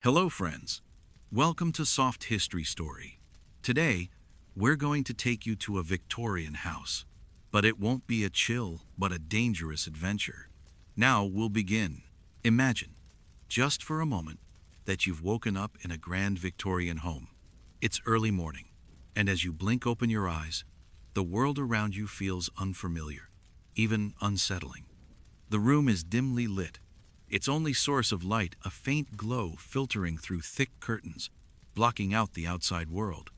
Hello, friends. Welcome to Soft History Story. Today, we're going to take you to a Victorian house. But it won't be a chill, but a dangerous adventure. Now we'll begin. Imagine, just for a moment, that you've woken up in a grand Victorian home. It's early morning, and as you blink open your eyes, the world around you feels unfamiliar, even unsettling. The room is dimly lit. Its only source of light, a faint glow filtering through thick curtains, blocking out the outside world.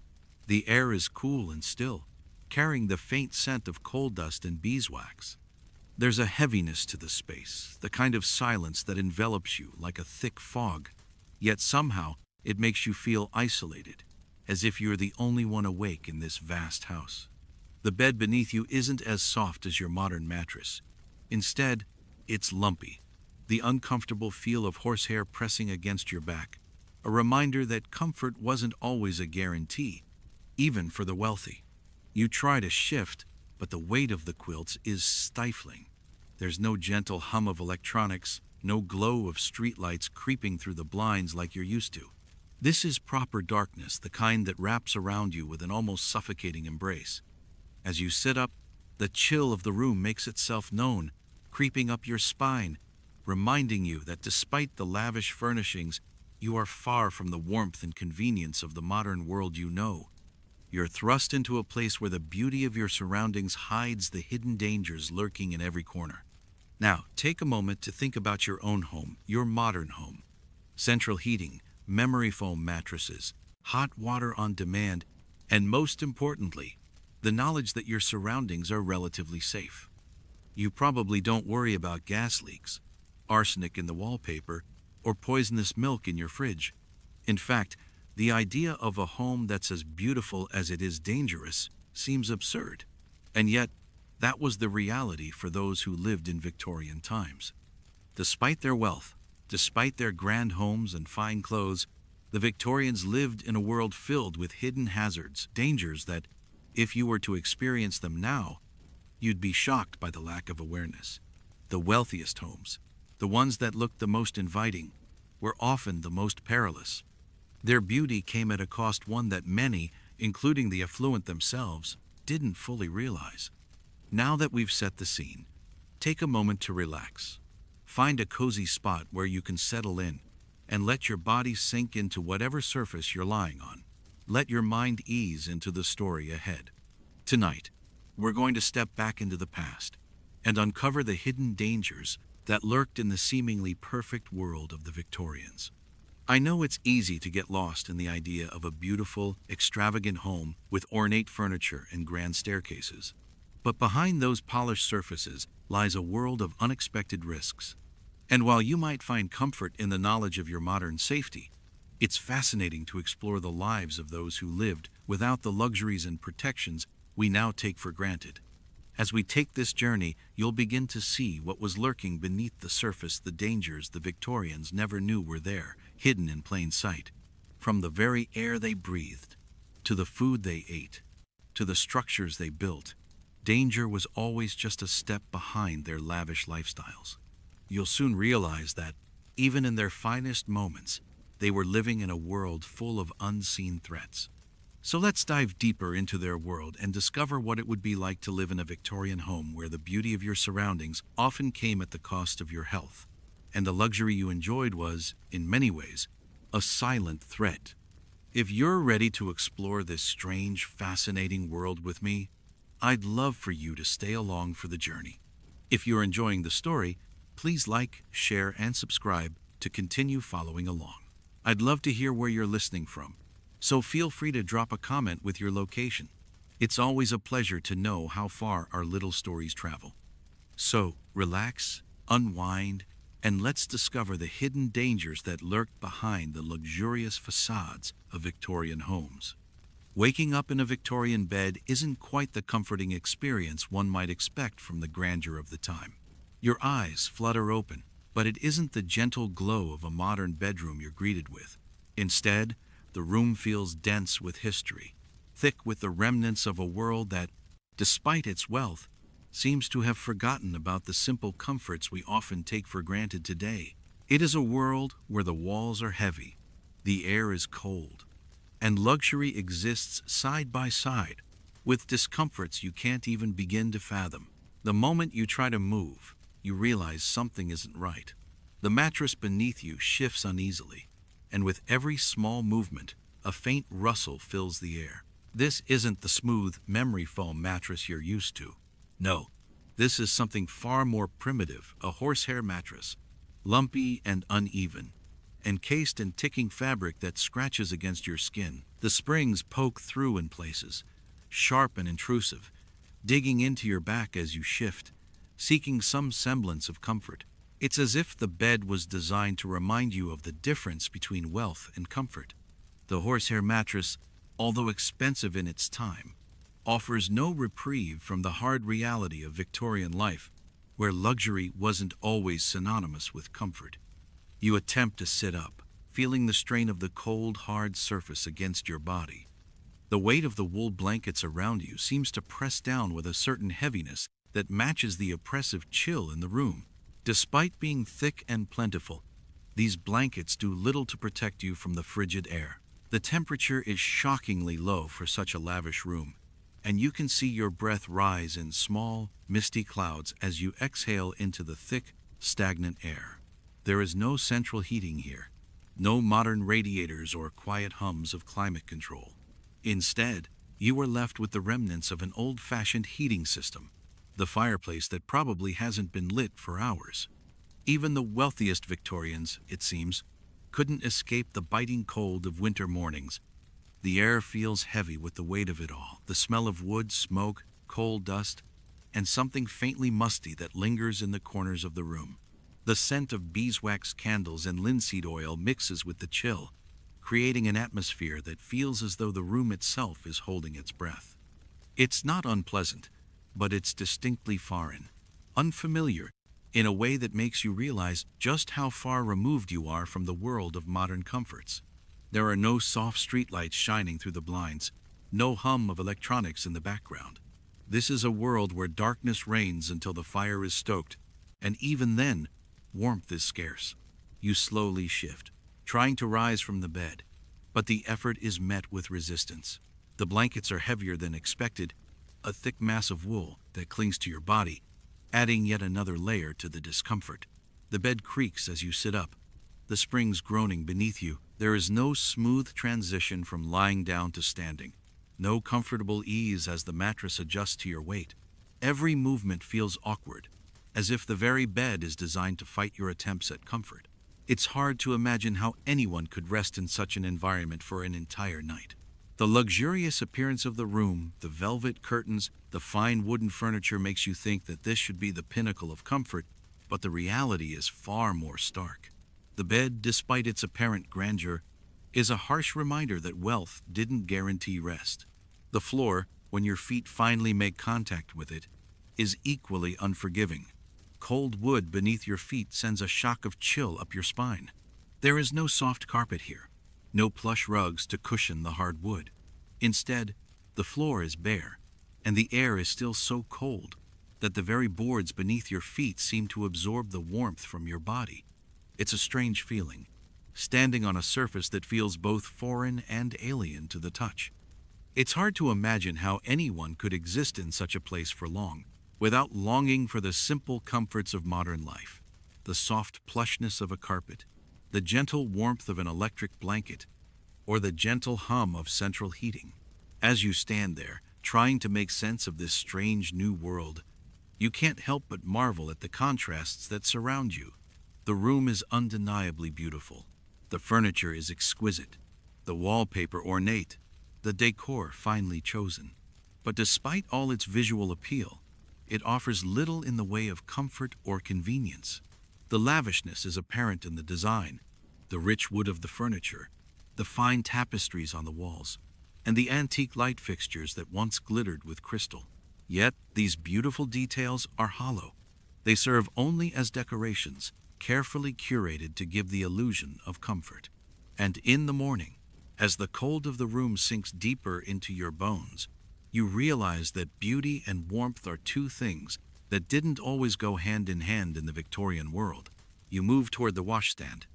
The air is cool and still, carrying the faint scent of coal dust and beeswax. There's a heaviness to the space, the kind of silence that envelops you like a thick fog, yet somehow it makes you feel isolated, as if you're the only one awake in this vast house. The bed beneath you isn't as soft as your modern mattress. Instead, it's lumpy, the uncomfortable feel of horsehair pressing against your back, a reminder that comfort wasn't always a guarantee, even for the wealthy. You try to shift, but the weight of the quilts is stifling. There's no gentle hum of electronics, no glow of streetlights creeping through the blinds like you're used to. This is proper darkness, the kind that wraps around you with an almost suffocating embrace. As you sit up, the chill of the room makes itself known, creeping up your spine, reminding you that despite the lavish furnishings, you are far from the warmth and convenience of the modern world you know. You're thrust into a place where the beauty of your surroundings hides the hidden dangers lurking in every corner. Now, take a moment to think about your own home, your modern home. Central heating, memory foam mattresses, hot water on demand, and most importantly, the knowledge that your surroundings are relatively safe. You probably don't worry about gas leaks, arsenic in the wallpaper, or poisonous milk in your fridge. In fact, the idea of a home that's as beautiful as it is dangerous seems absurd. And yet, that was the reality for those who lived in Victorian times. Despite their wealth, despite their grand homes and fine clothes, the Victorians lived in a world filled with hidden hazards, dangers that, if you were to experience them now, you'd be shocked by the lack of awareness. The wealthiest homes, the ones that looked the most inviting, were often the most perilous. Their beauty came at a cost, one that many, including the affluent themselves, didn't fully realize. Now that we've set the scene, take a moment to relax. Find a cozy spot where you can settle in and let your body sink into whatever surface you're lying on. Let your mind ease into the story ahead. Tonight, we're going to step back into the past and uncover the hidden dangers that lurked in the seemingly perfect world of the Victorians. I know it's easy to get lost in the idea of a beautiful, extravagant home with ornate furniture and grand staircases. But behind those polished surfaces lies a world of unexpected risks. And while you might find comfort in the knowledge of your modern safety, it's fascinating to explore the lives of those who lived without the luxuries and protections we now take for granted. As we take this journey, you'll begin to see what was lurking beneath the surface, the dangers the Victorians never knew were there, hidden in plain sight. From the very air they breathed, to the food they ate, to the structures they built, danger was always just a step behind their lavish lifestyles. You'll soon realize that, even in their finest moments, they were living in a world full of unseen threats. So let's dive deeper into their world and discover what it would be like to live in a Victorian home where the beauty of your surroundings often came at the cost of your health, and the luxury you enjoyed was, in many ways, a silent threat. If you're ready to explore this strange, fascinating world with me, I'd love for you to stay along for the journey. If you're enjoying the story, please like, share, and subscribe to continue following along. I'd love to hear where you're listening from, so feel free to drop a comment with your location. It's always a pleasure to know how far our little stories travel. So, relax, unwind, and let's discover the hidden dangers that lurk behind the luxurious facades of Victorian homes. Waking up in a Victorian bed isn't quite the comforting experience one might expect from the grandeur of the time. Your eyes flutter open, but it isn't the gentle glow of a modern bedroom you're greeted with. Instead, the room feels dense with history, thick with the remnants of a world that, despite its wealth, seems to have forgotten about the simple comforts we often take for granted today. It is a world where the walls are heavy, The air is cold, and luxury exists side by side with discomforts you can't even begin to fathom. The moment you try to move, you realize something isn't right. The mattress beneath you shifts uneasily, and with every small movement, a faint rustle fills the air. This isn't the smooth memory foam mattress you're used to. No, this is something far more primitive, a horsehair mattress, lumpy and uneven, encased in ticking fabric that scratches against your skin. The springs poke through in places, sharp and intrusive, digging into your back as you shift, seeking some semblance of comfort. It's as if the bed was designed to remind you of the difference between wealth and comfort. The horsehair mattress, although expensive in its time, offers no reprieve from the hard reality of Victorian life, where luxury wasn't always synonymous with comfort. You attempt to sit up, feeling the strain of the cold, hard surface against your body. The weight of the wool blankets around you seems to press down with a certain heaviness that matches the oppressive chill in the room. Despite being thick and plentiful, these blankets do little to protect you from the frigid air. The temperature is shockingly low for such a lavish room, and you can see your breath rise in small, misty clouds as you exhale into the thick, stagnant air. There is no central heating here, no modern radiators or quiet hums of climate control. Instead, you are left with the remnants of an old-fashioned heating system, the fireplace that probably hasn't been lit for hours. Even the wealthiest Victorians, it seems, couldn't escape the biting cold of winter mornings. The air feels heavy with the weight of it all, the smell of wood, smoke, coal dust, and something faintly musty that lingers in the corners of the room. The scent of beeswax candles and linseed oil mixes with the chill, creating an atmosphere that feels as though the room itself is holding its breath. It's not unpleasant, but it's distinctly foreign, unfamiliar, in a way that makes you realize just how far removed you are from the world of modern comforts. There are no soft streetlights shining through the blinds, no hum of electronics in the background. This is a world where darkness reigns until the fire is stoked, and even then, warmth is scarce. You slowly shift, trying to rise from the bed, but the effort is met with resistance. The blankets are heavier than expected, a thick mass of wool that clings to your body, adding yet another layer to the discomfort. The bed creaks as you sit up, the springs groaning beneath you. There is no smooth transition from lying down to standing, no comfortable ease as the mattress adjusts to your weight. Every movement feels awkward, as if the very bed is designed to fight your attempts at comfort. It's hard to imagine how anyone could rest in such an environment for an entire night. The luxurious appearance of the room, the velvet curtains, the fine wooden furniture makes you think that this should be the pinnacle of comfort, but the reality is far more stark. The bed, despite its apparent grandeur, is a harsh reminder that wealth didn't guarantee rest. The floor, when your feet finally make contact with it, is equally unforgiving. Cold wood beneath your feet sends a shock of chill up your spine. There is no soft carpet here, no plush rugs to cushion the hard wood. Instead, the floor is bare, and the air is still so cold that the very boards beneath your feet seem to absorb the warmth from your body. It's a strange feeling, standing on a surface that feels both foreign and alien to the touch. It's hard to imagine how anyone could exist in such a place for long, without longing for the simple comforts of modern life, the soft plushness of a carpet, the gentle warmth of an electric blanket, or the gentle hum of central heating. As you stand there, trying to make sense of this strange new world, you can't help but marvel at the contrasts that surround you. The room is undeniably beautiful. The furniture is exquisite, the wallpaper ornate, the decor finely chosen. But despite all its visual appeal, it offers little in the way of comfort or convenience. The lavishness is apparent in the design, the rich wood of the furniture, the fine tapestries on the walls, and the antique light fixtures that once glittered with crystal. Yet, these beautiful details are hollow. They serve only as decorations, carefully curated to give the illusion of comfort. And in the morning, as the cold of the room sinks deeper into your bones, you realize that beauty and warmth are two things that didn't always go hand in hand in the Victorian world. You move toward the washstand,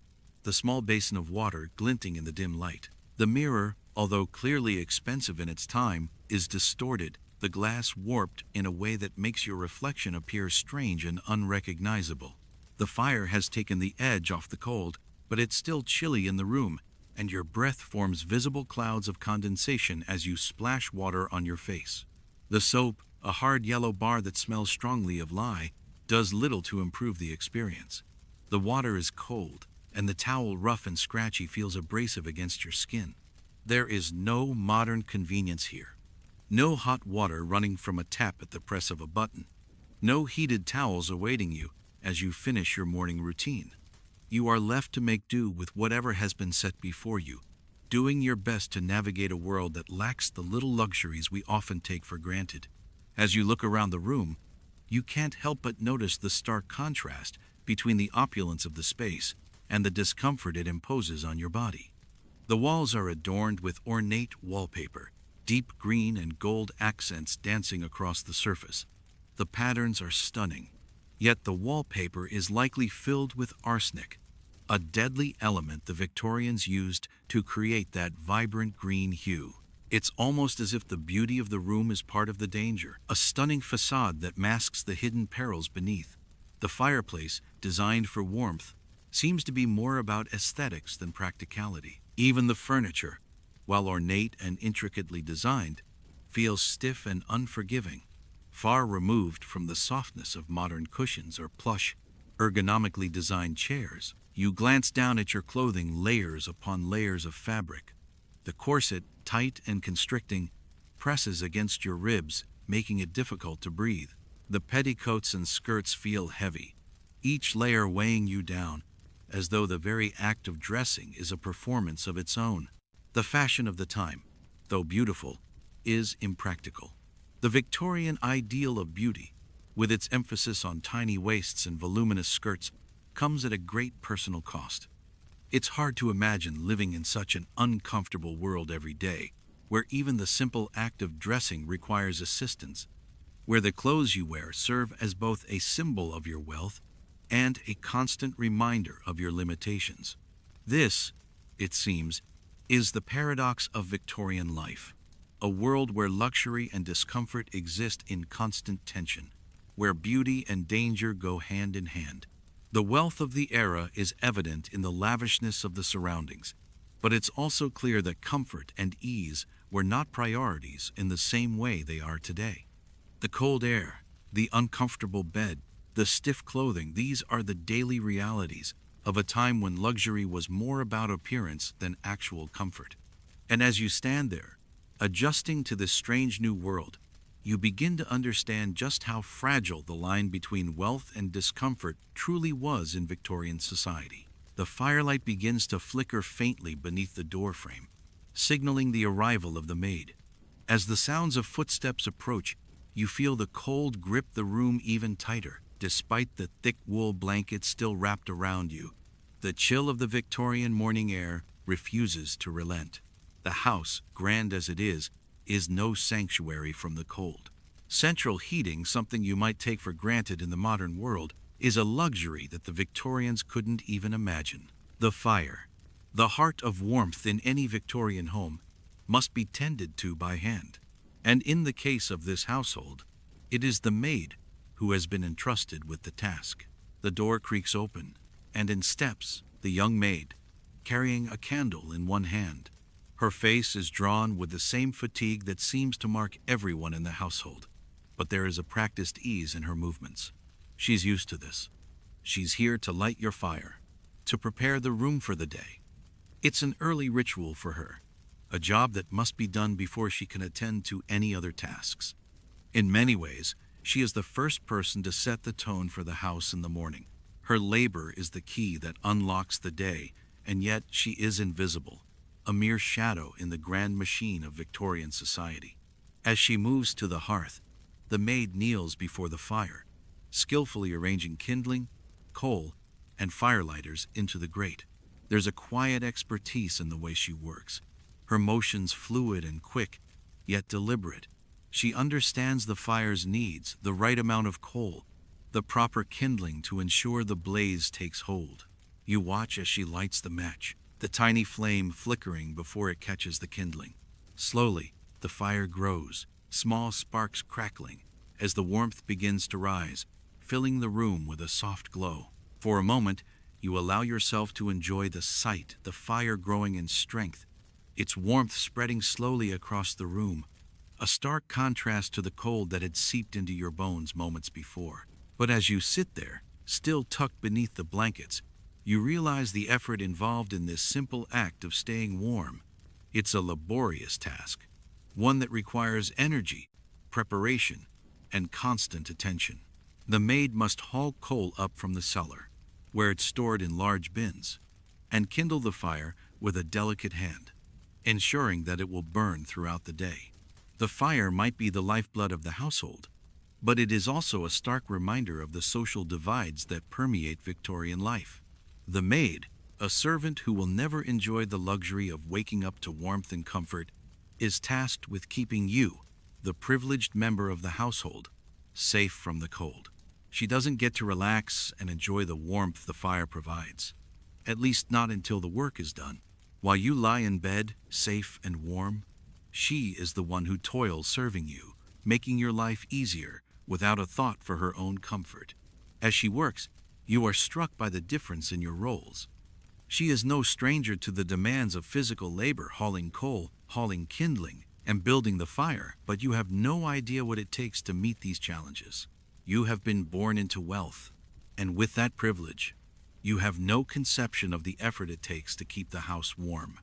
the small basin of water glinting in the dim light. The mirror, although clearly expensive in its time, is distorted, the glass warped in a way that makes your reflection appear strange and unrecognizable. The fire has taken the edge off the cold, but it's still chilly in the room, and your breath forms visible clouds of condensation as you splash water on your face. The soap, a hard yellow bar that smells strongly of lye, does little to improve the experience. The water is cold, and the towel, rough and scratchy, feels abrasive against your skin. There is no modern convenience here. No hot water running from a tap at the press of a button. No heated towels awaiting you as you finish your morning routine. You are left to make do with whatever has been set before you, doing your best to navigate a world that lacks the little luxuries we often take for granted. As you look around the room, you can't help but notice the stark contrast between the opulence of the space and the discomfort it imposes on your body. The walls are adorned with ornate wallpaper, deep green and gold accents dancing across the surface. The patterns are stunning, yet the wallpaper is likely filled with arsenic, a deadly element the Victorians used to create that vibrant green hue. It's almost as if the beauty of the room is part of the danger, a stunning facade that masks the hidden perils beneath. The fireplace, designed for warmth, seems to be more about aesthetics than practicality. Even the furniture, while ornate and intricately designed, feels stiff and unforgiving, far removed from the softness of modern cushions or plush, ergonomically designed chairs. You glance down at your clothing, layers upon layers of fabric. The corset, tight and constricting, presses against your ribs, making it difficult to breathe. The petticoats and skirts feel heavy, each layer weighing you down, as though the very act of dressing is a performance of its own. The fashion of the time, though beautiful, is impractical. The Victorian ideal of beauty, with its emphasis on tiny waists and voluminous skirts, comes at a great personal cost. It's hard to imagine living in such an uncomfortable world every day, where even the simple act of dressing requires assistance, where the clothes you wear serve as both a symbol of your wealth and a constant reminder of your limitations. This, it seems, is the paradox of Victorian life, a world where luxury and discomfort exist in constant tension, where beauty and danger go hand in hand. The wealth of the era is evident in the lavishness of the surroundings, but it's also clear that comfort and ease were not priorities in the same way they are today. The cold air, the uncomfortable bed, the stiff clothing, these are the daily realities of a time when luxury was more about appearance than actual comfort. And as you stand there, adjusting to this strange new world, you begin to understand just how fragile the line between wealth and discomfort truly was in Victorian society. The firelight begins to flicker faintly beneath the doorframe, signaling the arrival of the maid. As the sounds of footsteps approach, you feel the cold grip the room even tighter, despite the thick wool blankets still wrapped around you. The chill of the Victorian morning air refuses to relent. The house, grand as it is no sanctuary from the cold. Central heating, something you might take for granted in the modern world, is a luxury that the Victorians couldn't even imagine. The fire, the heart of warmth in any Victorian home, must be tended to by hand. And in the case of this household, it is the maid who has been entrusted with the task. The door creaks open, and in steps the young maid, carrying a candle in one hand. Her face is drawn with the same fatigue that seems to mark everyone in the household, but there is a practiced ease in her movements. She's used to this. She's here to light your fire, to prepare the room for the day. It's an early ritual for her, a job that must be done before she can attend to any other tasks. In many ways, she is the first person to set the tone for the house in the morning. Her labor is the key that unlocks the day, and yet she is invisible, a mere shadow in the grand machine of Victorian society. As she moves to the hearth, the maid kneels before the fire, skillfully arranging kindling, coal, and firelighters into the grate. There's a quiet expertise in the way she works, her motions fluid and quick, yet deliberate. She understands the fire's needs, the right amount of coal, the proper kindling to ensure the blaze takes hold. You watch as she lights the match, the tiny flame flickering before it catches the kindling. Slowly, the fire grows, small sparks crackling, as the warmth begins to rise, filling the room with a soft glow. For a moment, you allow yourself to enjoy the sight, the fire growing in strength, its warmth spreading slowly across the room, a stark contrast to the cold that had seeped into your bones moments before. But as you sit there, still tucked beneath the blankets, you realize the effort involved in this simple act of staying warm. It's a laborious task, one that requires energy, preparation, and constant attention. The maid must haul coal up from the cellar, where it's stored in large bins, and kindle the fire with a delicate hand, ensuring that it will burn throughout the day. The fire might be the lifeblood of the household, but it is also a stark reminder of the social divides that permeate Victorian life. The maid, a servant who will never enjoy the luxury of waking up to warmth and comfort, is tasked with keeping you, the privileged member of the household, safe from the cold. She doesn't get to relax and enjoy the warmth the fire provides, at least not until the work is done. While you lie in bed, safe and warm, she is the one who toils serving you, making your life easier without a thought for her own comfort. As she works, you are struck by the difference in your roles. She is no stranger to the demands of physical labor, hauling coal, hauling kindling, and building the fire, but you have no idea what it takes to meet these challenges. You have been born into wealth, and with that privilege, you have no conception of the effort it takes to keep the house warm,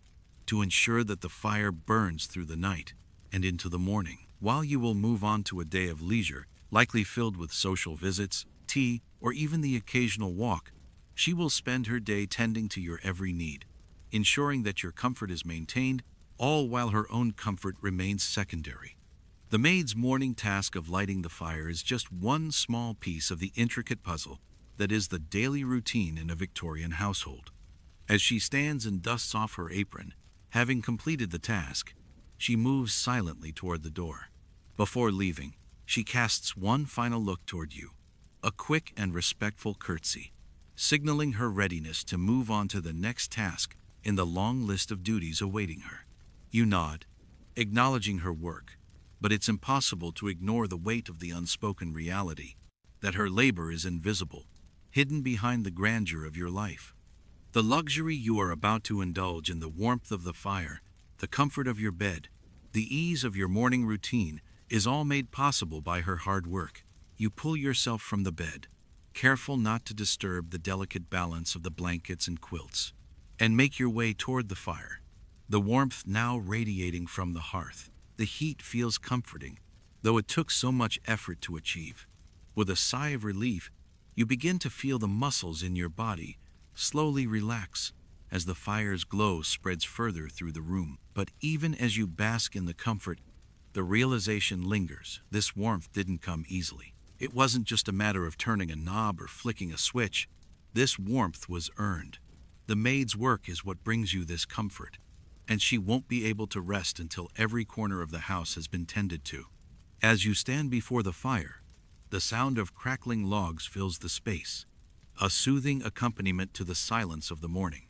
to ensure that the fire burns through the night and into the morning. While you will move on to a day of leisure, likely filled with social visits, tea, or even the occasional walk, she will spend her day tending to your every need, ensuring that your comfort is maintained, all while her own comfort remains secondary. The maid's morning task of lighting the fire is just one small piece of the intricate puzzle that is the daily routine in a Victorian household. As she stands and dusts off her apron, having completed the task, she moves silently toward the door. Before leaving, she casts one final look toward you, a quick and respectful curtsy, signaling her readiness to move on to the next task in the long list of duties awaiting her. You nod, acknowledging her work, but it's impossible to ignore the weight of the unspoken reality that her labor is invisible, hidden behind the grandeur of your life. The luxury you are about to indulge in, the warmth of the fire, the comfort of your bed, the ease of your morning routine, is all made possible by her hard work. You pull yourself from the bed, careful not to disturb the delicate balance of the blankets and quilts, and make your way toward the fire. The warmth now radiating from the hearth, the heat feels comforting, though it took so much effort to achieve. With a sigh of relief, you begin to feel the muscles in your body slowly relax as the fire's glow spreads further through the room. But even as you bask in the comfort, the realization lingers. This warmth didn't come easily. It wasn't just a matter of turning a knob or flicking a switch. This warmth was earned. The maid's work is what brings you this comfort, and she won't be able to rest until every corner of the house has been tended to. As you stand before the fire, the sound of crackling logs fills the space, a soothing accompaniment to the silence of the morning.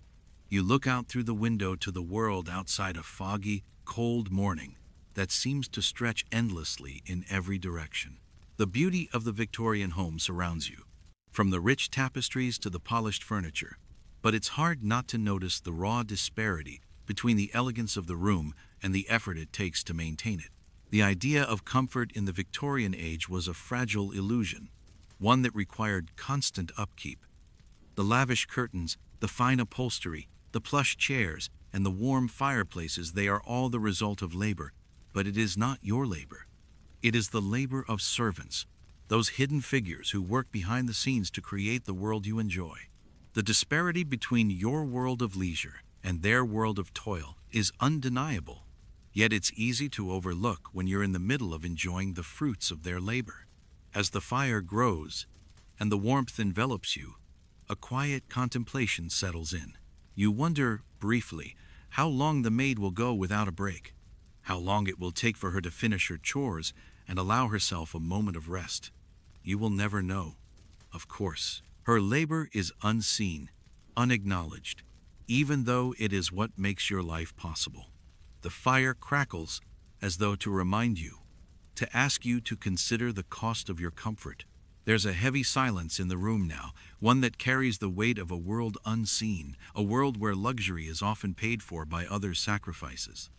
You look out through the window to the world outside, a foggy, cold morning that seems to stretch endlessly in every direction. The beauty of the Victorian home surrounds you, from the rich tapestries to the polished furniture, but it's hard not to notice the raw disparity between the elegance of the room and the effort it takes to maintain it. The idea of comfort in the Victorian age was a fragile illusion, one that required constant upkeep. The lavish curtains, the fine upholstery, the plush chairs, and the warm fireplaces, they are all the result of labor, but it is not your labor. It is the labor of servants, those hidden figures who work behind the scenes to create the world you enjoy. The disparity between your world of leisure and their world of toil is undeniable, yet it's easy to overlook when you're in the middle of enjoying the fruits of their labor. As the fire grows and the warmth envelops you, a quiet contemplation settles in. You wonder, briefly, how long the maid will go without a break, how long it will take for her to finish her chores and allow herself a moment of rest. You will never know. Of course, her labor is unseen, unacknowledged, even though it is what makes your life possible. The fire crackles as though to remind you, to ask you to consider the cost of your comfort. There's a heavy silence in the room now, one that carries the weight of a world unseen, a world where luxury is often paid for by others' sacrifices.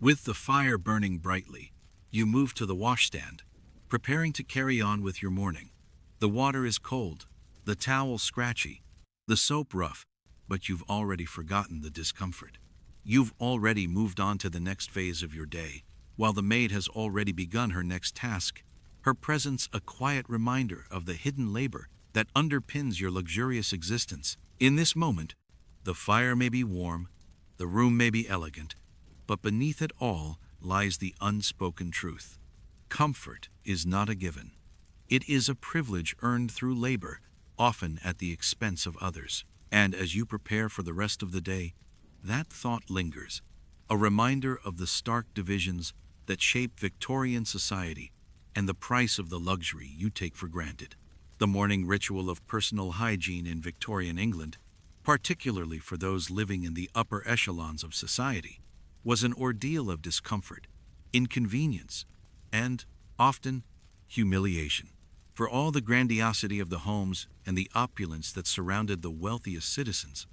With the fire burning brightly, you move to the washstand, preparing to carry on with your morning. The water is cold, the towel scratchy, the soap rough, but you've already forgotten the discomfort. You've already moved on to the next phase of your day, while the maid has already begun her next task, her presence a quiet reminder of the hidden labor that underpins your luxurious existence. In this moment, the fire may be warm, the room may be elegant, but beneath it all lies the unspoken truth. Comfort is not a given. It is a privilege earned through labor, often at the expense of others. And as you prepare for the rest of the day, that thought lingers, a reminder of the stark divisions that shape Victorian society and the price of the luxury you take for granted. The morning ritual of personal hygiene in Victorian England, particularly for those living in the upper echelons of society, was an ordeal of discomfort, inconvenience, and, often, humiliation. For all the grandiosity of the homes and the opulence that surrounded the wealthiest citizens,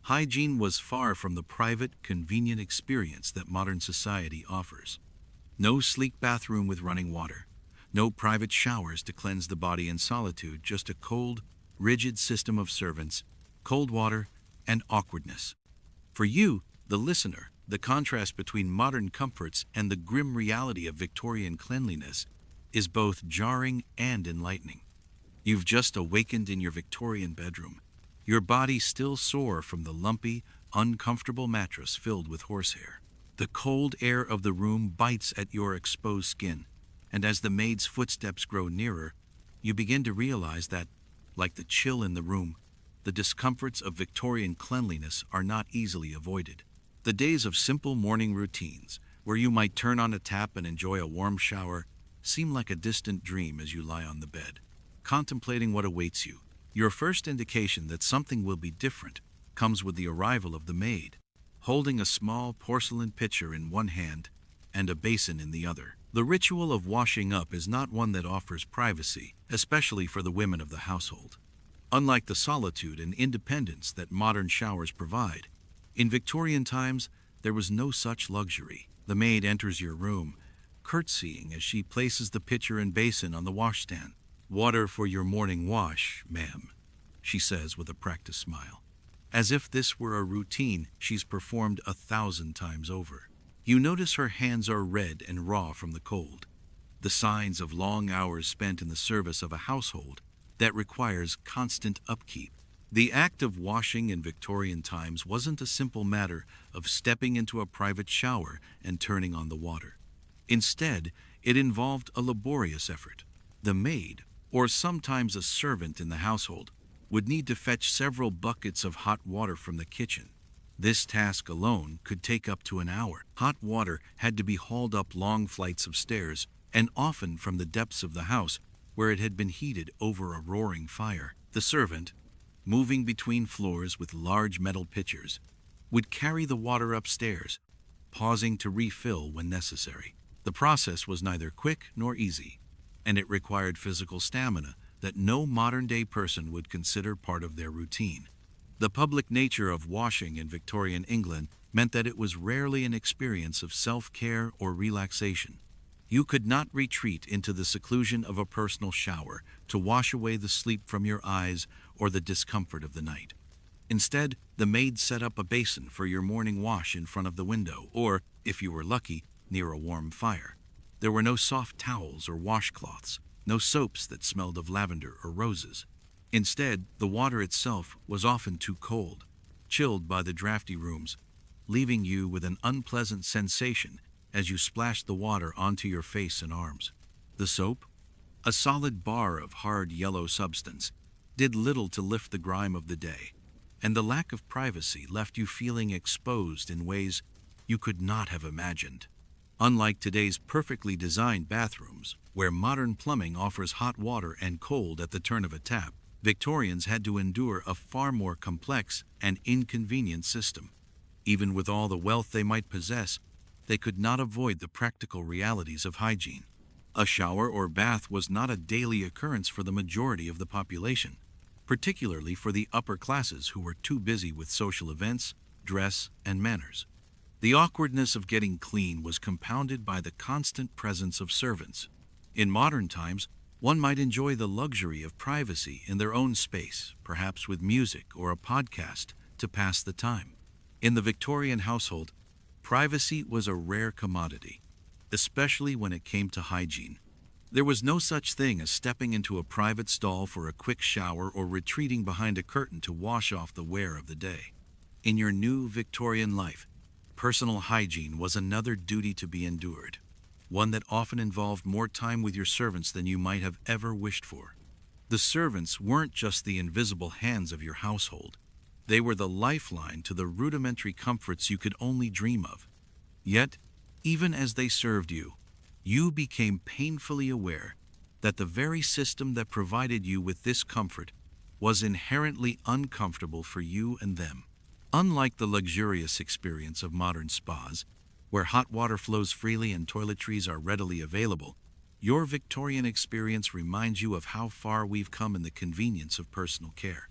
hygiene was far from the private, convenient experience that modern society offers. No sleek bathroom with running water, no private showers to cleanse the body in solitude, just a cold, rigid system of servants, cold water, and awkwardness. For you, the listener, the contrast between modern comforts and the grim reality of Victorian cleanliness is both jarring and enlightening. You've just awakened in your Victorian bedroom, your body still sore from the lumpy, uncomfortable mattress filled with horsehair. The cold air of the room bites at your exposed skin, and as the maid's footsteps grow nearer, you begin to realize that, like the chill in the room, the discomforts of Victorian cleanliness are not easily avoided. The days of simple morning routines, where you might turn on a tap and enjoy a warm shower, seem like a distant dream as you lie on the bed, contemplating what awaits you. Your first indication that something will be different comes with the arrival of the maid, holding a small porcelain pitcher in one hand and a basin in the other. The ritual of washing up is not one that offers privacy, especially for the women of the household. Unlike the solitude and independence that modern showers provide, in Victorian times there was no such luxury. The maid enters your room, curtsying as she places the pitcher and basin on the washstand. "Water for your morning wash, ma'am," she says with a practiced smile, as if this were a routine she's performed 1,000 times over. You notice her hands are red and raw from the cold, the signs of long hours spent in the service of a household that requires constant upkeep. The act of washing in Victorian times wasn't a simple matter of stepping into a private shower and turning on the water. Instead, it involved a laborious effort. The maid, or sometimes a servant in the household, would need to fetch several buckets of hot water from the kitchen. This task alone could take up to an hour. Hot water had to be hauled up long flights of stairs, and often from the depths of the house, where it had been heated over a roaring fire. The servant, moving between floors with large metal pitchers, would carry the water upstairs, pausing to refill when necessary. The process was neither quick nor easy, and it required physical stamina that no modern-day person would consider part of their routine. The public nature of washing in Victorian England meant that it was rarely an experience of self-care or relaxation. You could not retreat into the seclusion of a personal shower to wash away the sleep from your eyes or the discomfort of the night. Instead, the maid set up a basin for your morning wash in front of the window, or, if you were lucky, near a warm fire. There were no soft towels or washcloths, no soaps that smelled of lavender or roses. Instead, the water itself was often too cold, chilled by the drafty rooms, leaving you with an unpleasant sensation as you splashed the water onto your face and arms. The soap, a solid bar of hard yellow substance, did little to lift the grime of the day, and the lack of privacy left you feeling exposed in ways you could not have imagined. Unlike today's perfectly designed bathrooms, where modern plumbing offers hot water and cold at the turn of a tap, Victorians had to endure a far more complex and inconvenient system. Even with all the wealth they might possess, they could not avoid the practical realities of hygiene. A shower or bath was not a daily occurrence for the majority of the population, particularly for the upper classes who were too busy with social events, dress, and manners. The awkwardness of getting clean was compounded by the constant presence of servants. In modern times, one might enjoy the luxury of privacy in their own space, perhaps with music or a podcast to pass the time. In the Victorian household, privacy was a rare commodity, especially when it came to hygiene. There was no such thing as stepping into a private stall for a quick shower or retreating behind a curtain to wash off the wear of the day. In your new Victorian life, personal hygiene was another duty to be endured, one that often involved more time with your servants than you might have ever wished for. The servants weren't just the invisible hands of your household. They were the lifeline to the rudimentary comforts you could only dream of. Yet, even as they served you, you became painfully aware that the very system that provided you with this comfort was inherently uncomfortable for you and them. Unlike the luxurious experience of modern spas, where hot water flows freely and toiletries are readily available, your Victorian experience reminds you of how far we've come in the convenience of personal care.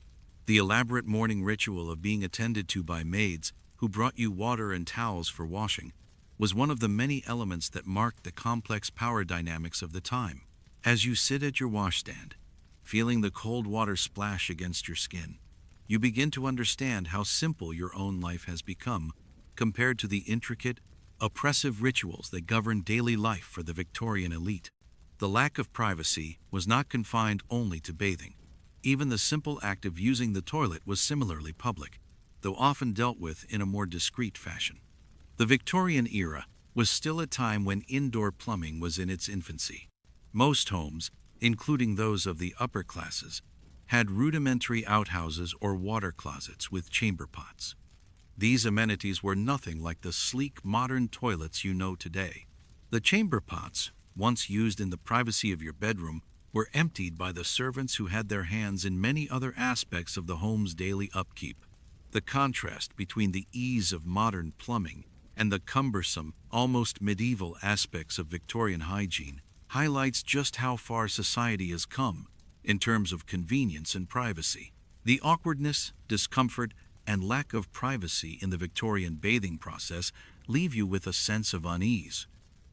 The elaborate morning ritual of being attended to by maids who brought you water and towels for washing was one of the many elements that marked the complex power dynamics of the time. As you sit at your washstand, feeling the cold water splash against your skin, you begin to understand how simple your own life has become compared to the intricate, oppressive rituals that govern daily life for the Victorian elite. The lack of privacy was not confined only to bathing. Even the simple act of using the toilet was similarly public, though often dealt with in a more discreet fashion. The Victorian era was still a time when indoor plumbing was in its infancy. Most homes, including those of the upper classes, had rudimentary outhouses or water closets with chamber pots. These amenities were nothing like the sleek modern toilets you know today. The chamber pots, once used in the privacy of your bedroom, were emptied by the servants who had their hands in many other aspects of the home's daily upkeep. The contrast between the ease of modern plumbing and the cumbersome, almost medieval aspects of Victorian hygiene highlights just how far society has come in terms of convenience and privacy. The awkwardness, discomfort, and lack of privacy in the Victorian bathing process leave you with a sense of unease.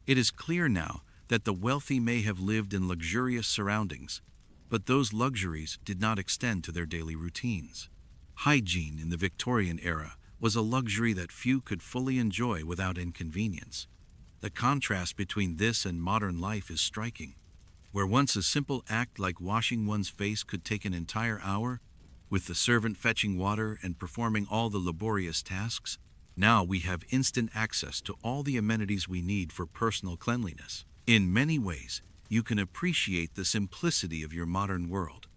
It is clear now that the wealthy may have lived in luxurious surroundings, but those luxuries did not extend to their daily routines. Hygiene in the Victorian era was a luxury that few could fully enjoy without inconvenience. The contrast between this and modern life is striking. Where once a simple act like washing one's face could take an entire hour, with the servant fetching water and performing all the laborious tasks, now we have instant access to all the amenities we need for personal cleanliness. In many ways, you can appreciate the simplicity of your modern world.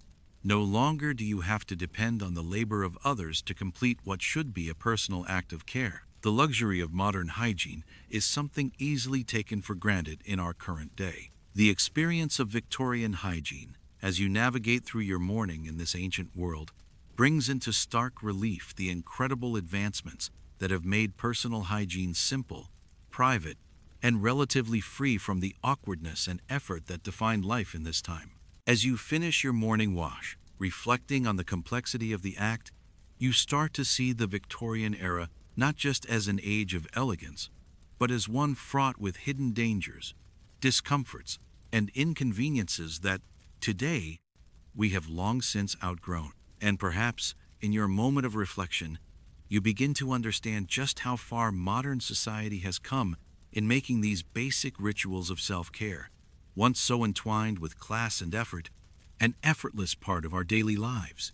No longer do you have to depend on the labor of others to complete what should be a personal act of care. The luxury of modern hygiene is something easily taken for granted in our current day. The experience of Victorian hygiene, as you navigate through your morning in this ancient world, brings into stark relief the incredible advancements that have made personal hygiene simple, private, and relatively free from the awkwardness and effort that defined life in this time. As you finish your morning wash, reflecting on the complexity of the act, you start to see the Victorian era not just as an age of elegance, but as one fraught with hidden dangers, discomforts, and inconveniences that, today, we have long since outgrown. And perhaps, in your moment of reflection, you begin to understand just how far modern society has come in making these basic rituals of self-care, once so entwined with class and effort, an effortless part of our daily lives.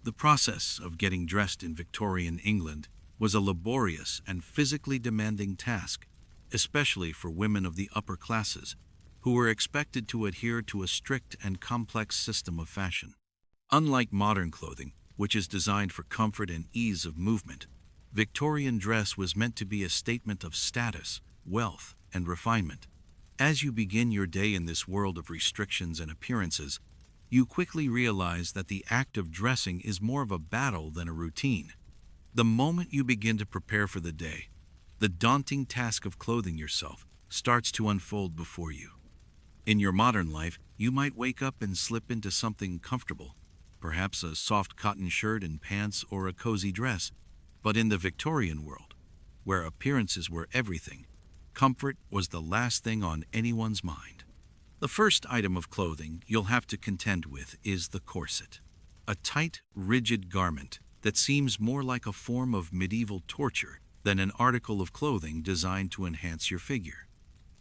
The process of getting dressed in Victorian England was a laborious and physically demanding task, especially for women of the upper classes, who were expected to adhere to a strict and complex system of fashion. Unlike modern clothing, which is designed for comfort and ease of movement, Victorian dress was meant to be a statement of status, wealth, and refinement. As you begin your day in this world of restrictions and appearances, you quickly realize that the act of dressing is more of a battle than a routine. The moment you begin to prepare for the day, the daunting task of clothing yourself starts to unfold before you. In your modern life, you might wake up and slip into something comfortable, perhaps a soft cotton shirt and pants or a cozy dress. But in the Victorian world, where appearances were everything, comfort was the last thing on anyone's mind. The first item of clothing you'll have to contend with is the corset, a tight, rigid garment that seems more like a form of medieval torture than an article of clothing designed to enhance your figure.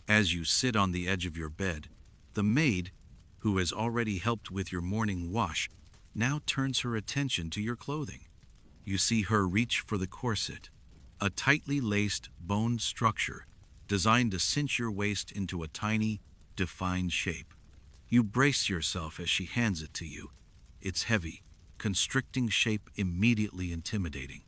As you sit on the edge of your bed, the maid, who has already helped with your morning wash, now turns her attention to your clothing. You see her reach for the corset, a tightly laced, boned structure designed to cinch your waist into a tiny, defined shape. You brace yourself as she hands it to you, its heavy, constricting shape immediately intimidating.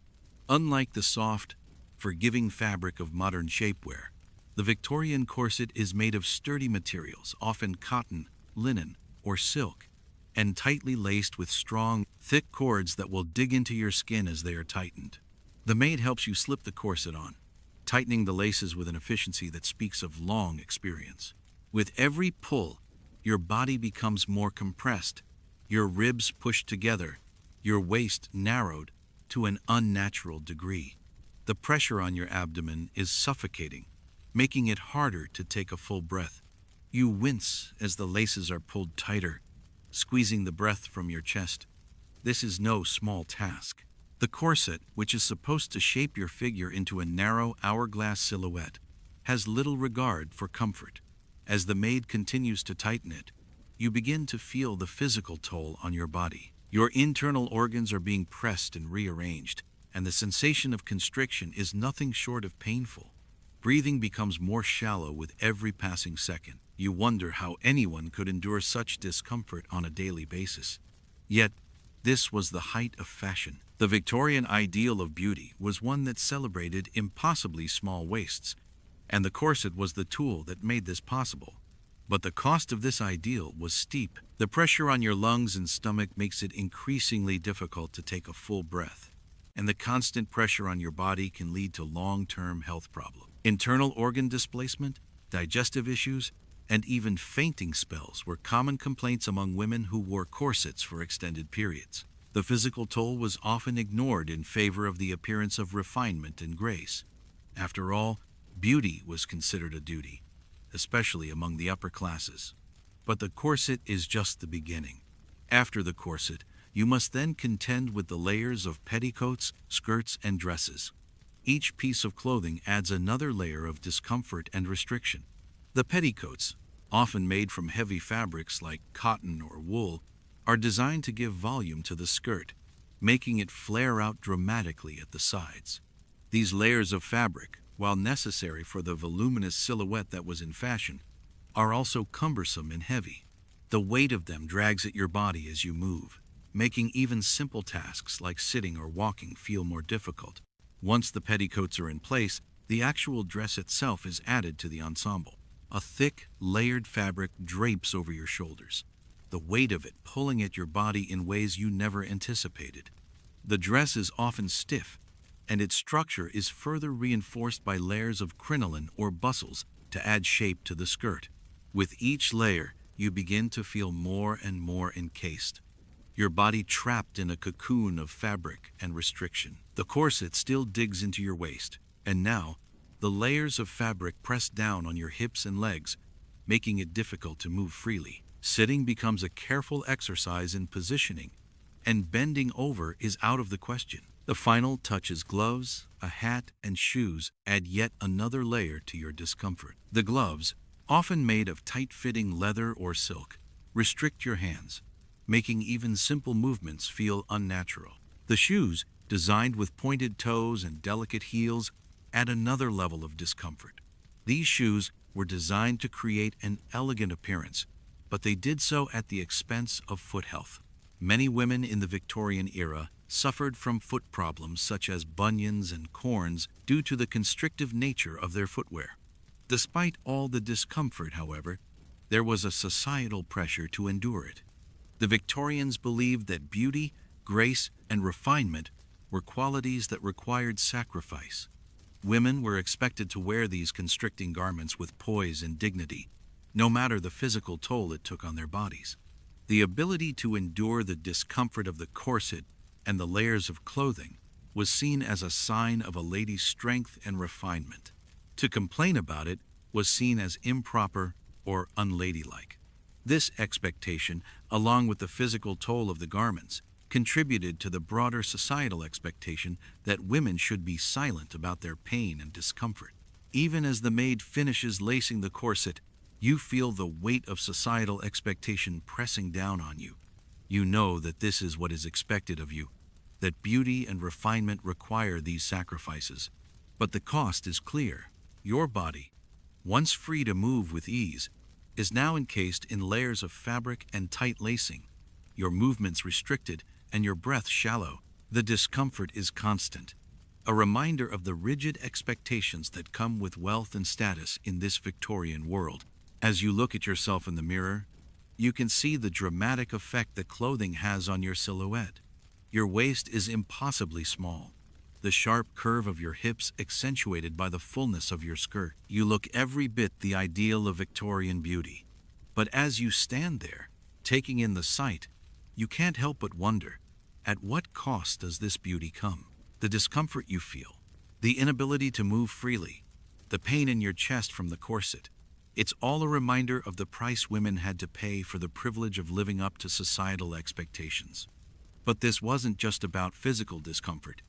Unlike the soft, forgiving fabric of modern shapewear, the Victorian corset is made of sturdy materials, often cotton, linen, or silk, and tightly laced with strong, thick cords that will dig into your skin as they are tightened. The maid helps you slip the corset on, tightening the laces with an efficiency that speaks of long experience. With every pull, your body becomes more compressed, your ribs pushed together, your waist narrowed to an unnatural degree. The pressure on your abdomen is suffocating, making it harder to take a full breath. You wince as the laces are pulled tighter, squeezing the breath from your chest. This is no small task. The corset, which is supposed to shape your figure into a narrow hourglass silhouette, has little regard for comfort. As the maid continues to tighten it, you begin to feel the physical toll on your body. Your internal organs are being pressed and rearranged, and the sensation of constriction is nothing short of painful. Breathing becomes more shallow with every passing second. You wonder how anyone could endure such discomfort on a daily basis. Yet, this was the height of fashion. The Victorian ideal of beauty was one that celebrated impossibly small waists, and the corset was the tool that made this possible. But the cost of this ideal was steep. The pressure on your lungs and stomach makes it increasingly difficult to take a full breath, and the constant pressure on your body can lead to long-term health problems. Internal organ displacement, digestive issues, and even fainting spells were common complaints among women who wore corsets for extended periods. The physical toll was often ignored in favor of the appearance of refinement and grace. After all, beauty was considered a duty, especially among the upper classes. But the corset is just the beginning. After the corset, you must then contend with the layers of petticoats, skirts, and dresses. Each piece of clothing adds another layer of discomfort and restriction. The petticoats, often made from heavy fabrics like cotton or wool, are designed to give volume to the skirt, making it flare out dramatically at the sides. These layers of fabric, while necessary for the voluminous silhouette that was in fashion, are also cumbersome and heavy. The weight of them drags at your body as you move, making even simple tasks like sitting or walking feel more difficult. Once the petticoats are in place, the actual dress itself is added to the ensemble. A thick, layered fabric drapes over your shoulders, the weight of it pulling at your body in ways you never anticipated. The dress is often stiff, and its structure is further reinforced by layers of crinoline or bustles to add shape to the skirt. With each layer, you begin to feel more and more encased, your body trapped in a cocoon of fabric and restriction. The corset still digs into your waist, and now, the layers of fabric press down on your hips and legs, making it difficult to move freely. Sitting becomes a careful exercise in positioning, and bending over is out of the question. The final touches: gloves, a hat, and shoes add yet another layer to your discomfort. The gloves, often made of tight-fitting leather or silk, restrict your hands, making even simple movements feel unnatural. The shoes, designed with pointed toes and delicate heels, add another level of discomfort. These shoes were designed to create an elegant appearance, but they did so at the expense of foot health. Many women in the Victorian era suffered from foot problems such as bunions and corns due to the constrictive nature of their footwear. Despite all the discomfort, however, there was a societal pressure to endure it. The Victorians believed that beauty, grace, and refinement were qualities that required sacrifice. Women were expected to wear these constricting garments with poise and dignity, no matter the physical toll it took on their bodies. The ability to endure the discomfort of the corset and the layers of clothing was seen as a sign of a lady's strength and refinement. To complain about it was seen as improper or unladylike. This expectation, along with the physical toll of the garments, contributed to the broader societal expectation that women should be silent about their pain and discomfort. Even as the maid finishes lacing the corset, you feel the weight of societal expectation pressing down on you. You know that this is what is expected of you, that beauty and refinement require these sacrifices. But the cost is clear. Your body, once free to move with ease, is now encased in layers of fabric and tight lacing. Your movements restricted and your breath shallow. The discomfort is constant, a reminder of the rigid expectations that come with wealth and status in this Victorian world. As you look at yourself in the mirror, you can see the dramatic effect that clothing has on your silhouette. Your waist is impossibly small, the sharp curve of your hips accentuated by the fullness of your skirt. You look every bit the ideal of Victorian beauty. But as you stand there, taking in the sight, you can't help but wonder, at what cost does this beauty come? The discomfort you feel, the inability to move freely, the pain in your chest from the corset. It's all a reminder of the price women had to pay for the privilege of living up to societal expectations. But this wasn't just about physical discomfort.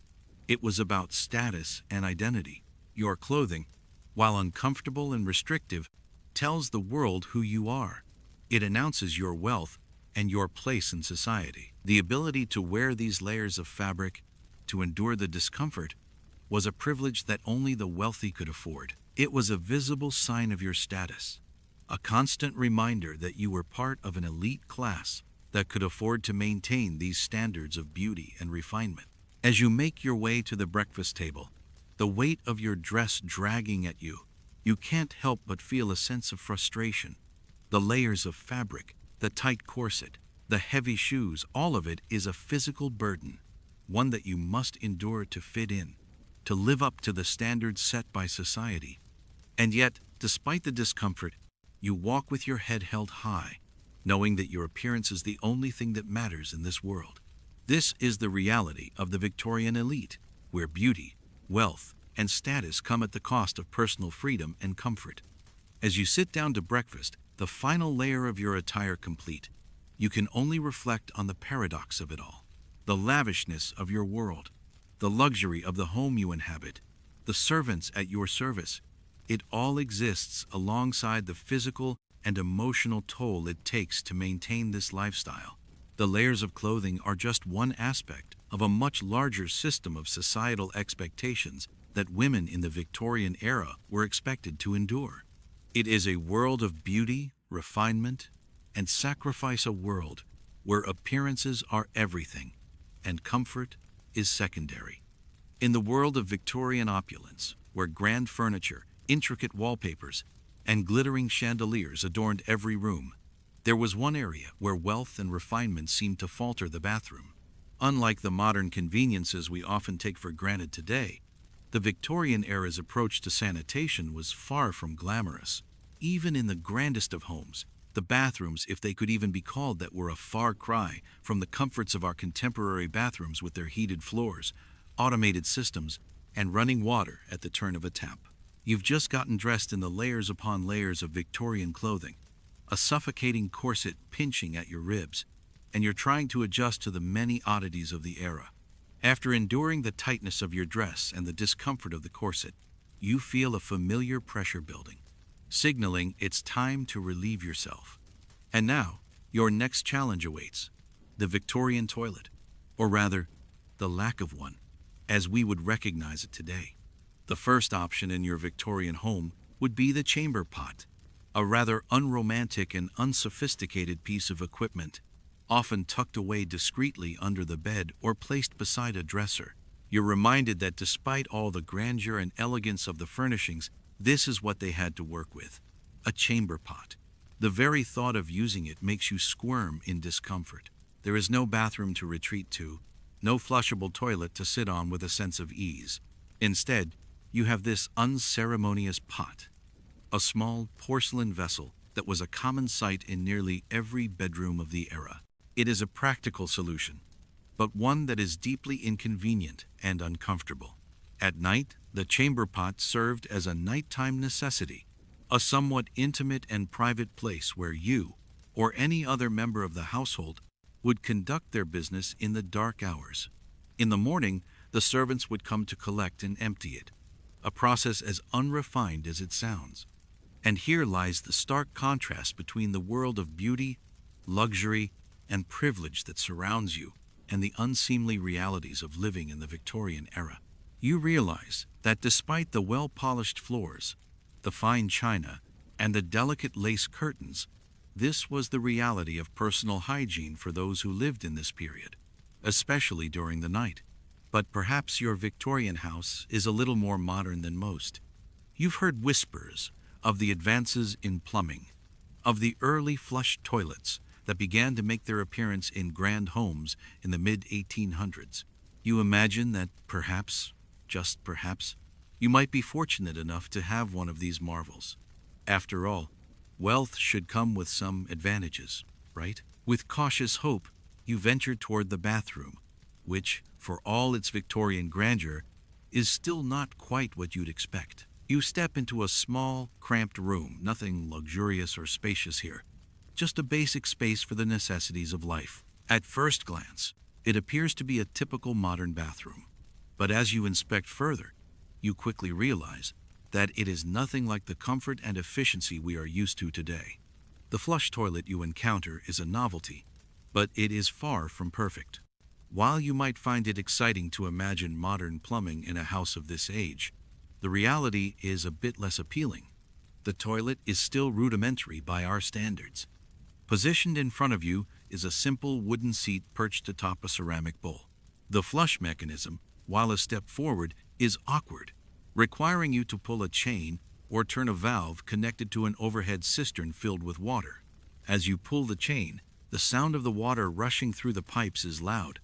It was about status and identity. Your clothing, while uncomfortable and restrictive, tells the world who you are. It announces your wealth and your place in society. The ability to wear these layers of fabric, to endure the discomfort, was a privilege that only the wealthy could afford. It was a visible sign of your status, a constant reminder that you were part of an elite class that could afford to maintain these standards of beauty and refinement. As you make your way to the breakfast table, the weight of your dress dragging at you, you can't help but feel a sense of frustration. The layers of fabric, the tight corset, the heavy shoes, all of it is a physical burden, one that you must endure to fit in, to live up to the standards set by society. And yet, despite the discomfort, you walk with your head held high, knowing that your appearance is the only thing that matters in this world. This is the reality of the Victorian elite, where beauty, wealth, and status come at the cost of personal freedom and comfort. As you sit down to breakfast, the final layer of your attire complete, you can only reflect on the paradox of it all. The lavishness of your world, the luxury of the home you inhabit, the servants at your service, it all exists alongside the physical and emotional toll it takes to maintain this lifestyle. The layers of clothing are just one aspect of a much larger system of societal expectations that women in the Victorian era were expected to endure. It is a world of beauty, refinement, and sacrifice, a world where appearances are everything and comfort is secondary. In the world of Victorian opulence, where grand furniture, intricate wallpapers, and glittering chandeliers adorned every room, there was one area where wealth and refinement seemed to falter: the bathroom. Unlike the modern conveniences we often take for granted today, the Victorian era's approach to sanitation was far from glamorous. Even in the grandest of homes, the bathrooms, if they could even be called that, were a far cry from the comforts of our contemporary bathrooms with their heated floors, automated systems, and running water at the turn of a tap. You've just gotten dressed in the layers upon layers of Victorian clothing, a suffocating corset pinching at your ribs, and you're trying to adjust to the many oddities of the era. After enduring the tightness of your dress and the discomfort of the corset, you feel a familiar pressure building, signaling it's time to relieve yourself. And now, your next challenge awaits: the Victorian toilet, or rather, the lack of one, as we would recognize it today. The first option in your Victorian home would be the chamber pot, a rather unromantic and unsophisticated piece of equipment, often tucked away discreetly under the bed or placed beside a dresser. You're reminded that despite all the grandeur and elegance of the furnishings, this is what they had to work with: a chamber pot. The very thought of using it makes you squirm in discomfort. There is no bathroom to retreat to, no flushable toilet to sit on with a sense of ease. Instead, you have this unceremonious pot, a small porcelain vessel that was a common sight in nearly every bedroom of the era. It is a practical solution, but one that is deeply inconvenient and uncomfortable. At night, the chamber pot served as a nighttime necessity, a somewhat intimate and private place where you, or any other member of the household, would conduct their business in the dark hours. In the morning, the servants would come to collect and empty it, a process as unrefined as it sounds. And here lies the stark contrast between the world of beauty, luxury, and privilege that surrounds you and the unseemly realities of living in the Victorian era. You realize that despite the well-polished floors, the fine china, and the delicate lace curtains, this was the reality of personal hygiene for those who lived in this period, especially during the night. But perhaps your Victorian house is a little more modern than most. You've heard whispers of the advances in plumbing, of the early flush toilets that began to make their appearance in grand homes in the mid-1800s. You imagine that perhaps, just perhaps, you might be fortunate enough to have one of these marvels. After all, wealth should come with some advantages, right? With cautious hope, you venture toward the bathroom, which, for all its Victorian grandeur, is still not quite what you'd expect. You step into a small, cramped room, nothing luxurious or spacious here, just a basic space for the necessities of life. At first glance, it appears to be a typical modern bathroom. But as you inspect further, you quickly realize that it is nothing like the comfort and efficiency we are used to today. The flush toilet you encounter is a novelty, but it is far from perfect. While you might find it exciting to imagine modern plumbing in a house of this age, the reality is a bit less appealing. The toilet is still rudimentary by our standards. Positioned in front of you is a simple wooden seat perched atop a ceramic bowl. The flush mechanism, while a step forward, is awkward, requiring you to pull a chain or turn a valve connected to an overhead cistern filled with water. As you pull the chain, the sound of the water rushing through the pipes is loud,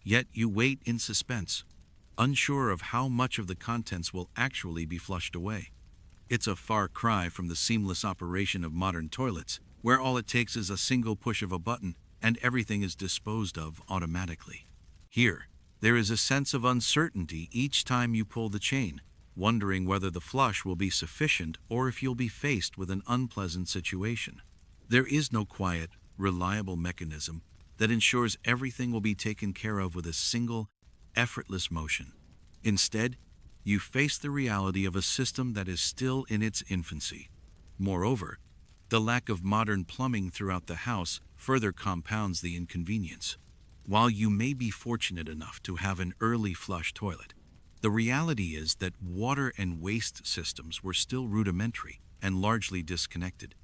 yet you wait in suspense, unsure of how much of the contents will actually be flushed away. It's a far cry from the seamless operation of modern toilets, where all it takes is a single push of a button and everything is disposed of automatically. Here, there is a sense of uncertainty each time you pull the chain, wondering whether the flush will be sufficient or if you'll be faced with an unpleasant situation. There is no quiet, reliable mechanism that ensures everything will be taken care of with a single, effortless motion. Instead, you face the reality of a system that is still in its infancy. Moreover, the lack of modern plumbing throughout the house further compounds the inconvenience. While you may be fortunate enough to have an early flush toilet, the reality is that water and waste systems were still rudimentary and largely disconnected.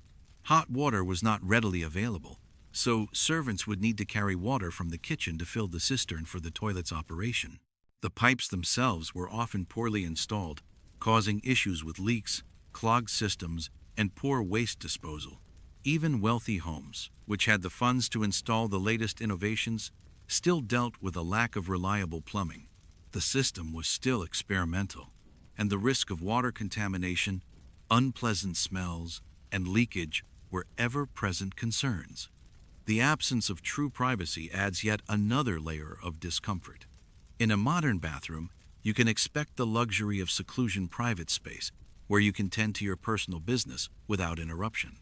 Hot water was not readily available, so servants would need to carry water from the kitchen to fill the cistern for the toilet's operation. The pipes themselves were often poorly installed, causing issues with leaks, clogged systems, and poor waste disposal. Even wealthy homes, which had the funds to install the latest innovations, still dealt with a lack of reliable plumbing. The system was still experimental, and the risk of water contamination, unpleasant smells, and leakage were ever-present concerns. The absence of true privacy adds yet another layer of discomfort. In a modern bathroom, you can expect the luxury of seclusion private space, where you can tend to your personal business without interruption.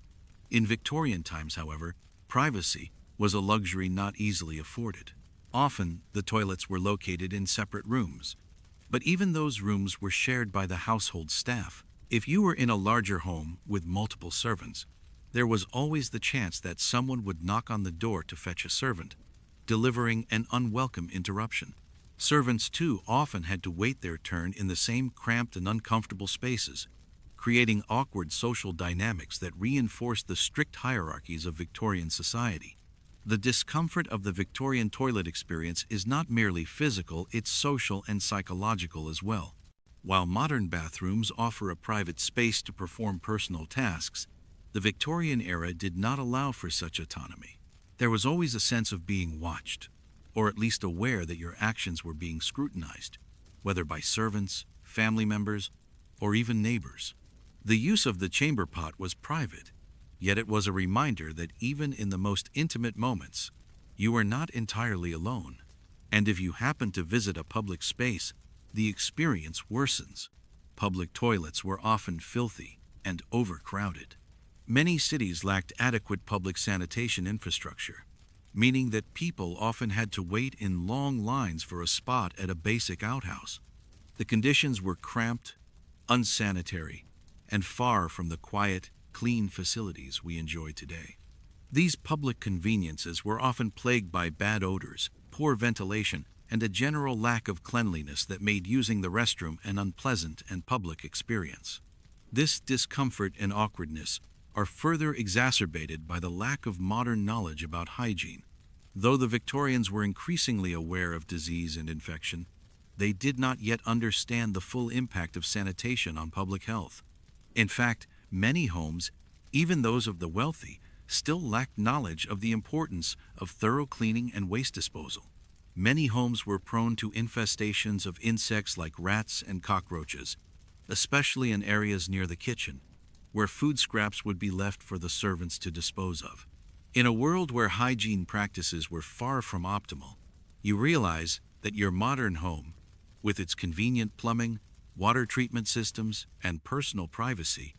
In Victorian times, however, privacy was a luxury not easily afforded. Often, the toilets were located in separate rooms, but even those rooms were shared by the household staff. If you were in a larger home with multiple servants, there was always the chance that someone would knock on the door to fetch a servant, delivering an unwelcome interruption. Servants, too, often had to wait their turn in the same cramped and uncomfortable spaces, creating awkward social dynamics that reinforced the strict hierarchies of Victorian society. The discomfort of the Victorian toilet experience is not merely physical, it's social and psychological as well. While modern bathrooms offer a private space to perform personal tasks, The Victorian era did not allow for such autonomy. There was always a sense of being watched, or at least aware that your actions were being scrutinized, whether by servants, family members, or even neighbors. The use of the chamber pot was private, yet it was a reminder that even in the most intimate moments, you are not entirely alone. And if you happen to visit a public space, the experience worsens. Public toilets were often filthy and overcrowded. Many cities lacked adequate public sanitation infrastructure, meaning that people often had to wait in long lines for a spot at a basic outhouse. The conditions were cramped, unsanitary, and far from the quiet, clean facilities we enjoy today. These public conveniences were often plagued by bad odors, poor ventilation, and a general lack of cleanliness that made using the restroom an unpleasant and public experience. This discomfort and awkwardness are further exacerbated by the lack of modern knowledge about hygiene. Though the Victorians were increasingly aware of disease and infection, they did not yet understand the full impact of sanitation on public health. In fact, many homes, even those of the wealthy, still lacked knowledge of the importance of thorough cleaning and waste disposal. Many homes were prone to infestations of insects like rats and cockroaches, especially in areas near the kitchen, where food scraps would be left for the servants to dispose of. In a world where hygiene practices were far from optimal, you realize that your modern home, with its convenient plumbing, water treatment systems, and personal privacy,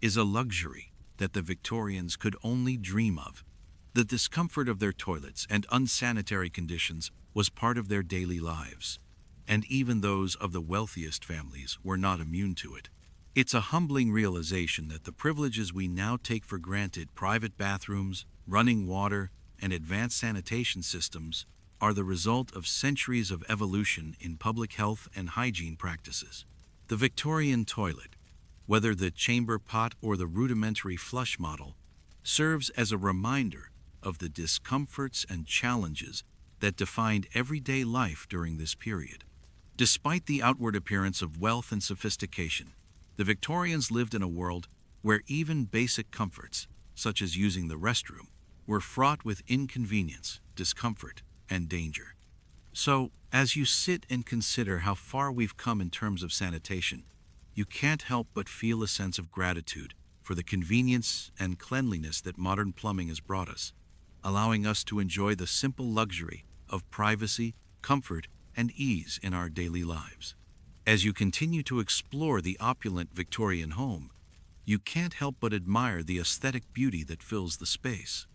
is a luxury that the Victorians could only dream of. The discomfort of their toilets and unsanitary conditions was part of their daily lives, and even those of the wealthiest families were not immune to it. It's a humbling realization that the privileges we now take for granted, private bathrooms, running water, and advanced sanitation systems, are the result of centuries of evolution in public health and hygiene practices. The Victorian toilet, whether the chamber pot or the rudimentary flush model, serves as a reminder of the discomforts and challenges that defined everyday life during this period. Despite the outward appearance of wealth and sophistication, the Victorians lived in a world where even basic comforts, such as using the restroom, were fraught with inconvenience, discomfort, and danger. So, as you sit and consider how far we've come in terms of sanitation, you can't help but feel a sense of gratitude for the convenience and cleanliness that modern plumbing has brought us, allowing us to enjoy the simple luxury of privacy, comfort, and ease in our daily lives. As you continue to explore the opulent Victorian home, you can't help but admire the aesthetic beauty that fills the space.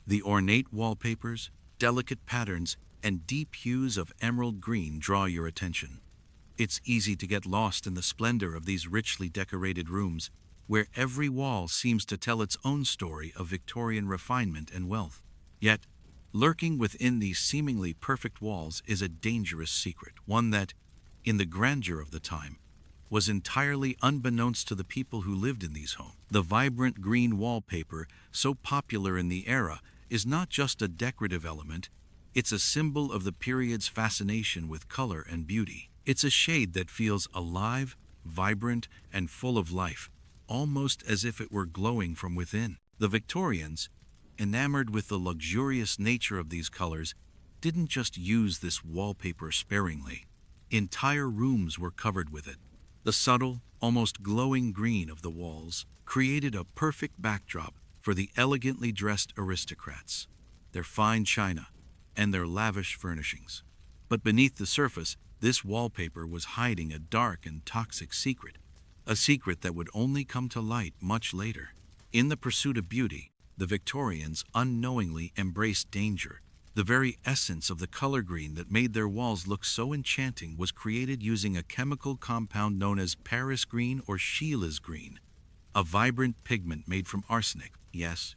The ornate wallpapers, delicate patterns, and deep hues of emerald green draw your attention. It's easy to get lost in the splendor of these richly decorated rooms, where every wall seems to tell its own story of Victorian refinement and wealth. Yet, lurking within these seemingly perfect walls is a dangerous secret, one that, in the grandeur of the time, was entirely unbeknownst to the people who lived in these homes. The vibrant green wallpaper, so popular in the era, is not just a decorative element, it's a symbol of the period's fascination with color and beauty. It's a shade that feels alive, vibrant, and full of life, almost as if it were glowing from within. The Victorians, enamored with the luxurious nature of these colors, didn't just use this wallpaper sparingly. Entire rooms were covered with it. The subtle, almost glowing green of the walls created a perfect backdrop for the elegantly dressed aristocrats, their fine china, and their lavish furnishings. But beneath the surface, this wallpaper was hiding a dark and toxic secret, a secret that would only come to light much later. In the pursuit of beauty, the Victorians unknowingly embraced danger. The very essence of the color green that made their walls look so enchanting was created using a chemical compound known as Paris green or Sheila's green, a vibrant pigment made from arsenic. Yes,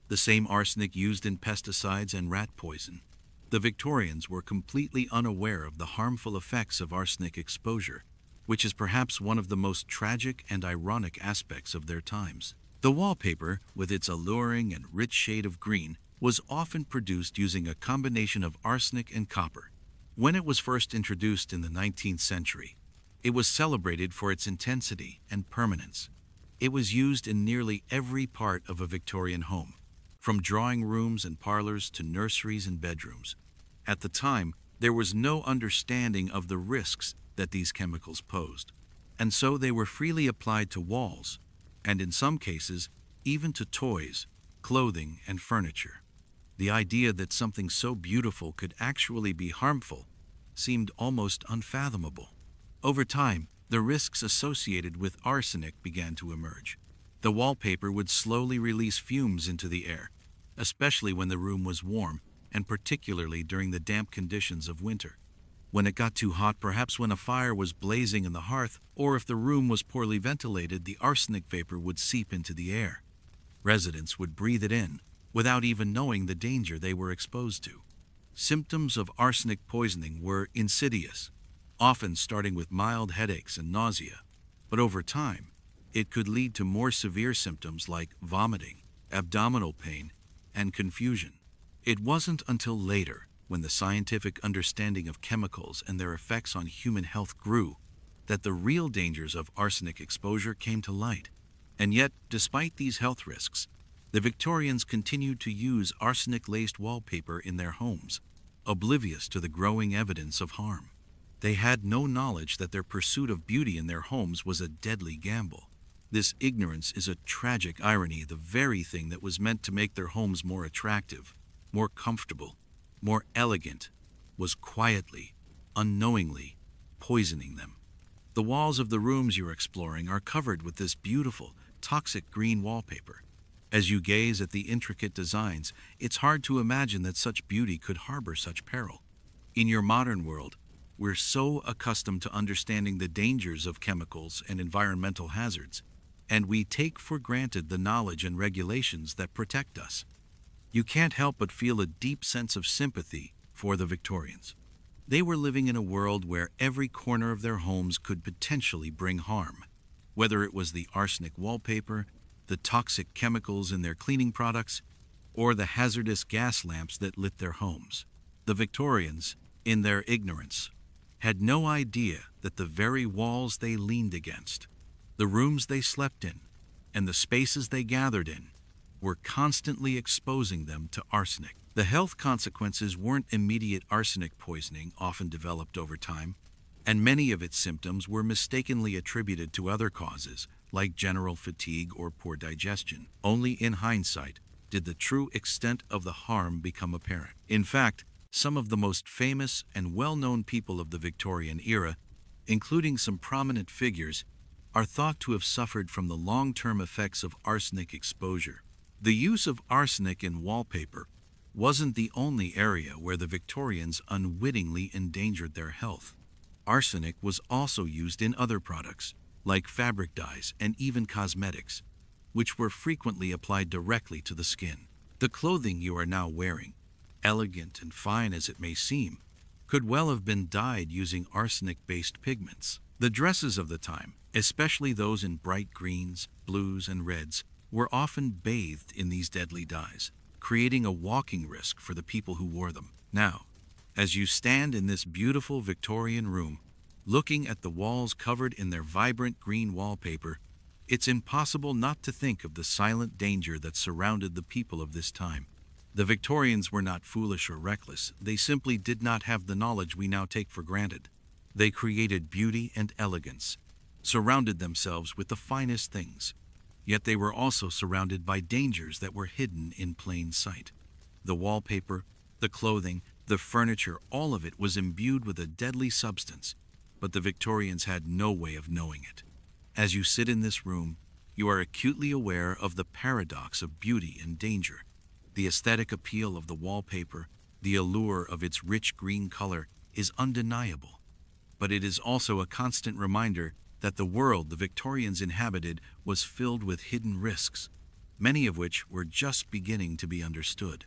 the same arsenic used in pesticides and rat poison. The Victorians were completely unaware of the harmful effects of arsenic exposure, which is perhaps one of the most tragic and ironic aspects of their times. The wallpaper, with its alluring and rich shade of green, was often produced using a combination of arsenic and copper. When it was first introduced in the 19th century, it was celebrated for its intensity and permanence. It was used in nearly every part of a Victorian home, from drawing rooms and parlors to nurseries and bedrooms. At the time, there was no understanding of the risks that these chemicals posed, and so they were freely applied to walls, and in some cases, even to toys, clothing, and furniture. The idea that something so beautiful could actually be harmful seemed almost unfathomable. Over time, the risks associated with arsenic began to emerge. The wallpaper would slowly release fumes into the air, especially when the room was warm, and particularly during the damp conditions of winter. When it got too hot, perhaps when a fire was blazing in the hearth, or if the room was poorly ventilated, the arsenic vapor would seep into the air. Residents would breathe it in, without even knowing the danger they were exposed to. Symptoms of arsenic poisoning were insidious, often starting with mild headaches and nausea, but over time, it could lead to more severe symptoms like vomiting, abdominal pain, and confusion. It wasn't until later, when the scientific understanding of chemicals and their effects on human health grew, that the real dangers of arsenic exposure came to light. And yet, despite these health risks, the Victorians continued to use arsenic-laced wallpaper in their homes, oblivious to the growing evidence of harm. They had no knowledge that their pursuit of beauty in their homes was a deadly gamble. This ignorance is a tragic irony. The very thing that was meant to make their homes more attractive, more comfortable, more elegant, was quietly, unknowingly, poisoning them. The walls of the rooms you're exploring are covered with this beautiful, toxic green wallpaper. As you gaze at the intricate designs, it's hard to imagine that such beauty could harbor such peril. In your modern world, we're so accustomed to understanding the dangers of chemicals and environmental hazards, and we take for granted the knowledge and regulations that protect us. You can't help but feel a deep sense of sympathy for the Victorians. They were living in a world where every corner of their homes could potentially bring harm, whether it was the arsenic wallpaper, the toxic chemicals in their cleaning products, or the hazardous gas lamps that lit their homes. The Victorians, in their ignorance, had no idea that the very walls they leaned against, the rooms they slept in, and the spaces they gathered in were constantly exposing them to arsenic. The health consequences weren't immediate. Arsenic poisoning often developed over time, and many of its symptoms were mistakenly attributed to other causes, like general fatigue or poor digestion. Only in hindsight did the true extent of the harm become apparent. In fact, some of the most famous and well-known people of the Victorian era, including some prominent figures, are thought to have suffered from the long-term effects of arsenic exposure. The use of arsenic in wallpaper wasn't the only area where the Victorians unwittingly endangered their health. Arsenic was also used in other products, like fabric dyes and even cosmetics, which were frequently applied directly to the skin. The clothing you are now wearing, elegant and fine as it may seem, could well have been dyed using arsenic-based pigments. The dresses of the time, especially those in bright greens, blues, and reds, were often bathed in these deadly dyes, creating a walking risk for the people who wore them. Now, as you stand in this beautiful Victorian room, looking at the walls covered in their vibrant green wallpaper, it's impossible not to think of the silent danger that surrounded the people of this time. The Victorians were not foolish or reckless. They simply did not have the knowledge we now take for granted. They created beauty and elegance, surrounded themselves with the finest things. Yet they were also surrounded by dangers that were hidden in plain sight. The wallpaper, the clothing, the furniture, all of it was imbued with a deadly substance, but the Victorians had no way of knowing it. As you sit in this room, you are acutely aware of the paradox of beauty and danger. The aesthetic appeal of the wallpaper, the allure of its rich green color, is undeniable. But it is also a constant reminder that the world the Victorians inhabited was filled with hidden risks, many of which were just beginning to be understood.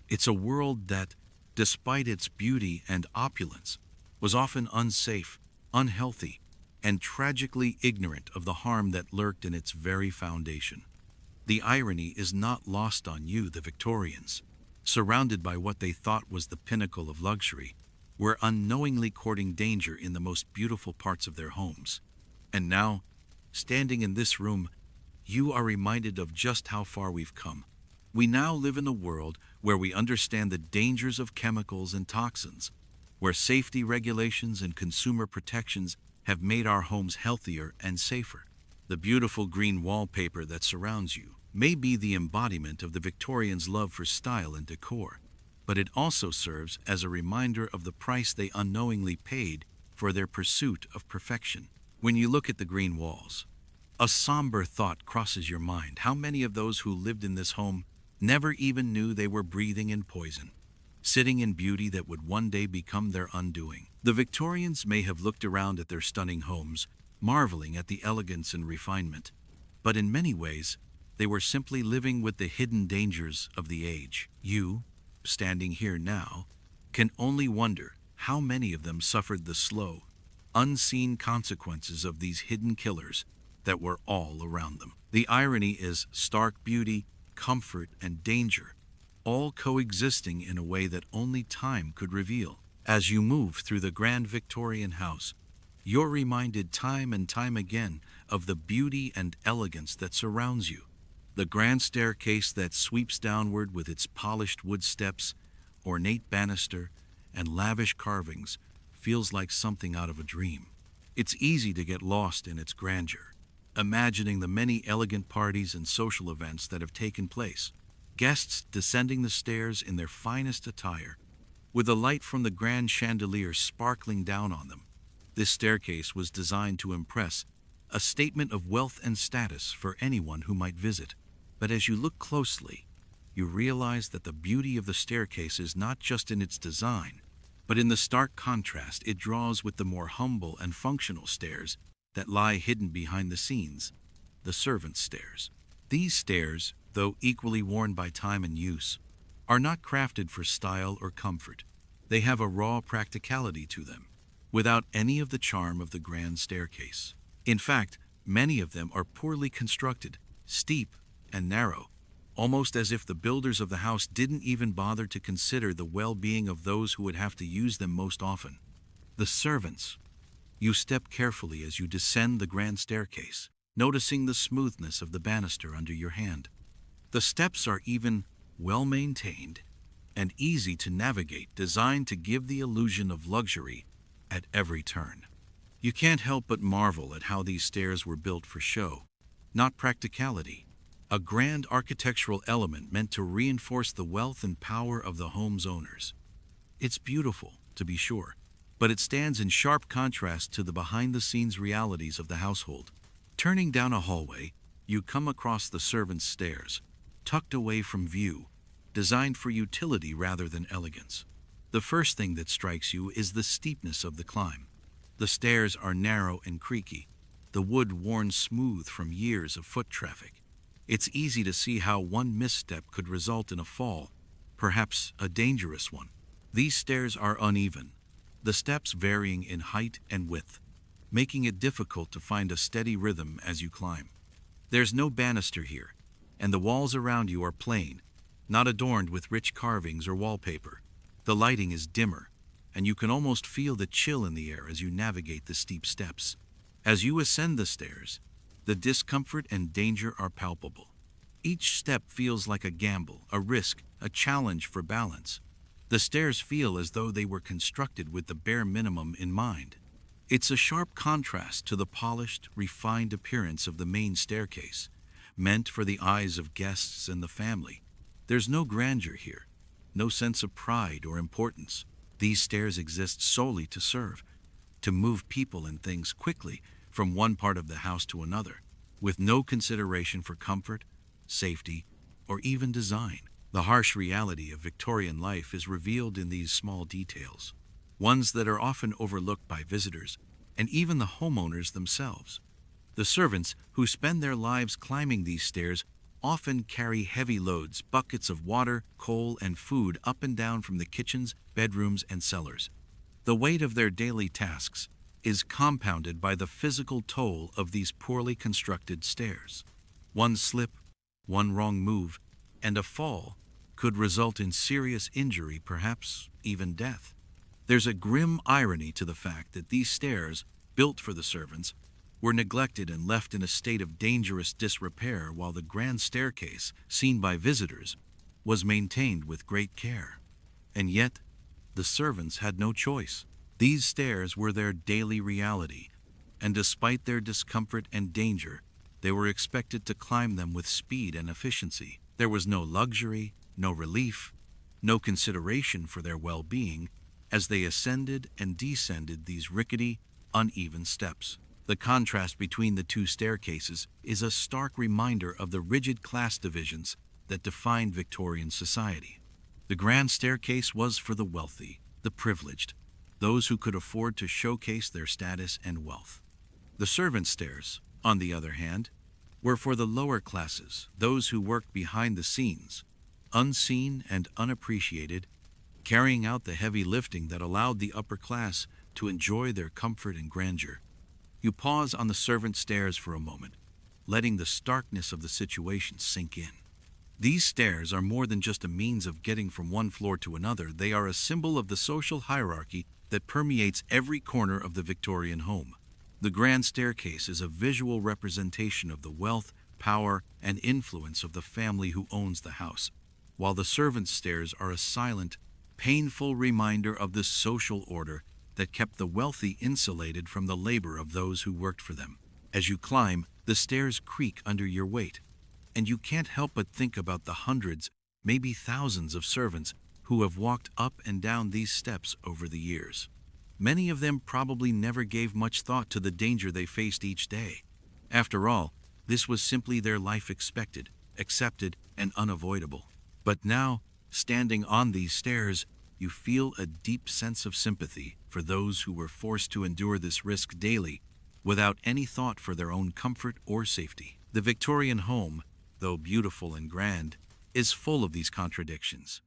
It's a world that, despite its beauty and opulence, was often unsafe, unhealthy, and tragically ignorant of the harm that lurked in its very foundation. The irony is not lost on you, the Victorians, surrounded by what they thought was the pinnacle of luxury, were unknowingly courting danger in the most beautiful parts of their homes. And now, standing in this room, you are reminded of just how far we've come. We now live in a world where we understand the dangers of chemicals and toxins, where safety regulations and consumer protections have made our homes healthier and safer. The beautiful green wallpaper that surrounds you may be the embodiment of the Victorians' love for style and decor, but it also serves as a reminder of the price they unknowingly paid for their pursuit of perfection. When you look at the green walls, a somber thought crosses your mind. How many of those who lived in this home never even knew they were breathing in poison, sitting in beauty that would one day become their undoing? The Victorians may have looked around at their stunning homes, marveling at the elegance and refinement, but in many ways, they were simply living with the hidden dangers of the age. You, standing here now, can only wonder how many of them suffered the slow, unseen consequences of these hidden killers that were all around them. The irony is stark beauty, comfort, and danger, all coexisting in a way that only time could reveal. As you move through the grand Victorian house, you're reminded time and time again of the beauty and elegance that surrounds you. The grand staircase that sweeps downward with its polished wood steps, ornate banister, and lavish carvings feels like something out of a dream. It's easy to get lost in its grandeur, imagining the many elegant parties and social events that have taken place. Guests descending the stairs in their finest attire, with the light from the grand chandelier sparkling down on them. This staircase was designed to impress, a statement of wealth and status for anyone who might visit. But as you look closely, you realize that the beauty of the staircase is not just in its design, but in the stark contrast it draws with the more humble and functional stairs that lie hidden behind the scenes, the servants' stairs. These stairs, though equally worn by time and use, are not crafted for style or comfort. They have a raw practicality to them, without any of the charm of the grand staircase. In fact, many of them are poorly constructed, steep, and narrow, almost as if the builders of the house didn't even bother to consider the well-being of those who would have to use them most often. The servants. You step carefully as you descend the grand staircase, noticing the smoothness of the banister under your hand. The steps are even well-maintained and easy to navigate, designed to give the illusion of luxury at every turn. You can't help but marvel at how these stairs were built for show, not practicality. A grand architectural element meant to reinforce the wealth and power of the home's owners. It's beautiful, to be sure, but it stands in sharp contrast to the behind-the-scenes realities of the household. Turning down a hallway, you come across the servants' stairs, tucked away from view, designed for utility rather than elegance. The first thing that strikes you is the steepness of the climb. The stairs are narrow and creaky, the wood worn smooth from years of foot traffic. It's easy to see how one misstep could result in a fall, perhaps a dangerous one. These stairs are uneven, the steps varying in height and width, making it difficult to find a steady rhythm as you climb. There's no banister here, and the walls around you are plain, not adorned with rich carvings or wallpaper. The lighting is dimmer, and you can almost feel the chill in the air as you navigate the steep steps. As you ascend the stairs, the discomfort and danger are palpable. Each step feels like a gamble, a risk, a challenge for balance. The stairs feel as though they were constructed with the bare minimum in mind. It's a sharp contrast to the polished, refined appearance of the main staircase, meant for the eyes of guests and the family. There's no grandeur here, no sense of pride or importance. These stairs exist solely to serve, to move people and things quickly from one part of the house to another, with no consideration for comfort, safety, or even design. The harsh reality of Victorian life is revealed in these small details, ones that are often overlooked by visitors and even the homeowners themselves. The servants who spend their lives climbing these stairs often carry heavy loads, buckets of water, coal, and food up and down from the kitchens, bedrooms, and cellars. The weight of their daily tasks is compounded by the physical toll of these poorly constructed stairs. One slip, one wrong move, and a fall could result in serious injury, perhaps even death. There's a grim irony to the fact that these stairs, built for the servants, were neglected and left in a state of dangerous disrepair, while the grand staircase, seen by visitors, was maintained with great care. And yet, the servants had no choice. These stairs were their daily reality, and despite their discomfort and danger, they were expected to climb them with speed and efficiency. There was no luxury, no relief, no consideration for their well-being as they ascended and descended these rickety, uneven steps. The contrast between the two staircases is a stark reminder of the rigid class divisions that defined Victorian society. The grand staircase was for the wealthy, the privileged, those who could afford to showcase their status and wealth. The servant stairs, on the other hand, were for the lower classes, those who worked behind the scenes, unseen and unappreciated, carrying out the heavy lifting that allowed the upper class to enjoy their comfort and grandeur. You pause on the servant stairs for a moment, letting the starkness of the situation sink in. These stairs are more than just a means of getting from one floor to another. They are a symbol of the social hierarchy that permeates every corner of the Victorian home. The grand staircase is a visual representation of the wealth, power, and influence of the family who owns the house, while the servants' stairs are a silent, painful reminder of the social order that kept the wealthy insulated from the labor of those who worked for them. As you climb, the stairs creak under your weight, and you can't help but think about the hundreds, maybe thousands of servants who have walked up and down these steps over the years. Many of them probably never gave much thought to the danger they faced each day. After all, this was simply their life expected, accepted, and unavoidable. But now, standing on these stairs, you feel a deep sense of sympathy for those who were forced to endure this risk daily without any thought for their own comfort or safety. The Victorian home, though beautiful and grand, is full of these contradictions.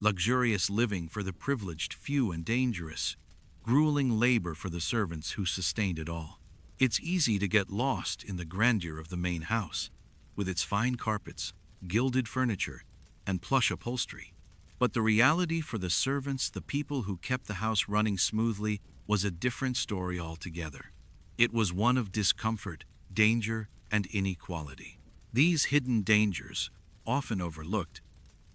Luxurious living for the privileged few and dangerous, grueling labor for the servants who sustained it all. It's easy to get lost in the grandeur of the main house, with its fine carpets, gilded furniture, and plush upholstery. But the reality for the servants, the people who kept the house running smoothly, was a different story altogether. It was one of discomfort, danger, and inequality. These hidden dangers, often overlooked,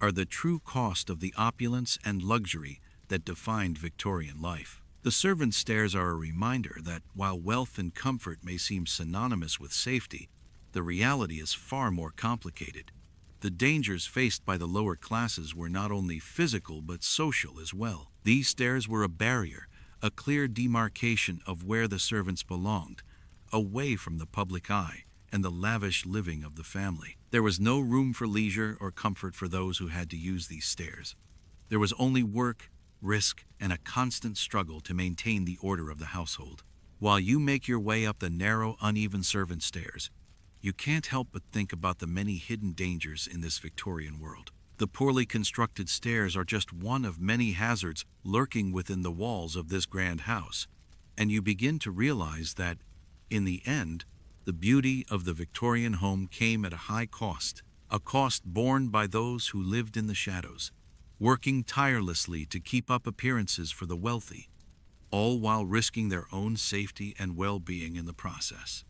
are the true cost of the opulence and luxury that defined Victorian life. The servants' stairs are a reminder that while wealth and comfort may seem synonymous with safety, the reality is far more complicated. The dangers faced by the lower classes were not only physical but social as well. These stairs were a barrier, a clear demarcation of where the servants belonged, away from the public eye and the lavish living of the family. There was no room for leisure or comfort for those who had to use these stairs. There was only work, risk, and a constant struggle to maintain the order of the household. While you make your way up the narrow, uneven servant stairs, you can't help but think about the many hidden dangers in this Victorian world. The poorly constructed stairs are just one of many hazards lurking within the walls of this grand house, and you begin to realize that, in the end, the beauty of the Victorian home came at a high cost, a cost borne by those who lived in the shadows, working tirelessly to keep up appearances for the wealthy, all while risking their own safety and well-being in the process.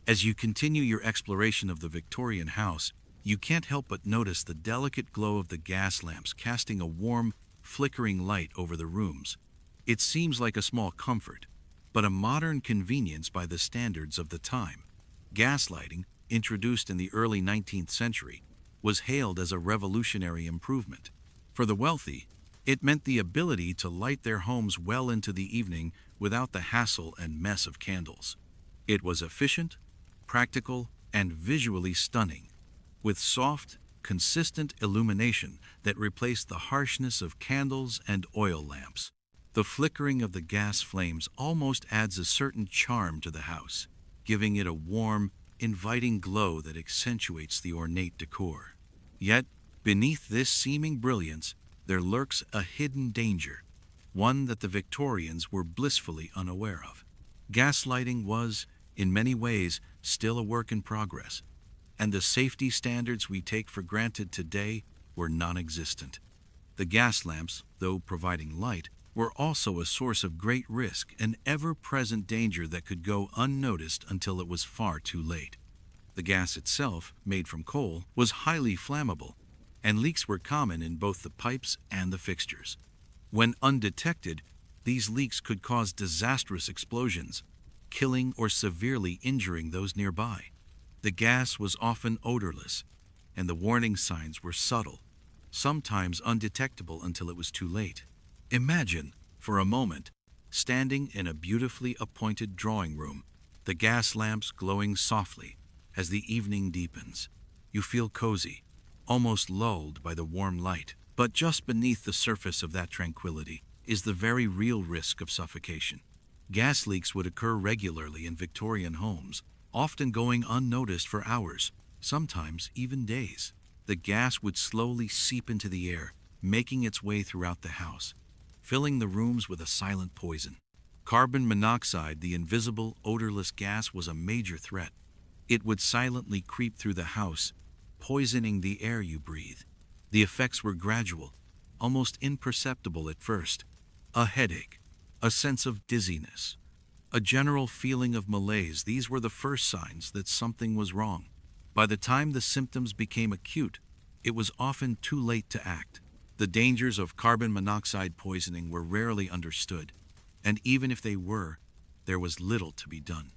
As you continue your exploration of the Victorian house, you can't help but notice the delicate glow of the gas lamps casting a warm, flickering light over the rooms. It seems like a small comfort, but a modern convenience by the standards of the time. Gas lighting, introduced in the early 19th century, was hailed as a revolutionary improvement. For the wealthy, it meant the ability to light their homes well into the evening without the hassle and mess of candles. It was efficient, practical, and visually stunning, with soft, consistent illumination that replaced the harshness of candles and oil lamps. The flickering of the gas flames almost adds a certain charm to the house, giving it a warm, inviting glow that accentuates the ornate decor. Yet, beneath this seeming brilliance, there lurks a hidden danger, one that the Victorians were blissfully unaware of. Gaslighting was, in many ways, still a work in progress, and the safety standards we take for granted today were non-existent. The gas lamps, though providing light, were also a source of great risk and ever-present danger that could go unnoticed until it was far too late. The gas itself, made from coal, was highly flammable, and leaks were common in both the pipes and the fixtures. When undetected, these leaks could cause disastrous explosions, killing or severely injuring those nearby. The gas was often odorless, and the warning signs were subtle, sometimes undetectable until it was too late. Imagine, for a moment, standing in a beautifully appointed drawing room, the gas lamps glowing softly as the evening deepens. You feel cozy, almost lulled by the warm light. But just beneath the surface of that tranquility is the very real risk of suffocation. Gas leaks would occur regularly in Victorian homes, often going unnoticed for hours, sometimes even days. The gas would slowly seep into the air, making its way throughout the house, filling the rooms with a silent poison. Carbon monoxide, the invisible, odorless gas, was a major threat. It would silently creep through the house, poisoning the air you breathe. The effects were gradual, almost imperceptible at first. A headache, a sense of dizziness, a general feeling of malaise. These were the first signs that something was wrong. By the time the symptoms became acute, it was often too late to act. The dangers of carbon monoxide poisoning were rarely understood, and even if they were, there was little to be done.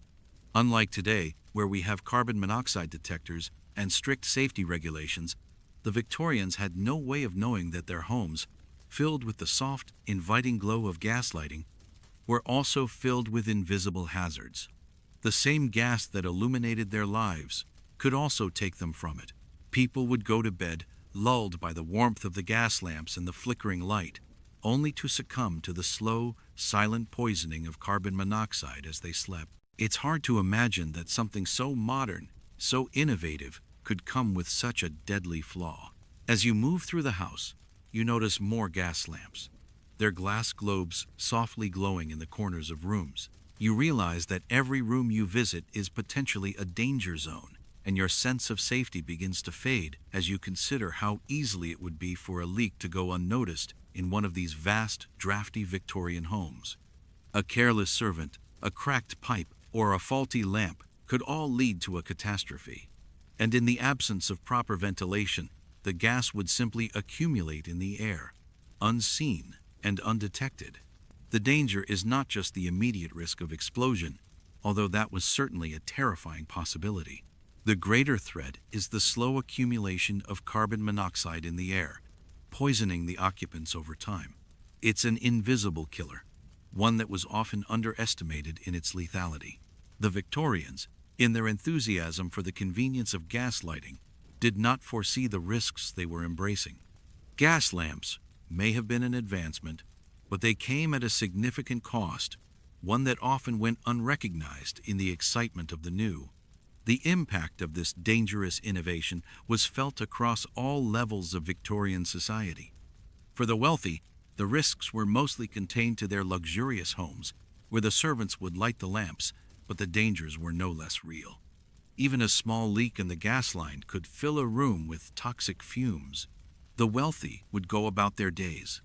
Unlike today, where we have carbon monoxide detectors and strict safety regulations, the Victorians had no way of knowing that their homes, filled with the soft, inviting glow of gas lighting, were also filled with invisible hazards. The same gas that illuminated their lives could also take them from it. People would go to bed, lulled by the warmth of the gas lamps and the flickering light, only to succumb to the slow, silent poisoning of carbon monoxide as they slept. It's hard to imagine that something so modern, so innovative, could come with such a deadly flaw. As you move through the house, you notice more gas lamps, their glass globes softly glowing in the corners of rooms. You realize that every room you visit is potentially a danger zone, and your sense of safety begins to fade as you consider how easily it would be for a leak to go unnoticed in one of these vast, drafty Victorian homes. A careless servant, a cracked pipe, or a faulty lamp could all lead to a catastrophe. And in the absence of proper ventilation, the gas would simply accumulate in the air, unseen and undetected. The danger is not just the immediate risk of explosion, although that was certainly a terrifying possibility. The greater threat is the slow accumulation of carbon monoxide in the air, poisoning the occupants over time. It's an invisible killer, one that was often underestimated in its lethality. The Victorians, in their enthusiasm for the convenience of gas lighting, did not foresee the risks they were embracing. Gas lamps may have been an advancement, but they came at a significant cost, one that often went unrecognized in the excitement of the new. The impact of this dangerous innovation was felt across all levels of Victorian society. For the wealthy, the risks were mostly contained to their luxurious homes, where the servants would light the lamps, but the dangers were no less real. Even a small leak in the gas line could fill a room with toxic fumes. The wealthy would go about their days,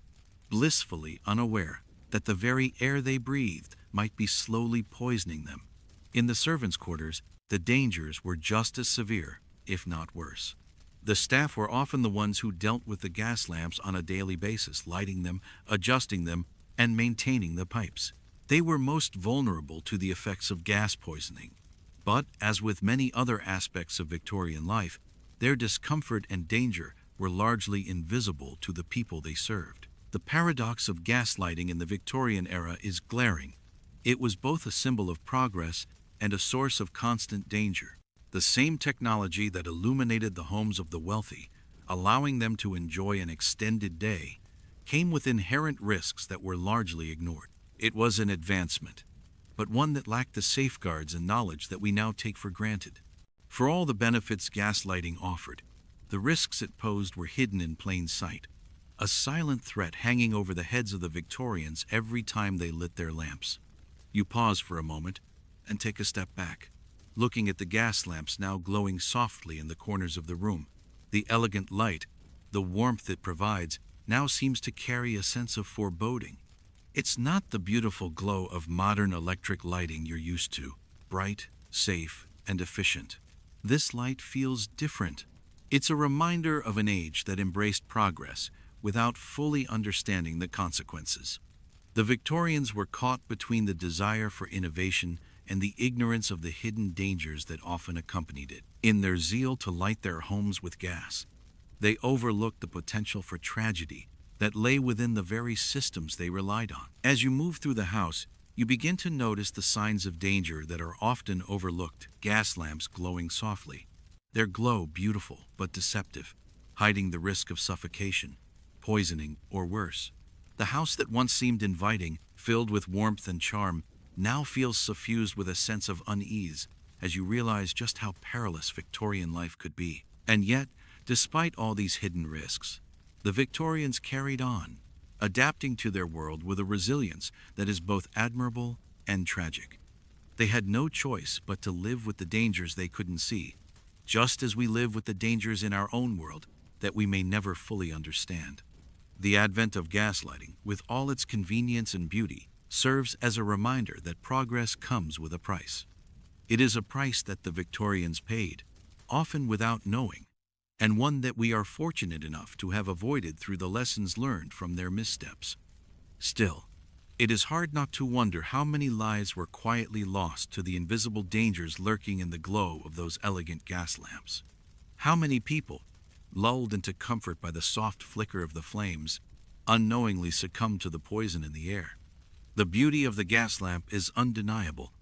blissfully unaware that the very air they breathed might be slowly poisoning them. In the servants' quarters, the dangers were just as severe, if not worse. The staff were often the ones who dealt with the gas lamps on a daily basis, lighting them, adjusting them, and maintaining the pipes. They were most vulnerable to the effects of gas poisoning. But, as with many other aspects of Victorian life, their discomfort and danger were largely invisible to the people they served. The paradox of gaslighting in the Victorian era is glaring. It was both a symbol of progress and a source of constant danger. The same technology that illuminated the homes of the wealthy, allowing them to enjoy an extended day, came with inherent risks that were largely ignored. It was an advancement, but one that lacked the safeguards and knowledge that we now take for granted. For all the benefits gaslighting offered, the risks it posed were hidden in plain sight, a silent threat hanging over the heads of the Victorians every time they lit their lamps. You pause for a moment and take a step back, looking at the gas lamps now glowing softly in the corners of the room. The elegant light, the warmth it provides, now seems to carry a sense of foreboding. It's not the beautiful glow of modern electric lighting you're used to, bright, safe, and efficient. This light feels different. It's a reminder of an age that embraced progress without fully understanding the consequences. The Victorians were caught between the desire for innovation and the ignorance of the hidden dangers that often accompanied it. In their zeal to light their homes with gas, they overlooked the potential for tragedy that lay within the very systems they relied on. As you move through the house, you begin to notice the signs of danger that are often overlooked. Gas lamps glowing softly. Their glow beautiful but deceptive, hiding the risk of suffocation, poisoning, or worse. The house that once seemed inviting, filled with warmth and charm, now feels suffused with a sense of unease as you realize just how perilous Victorian life could be. And yet, despite all these hidden risks, the Victorians carried on, adapting to their world with a resilience that is both admirable and tragic. They had no choice but to live with the dangers they couldn't see, just as we live with the dangers in our own world that we may never fully understand. The advent of gaslighting, with all its convenience and beauty, serves as a reminder that progress comes with a price. It is a price that the Victorians paid, often without knowing, and one that we are fortunate enough to have avoided through the lessons learned from their missteps. Still, it is hard not to wonder how many lives were quietly lost to the invisible dangers lurking in the glow of those elegant gas lamps. How many people, lulled into comfort by the soft flicker of the flames, unknowingly succumbed to the poison in the air. The beauty of the gas lamp is undeniable,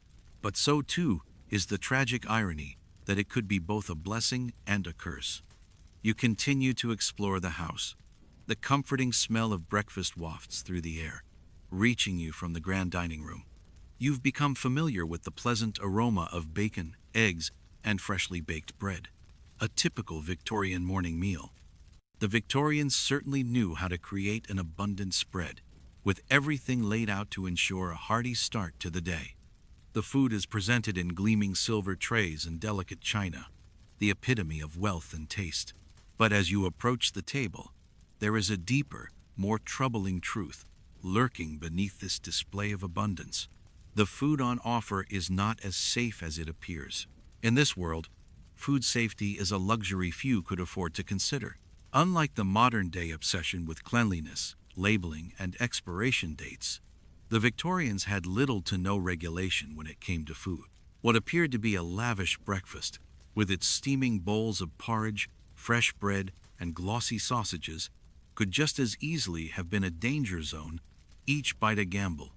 but so too is the tragic irony that it could be both a blessing and a curse. You continue to explore the house. The comforting smell of breakfast wafts through the air, reaching you from the grand dining room. You've become familiar with the pleasant aroma of bacon, eggs, and freshly baked bread, a typical Victorian morning meal. The Victorians certainly knew how to create an abundant spread, with everything laid out to ensure a hearty start to the day. The food is presented in gleaming silver trays and delicate china, the epitome of wealth and taste. But as you approach the table, there is a deeper, more troubling truth lurking beneath this display of abundance. The food on offer is not as safe as it appears. In this world, food safety is a luxury few could afford to consider. Unlike the modern-day obsession with cleanliness, labeling, and expiration dates, the Victorians had little to no regulation when it came to food. What appeared to be a lavish breakfast, with its steaming bowls of porridge, fresh bread, and glossy sausages, could just as easily have been a danger zone, each bite a gamble.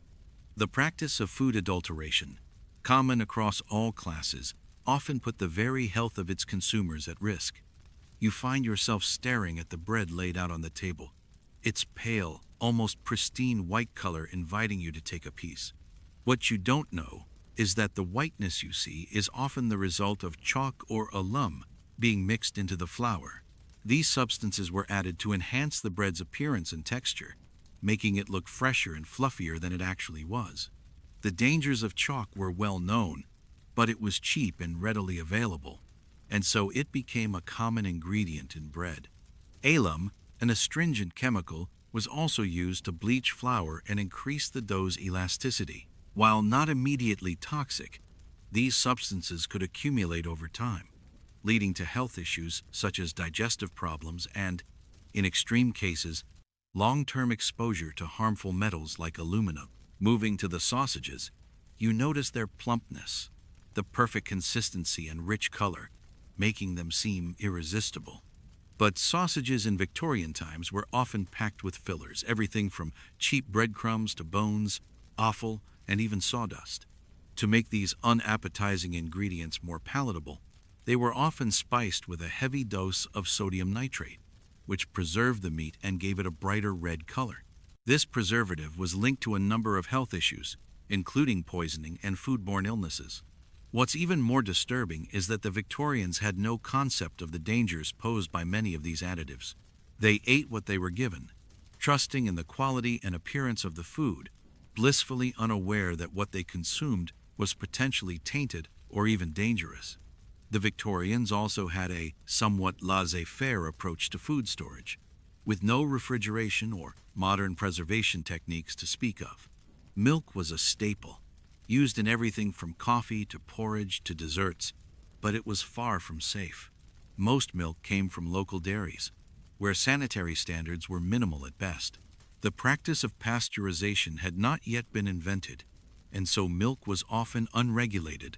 The practice of food adulteration, common across all classes, often put the very health of its consumers at risk. You find yourself staring at the bread laid out on the table, its pale, almost pristine white color inviting you to take a piece. What you don't know is that the whiteness you see is often the result of chalk or alum being mixed into the flour. These substances were added to enhance the bread's appearance and texture, making it look fresher and fluffier than it actually was. The dangers of chalk were well known, but it was cheap and readily available, and so it became a common ingredient in bread. Alum, an astringent chemical, was also used to bleach flour and increase the dough's elasticity. While not immediately toxic, these substances could accumulate over time, leading to health issues such as digestive problems and, in extreme cases, long-term exposure to harmful metals like aluminum. Moving to the sausages, you notice their plumpness, the perfect consistency and rich color, making them seem irresistible. But sausages in Victorian times were often packed with fillers, everything from cheap breadcrumbs to bones, offal, and even sawdust. To make these unappetizing ingredients more palatable, they were often spiced with a heavy dose of sodium nitrate, which preserved the meat and gave it a brighter red color. This preservative was linked to a number of health issues, including poisoning and foodborne illnesses. What's even more disturbing is that the Victorians had no concept of the dangers posed by many of these additives. They ate what they were given, trusting in the quality and appearance of the food, blissfully unaware that what they consumed was potentially tainted or even dangerous. The Victorians also had a somewhat laissez-faire approach to food storage. with no refrigeration or modern preservation techniques to speak of. Milk was a staple, used in everything from coffee to porridge to desserts, but it was far from safe. Most milk came from local dairies, where sanitary standards were minimal at best. The practice of pasteurization had not yet been invented, and so milk was often unregulated,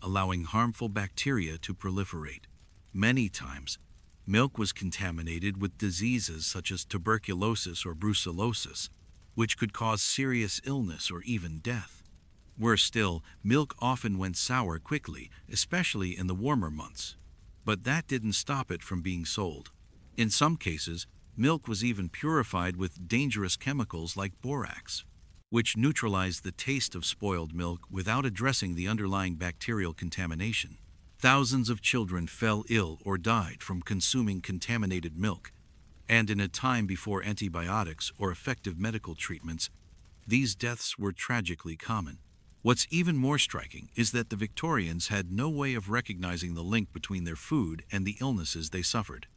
allowing harmful bacteria to proliferate. Many times, milk was contaminated with diseases such as tuberculosis or brucellosis, which could cause serious illness or even death. Worse still, milk often went sour quickly, especially in the warmer months. But that didn't stop it from being sold. In some cases, milk was even purified with dangerous chemicals like borax, which neutralized the taste of spoiled milk without addressing the underlying bacterial contamination. Thousands of children fell ill or died from consuming contaminated milk, and in a time before antibiotics or effective medical treatments, these deaths were tragically common. What's even more striking is that the Victorians had no way of recognizing the link between their food and the illnesses they suffered.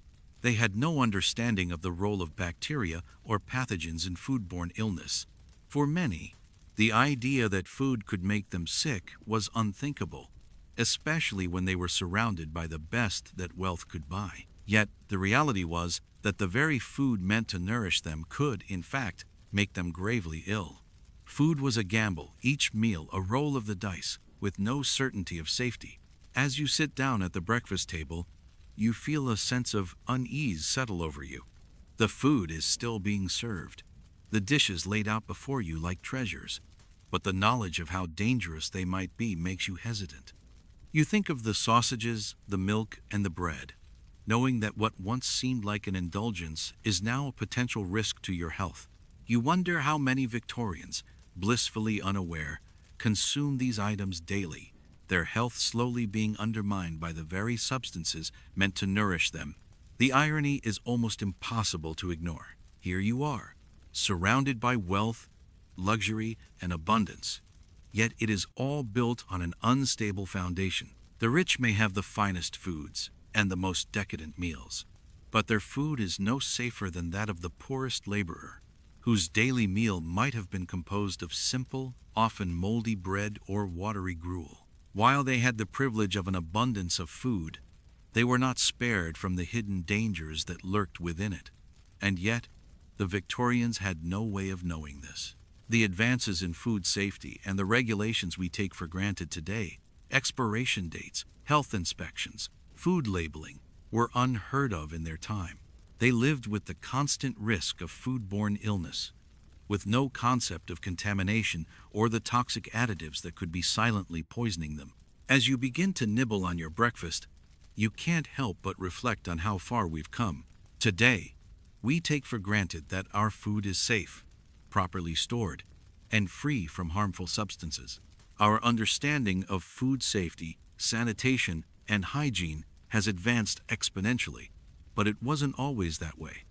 They had no understanding of the role of bacteria or pathogens in foodborne illness. For many, the idea that food could make them sick was unthinkable, especially when they were surrounded by the best that wealth could buy. Yet, the reality was that the very food meant to nourish them could, in fact, make them gravely ill. Food was a gamble, each meal a roll of the dice, with no certainty of safety. As you sit down at the breakfast table, you feel a sense of unease settle over you. The food is still being served, the dishes laid out before you like treasures, but the knowledge of how dangerous they might be makes you hesitant. You think of the sausages, the milk, and the bread, knowing that what once seemed like an indulgence is now a potential risk to your health. You wonder how many Victorians, blissfully unaware, consume these items daily, their health slowly being undermined by the very substances meant to nourish them. The irony is almost impossible to ignore. Here you are, surrounded by wealth, luxury, and abundance, yet it is all built on an unstable foundation. The rich may have the finest foods and the most decadent meals, but their food is no safer than that of the poorest laborer, whose daily meal might have been composed of simple, often moldy bread or watery gruel. While they had the privilege of an abundance of food, they were not spared from the hidden dangers that lurked within it. And yet, the Victorians had no way of knowing this. The advances in food safety and the regulations we take for granted today, expiration dates, health inspections, food labeling, were unheard of in their time. They lived with the constant risk of foodborne illness, with no concept of contamination or the toxic additives that could be silently poisoning them. As you begin to nibble on your breakfast, you can't help but reflect on how far we've come. Today, we take for granted that our food is safe, properly stored, and free from harmful substances. Our understanding of food safety, sanitation, and hygiene has advanced exponentially, but it wasn't always that way.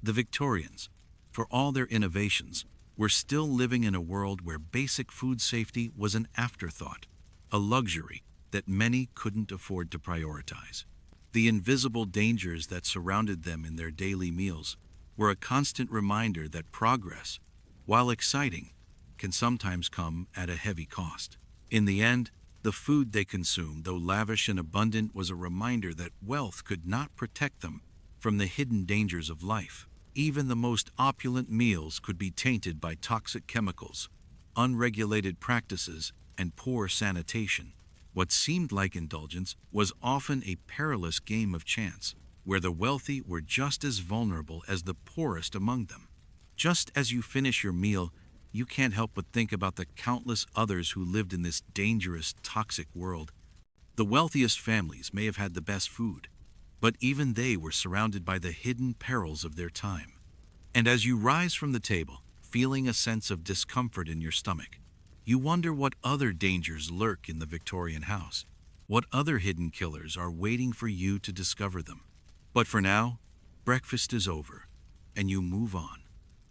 The Victorians, for all their innovations, were still living in a world where basic food safety was an afterthought, a luxury that many couldn't afford to prioritize. The invisible dangers that surrounded them in their daily meals were a constant reminder that progress, while exciting, can sometimes come at a heavy cost. In the end, the food they consumed, though lavish and abundant, was a reminder that wealth could not protect them from the hidden dangers of life. Even the most opulent meals could be tainted by toxic chemicals, unregulated practices, and poor sanitation. What seemed like indulgence was often a perilous game of chance, where the wealthy were just as vulnerable as the poorest among them. Just as you finish your meal, you can't help but think about the countless others who lived in this dangerous, toxic world. The wealthiest families may have had the best food, but even they were surrounded by the hidden perils of their time. And as you rise from the table, feeling a sense of discomfort in your stomach, you wonder what other dangers lurk in the Victorian house. What other hidden killers are waiting for you to discover them. But for now, breakfast is over, and you move on,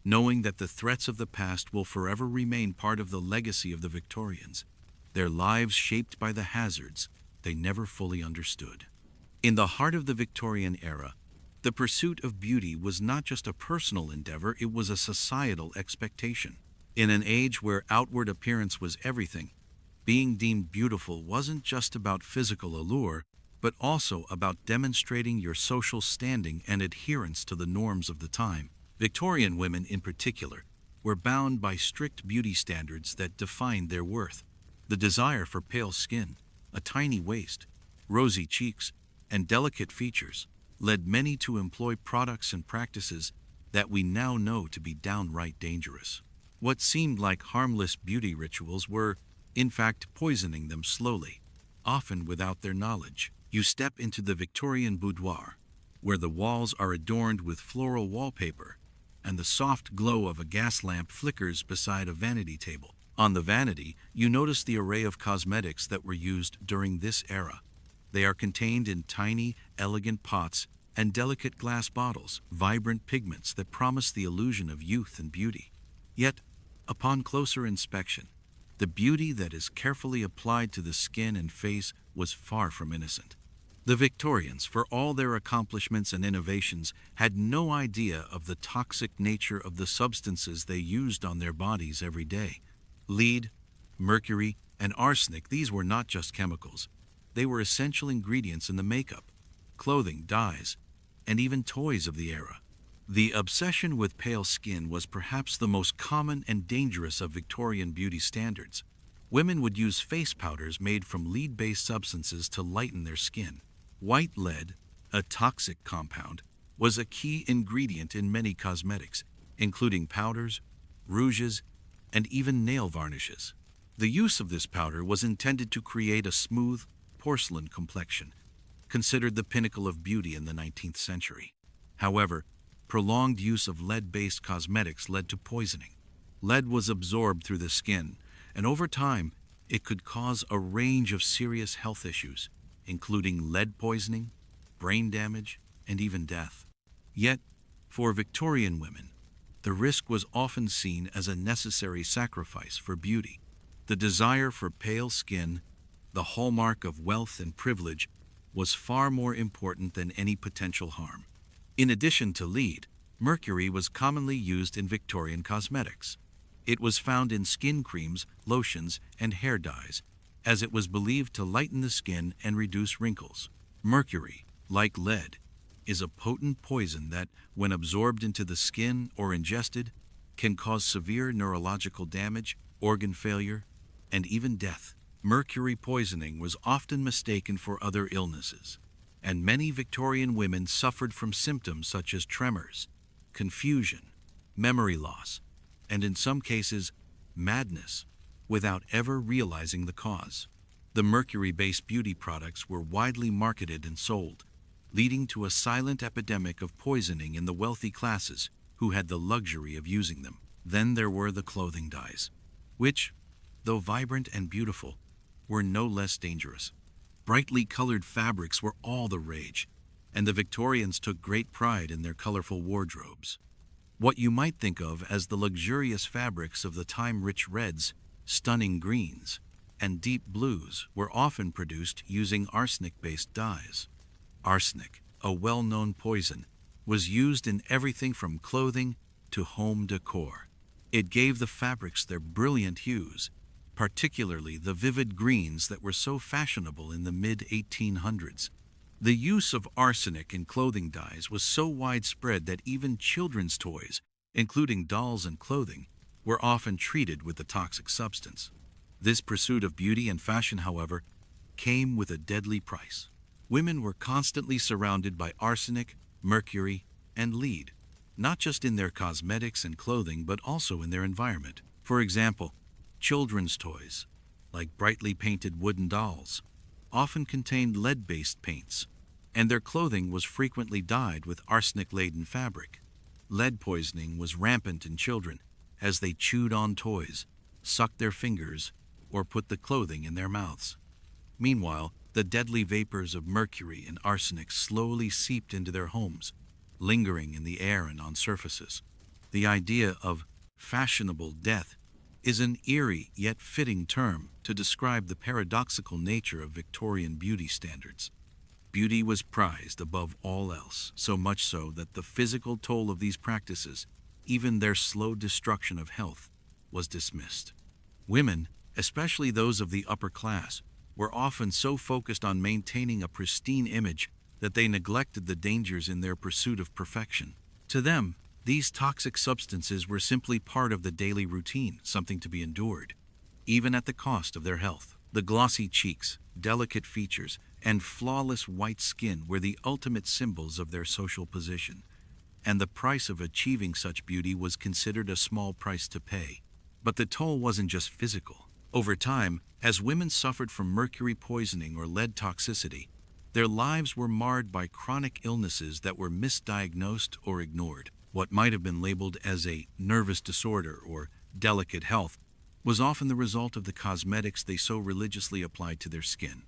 knowing that the threats of the past will forever remain part of the legacy of the Victorians, their lives shaped by the hazards they never fully understood. In the heart of the Victorian era, The pursuit of beauty was not just a personal endeavor, it was a societal expectation. In an age where outward appearance was everything, being deemed beautiful wasn't just about physical allure, but also about demonstrating your social standing and adherence to the norms of the time. Victorian women, in particular, were bound by strict beauty standards that defined their worth. The desire for pale skin, a tiny waist, rosy cheeks, and delicate features led many to employ products and practices that we now know to be downright dangerous. What seemed like harmless beauty rituals were, in fact, poisoning them slowly, often without their knowledge. You step into the Victorian boudoir, where the walls are adorned with floral wallpaper, and the soft glow of a gas lamp flickers beside a vanity table. On the vanity, you notice the array of cosmetics that were used during this era. They are contained in tiny, elegant pots and delicate glass bottles, vibrant pigments that promise the illusion of youth and beauty. Yet, upon closer inspection, the beauty that is carefully applied to the skin and face was far from innocent. The Victorians, for all their accomplishments and innovations, had no idea of the toxic nature of the substances they used on their bodies every day. Lead, mercury, and arsenic, these were not just chemicals. They were essential ingredients in the makeup, clothing, dyes, and even toys of the era. The obsession with pale skin was perhaps the most common and dangerous of Victorian beauty standards. Women would use face powders made from lead-based substances to lighten their skin. White lead, a toxic compound, was a key ingredient in many cosmetics, including powders, rouges, and even nail varnishes. The use of this powder was intended to create a smooth, porcelain complexion, considered the pinnacle of beauty in the 19th century. However, prolonged use of lead-based cosmetics led to poisoning. Lead was absorbed through the skin, and over time, it could cause a range of serious health issues, including lead poisoning, brain damage, and even death. Yet, for Victorian women, the risk was often seen as a necessary sacrifice for beauty. The desire for pale skin, the hallmark of wealth and privilege, was far more important than any potential harm. In addition to lead, mercury was commonly used in Victorian cosmetics. It was found in skin creams, lotions, and hair dyes, as it was believed to lighten the skin and reduce wrinkles. Mercury, like lead, is a potent poison that, when absorbed into the skin or ingested, can cause severe neurological damage, organ failure, and even death. Mercury poisoning was often mistaken for other illnesses, and many Victorian women suffered from symptoms such as tremors, confusion, memory loss, and in some cases, madness, without ever realizing the cause. The mercury-based beauty products were widely marketed and sold, leading to a silent epidemic of poisoning in the wealthy classes who had the luxury of using them. Then there were the clothing dyes, which, though vibrant and beautiful, were no less dangerous. Brightly colored fabrics were all the rage, and the Victorians took great pride in their colorful wardrobes. What you might think of as the luxurious fabrics of the time, rich reds, stunning greens, and deep blues, were often produced using arsenic-based dyes. Arsenic, a well-known poison, was used in everything from clothing to home decor. It gave the fabrics their brilliant hues, particularly the vivid greens that were so fashionable in the mid-1800s. The use of arsenic in clothing dyes was so widespread that even children's toys, including dolls and clothing, were often treated with the toxic substance. This pursuit of beauty and fashion, however, came with a deadly price. Women were constantly surrounded by arsenic, mercury, and lead, not just in their cosmetics and clothing, but also in their environment. For example, children's toys, like brightly painted wooden dolls, often contained lead-based paints, and their clothing was frequently dyed with arsenic-laden fabric. Lead poisoning was rampant in children as they chewed on toys, sucked their fingers, or put the clothing in their mouths. Meanwhile, the deadly vapors of mercury and arsenic slowly seeped into their homes, lingering in the air and on surfaces. The idea of fashionable death is an eerie yet fitting term to describe the paradoxical nature of Victorian beauty standards. Beauty was prized above all else, so much so that the physical toll of these practices, even their slow destruction of health, was dismissed. Women, especially those of the upper class, were often so focused on maintaining a pristine image that they neglected the dangers in their pursuit of perfection. To them, these toxic substances were simply part of the daily routine, something to be endured, even at the cost of their health. The glossy cheeks, delicate features, and flawless white skin were the ultimate symbols of their social position, and the price of achieving such beauty was considered a small price to pay. But the toll wasn't just physical. Over time, as women suffered from mercury poisoning or lead toxicity, their lives were marred by chronic illnesses that were misdiagnosed or ignored. What might have been labeled as a nervous disorder or delicate health was often the result of the cosmetics they so religiously applied to their skin.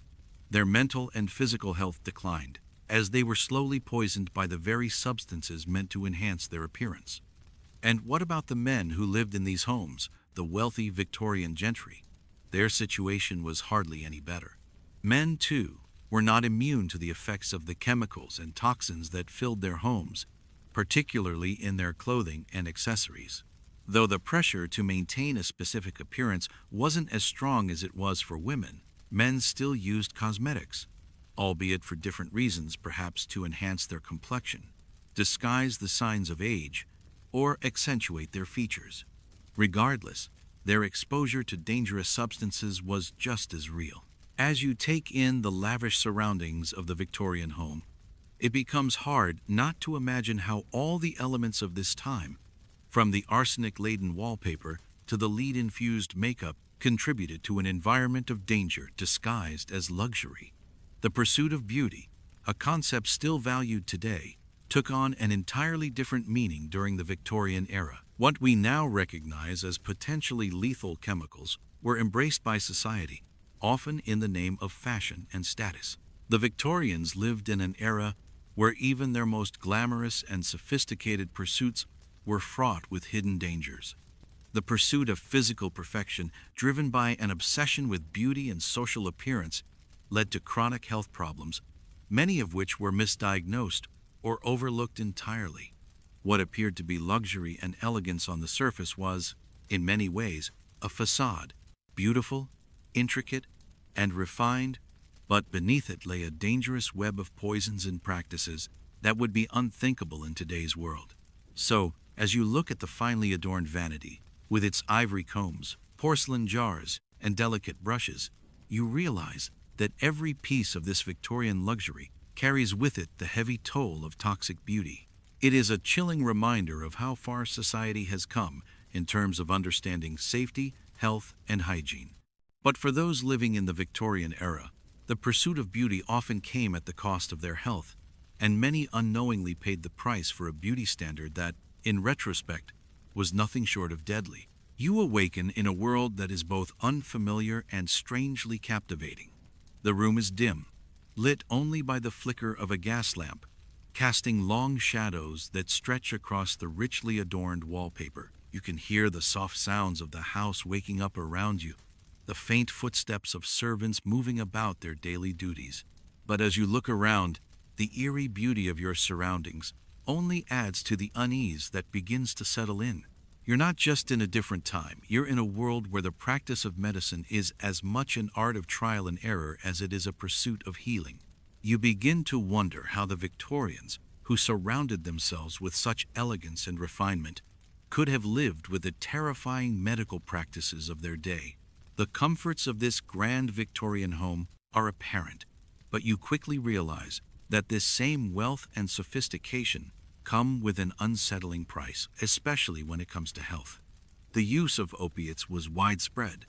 Their mental and physical health declined, as they were slowly poisoned by the very substances meant to enhance their appearance. And what about the men who lived in these homes, the wealthy Victorian gentry? Their situation was hardly any better. Men, too, were not immune to the effects of the chemicals and toxins that filled their homes, particularly in their clothing and accessories. Though the pressure to maintain a specific appearance wasn't as strong as it was for women, men still used cosmetics, albeit for different reasons, perhaps to enhance their complexion, disguise the signs of age, or accentuate their features. Regardless, their exposure to dangerous substances was just as real. As you take in the lavish surroundings of the Victorian home, it becomes hard not to imagine how all the elements of this time, from the arsenic-laden wallpaper to the lead-infused makeup, contributed to an environment of danger disguised as luxury. The pursuit of beauty, a concept still valued today, took on an entirely different meaning during the Victorian era. What we now recognize as potentially lethal chemicals were embraced by society, often in the name of fashion and status. The Victorians lived in an era where even their most glamorous and sophisticated pursuits were fraught with hidden dangers. The pursuit of physical perfection, driven by an obsession with beauty and social appearance, led to chronic health problems, many of which were misdiagnosed or overlooked entirely. What appeared to be luxury and elegance on the surface was, in many ways, a facade, beautiful, intricate, and refined, but beneath it lay a dangerous web of poisons and practices that would be unthinkable in today's world. So, as you look at the finely adorned vanity, with its ivory combs, porcelain jars, and delicate brushes, you realize that every piece of this Victorian luxury carries with it the heavy toll of toxic beauty. It is a chilling reminder of how far society has come in terms of understanding safety, health, and hygiene. But for those living in the Victorian era, the pursuit of beauty often came at the cost of their health, and many unknowingly paid the price for a beauty standard that, in retrospect, was nothing short of deadly. You awaken in a world that is both unfamiliar and strangely captivating. The room is dim, lit only by the flicker of a gas lamp, casting long shadows that stretch across the richly adorned wallpaper. You can hear the soft sounds of the house waking up around you, the faint footsteps of servants moving about their daily duties. But as you look around, the eerie beauty of your surroundings only adds to the unease that begins to settle in. You're not just in a different time, you're in a world where the practice of medicine is as much an art of trial and error as it is a pursuit of healing. You begin to wonder how the Victorians, who surrounded themselves with such elegance and refinement, could have lived with the terrifying medical practices of their day. The comforts of this grand Victorian home are apparent, but you quickly realize that this same wealth and sophistication come with an unsettling price, especially when it comes to health. The use of opiates was widespread,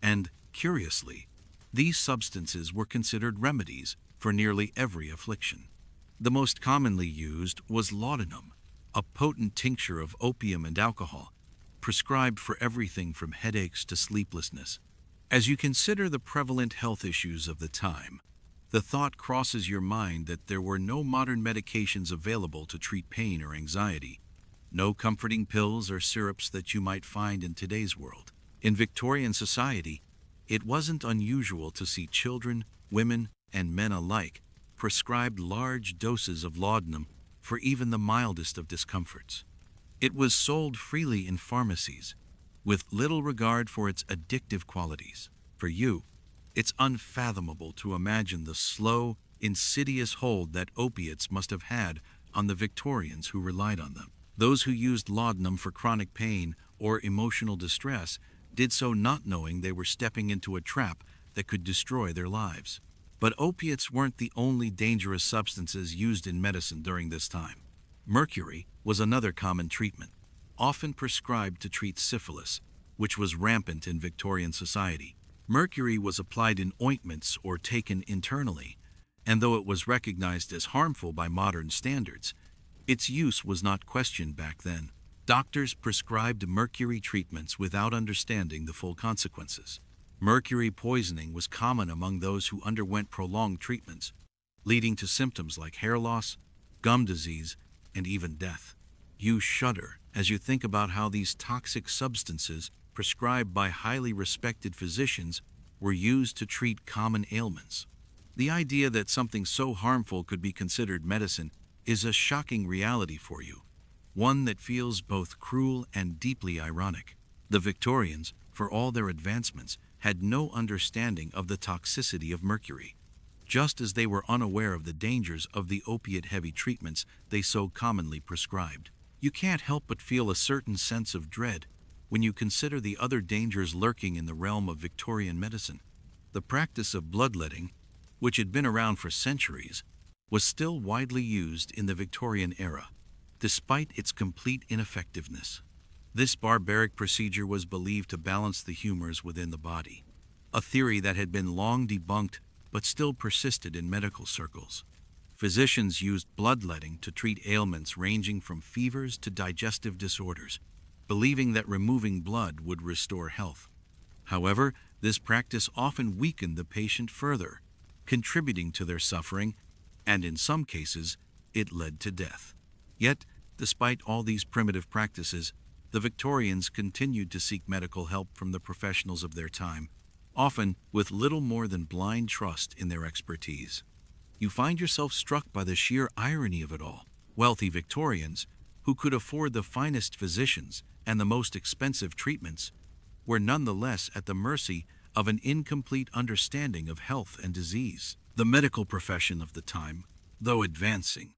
and, curiously, these substances were considered remedies for nearly every affliction. The most commonly used was laudanum, a potent tincture of opium and alcohol, prescribed for everything from headaches to sleeplessness. As you consider the prevalent health issues of the time, the thought crosses your mind that there were no modern medications available to treat pain or anxiety, no comforting pills or syrups that you might find in today's world. In Victorian society, it wasn't unusual to see children, women, and men alike prescribed large doses of laudanum for even the mildest of discomforts. It was sold freely in pharmacies, with little regard for its addictive qualities. For you, it's unfathomable to imagine the slow, insidious hold that opiates must have had on the Victorians who relied on them. Those who used laudanum for chronic pain or emotional distress did so not knowing they were stepping into a trap that could destroy their lives. But opiates weren't the only dangerous substances used in medicine during this time. Mercury was another common treatment, often prescribed to treat syphilis, which was rampant in Victorian society. Mercury was applied in ointments or taken internally, and though it was recognized as harmful by modern standards, its use was not questioned back then. Doctors prescribed mercury treatments without understanding the full consequences. Mercury poisoning was common among those who underwent prolonged treatments, leading to symptoms like hair loss, gum disease, and even death. You shudder as you think about how these toxic substances, prescribed by highly respected physicians, were used to treat common ailments. The idea that something so harmful could be considered medicine is a shocking reality for you, one that feels both cruel and deeply ironic. The Victorians, for all their advancements, had no understanding of the toxicity of mercury, just as they were unaware of the dangers of the opiate-heavy treatments they so commonly prescribed. You can't help but feel a certain sense of dread when you consider the other dangers lurking in the realm of Victorian medicine. The practice of bloodletting, which had been around for centuries, was still widely used in the Victorian era, despite its complete ineffectiveness. This barbaric procedure was believed to balance the humors within the body, a theory that had been long debunked but still persisted in medical circles. Physicians used bloodletting to treat ailments ranging from fevers to digestive disorders, believing that removing blood would restore health. However, this practice often weakened the patient further, contributing to their suffering, and in some cases, it led to death. Yet, despite all these primitive practices, the Victorians continued to seek medical help from the professionals of their time, often with little more than blind trust in their expertise. You find yourself struck by the sheer irony of it all. Wealthy Victorians, who could afford the finest physicians and the most expensive treatments, were nonetheless at the mercy of an incomplete understanding of health and disease. The medical profession of the time, though advancing,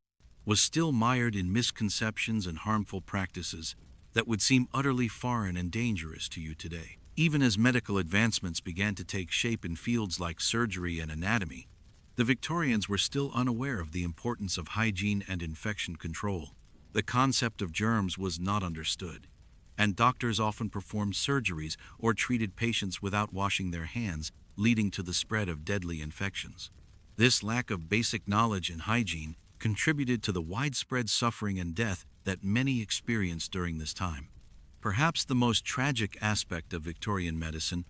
was still mired in misconceptions and harmful practices that would seem utterly foreign and dangerous to you today. Even as medical advancements began to take shape in fields like surgery and anatomy, the Victorians were still unaware of the importance of hygiene and infection control. The concept of germs was not understood, and doctors often performed surgeries or treated patients without washing their hands, leading to the spread of deadly infections. This lack of basic knowledge and hygiene contributed to the widespread suffering and death that many experienced during this time. Perhaps the most tragic aspect of Victorian medicine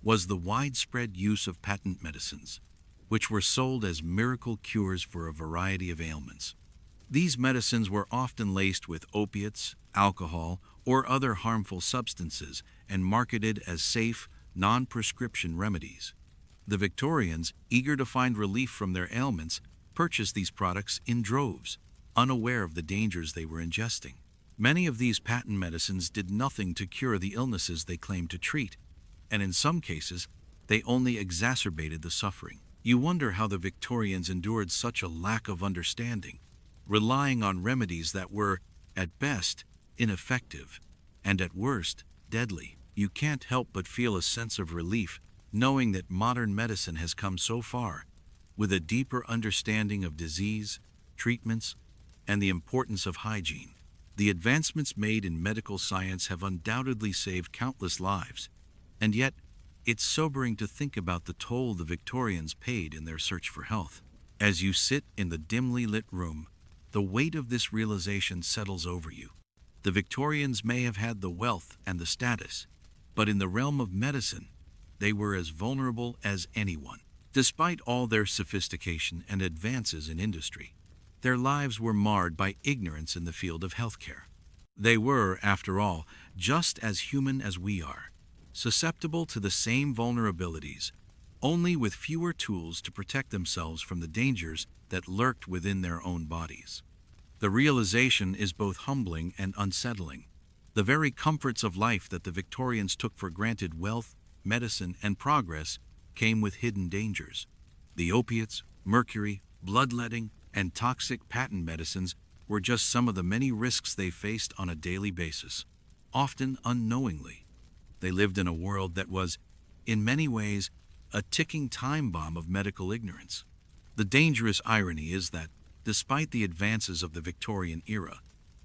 was the widespread use of patent medicines, which were sold as miracle cures for a variety of ailments. These medicines were often laced with opiates, alcohol, or other harmful substances and marketed as safe, non-prescription remedies. The Victorians, eager to find relief from their ailments, purchased these products in droves, unaware of the dangers they were ingesting. Many of these patent medicines did nothing to cure the illnesses they claimed to treat, and in some cases, they only exacerbated the suffering. You wonder how the Victorians endured such a lack of understanding, relying on remedies that were, at best, ineffective, and at worst, deadly. You can't help but feel a sense of relief knowing that modern medicine has come so far, with a deeper understanding of disease, treatments, and the importance of hygiene. The advancements made in medical science have undoubtedly saved countless lives, and yet, it's sobering to think about the toll the Victorians paid in their search for health. As you sit in the dimly lit room, the weight of this realization settles over you. The Victorians may have had the wealth and the status, but in the realm of medicine, they were as vulnerable as anyone. Despite all their sophistication and advances in industry, their lives were marred by ignorance in the field of healthcare. They were, after all, just as human as we are, susceptible to the same vulnerabilities, only with fewer tools to protect themselves from the dangers that lurked within their own bodies. The realization is both humbling and unsettling. The very comforts of life that the Victorians took for granted, wealth, medicine, and progress, came with hidden dangers. The opiates, mercury, bloodletting, and toxic patent medicines were just some of the many risks they faced on a daily basis, often unknowingly. They lived in a world that was, in many ways, a ticking time bomb of medical ignorance. The dangerous irony is that, despite the advances of the Victorian era,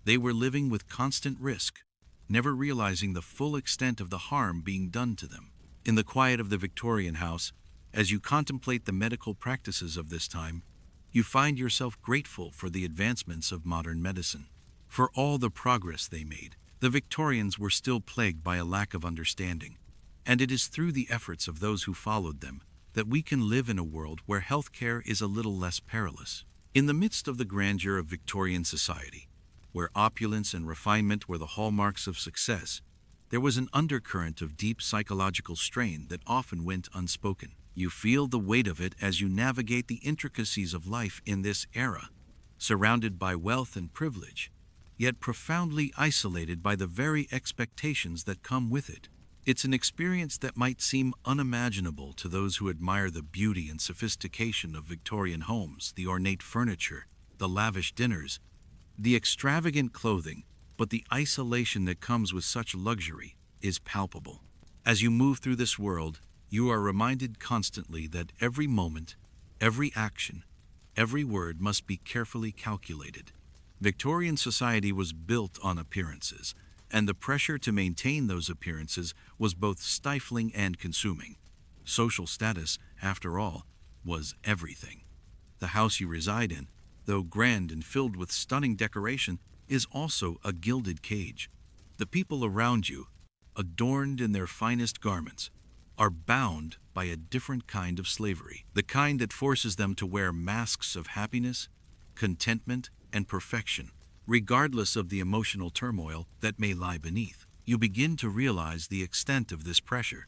they were living with constant risk, never realizing the full extent of the harm being done to them. In the quiet of the Victorian house, as you contemplate the medical practices of this time, you find yourself grateful for the advancements of modern medicine. For all the progress they made, the Victorians were still plagued by a lack of understanding, and it is through the efforts of those who followed them that we can live in a world where healthcare is a little less perilous. In the midst of the grandeur of Victorian society, where opulence and refinement were the hallmarks of success, there was an undercurrent of deep psychological strain that often went unspoken. You feel the weight of it as you navigate the intricacies of life in this era, surrounded by wealth and privilege, yet profoundly isolated by the very expectations that come with it. It's an experience that might seem unimaginable to those who admire the beauty and sophistication of Victorian homes, the ornate furniture, the lavish dinners, the extravagant clothing, but the isolation that comes with such luxury is palpable. As you move through this world, you are reminded constantly that every moment, every action, every word must be carefully calculated. Victorian society was built on appearances, and the pressure to maintain those appearances was both stifling and consuming. Social status, after all, was everything. The house you reside in, though grand and filled with stunning decoration, is also a gilded cage. The people around you, adorned in their finest garments, are bound by a different kind of slavery, the kind that forces them to wear masks of happiness, contentment, and perfection, regardless of the emotional turmoil that may lie beneath. You begin to realize the extent of this pressure.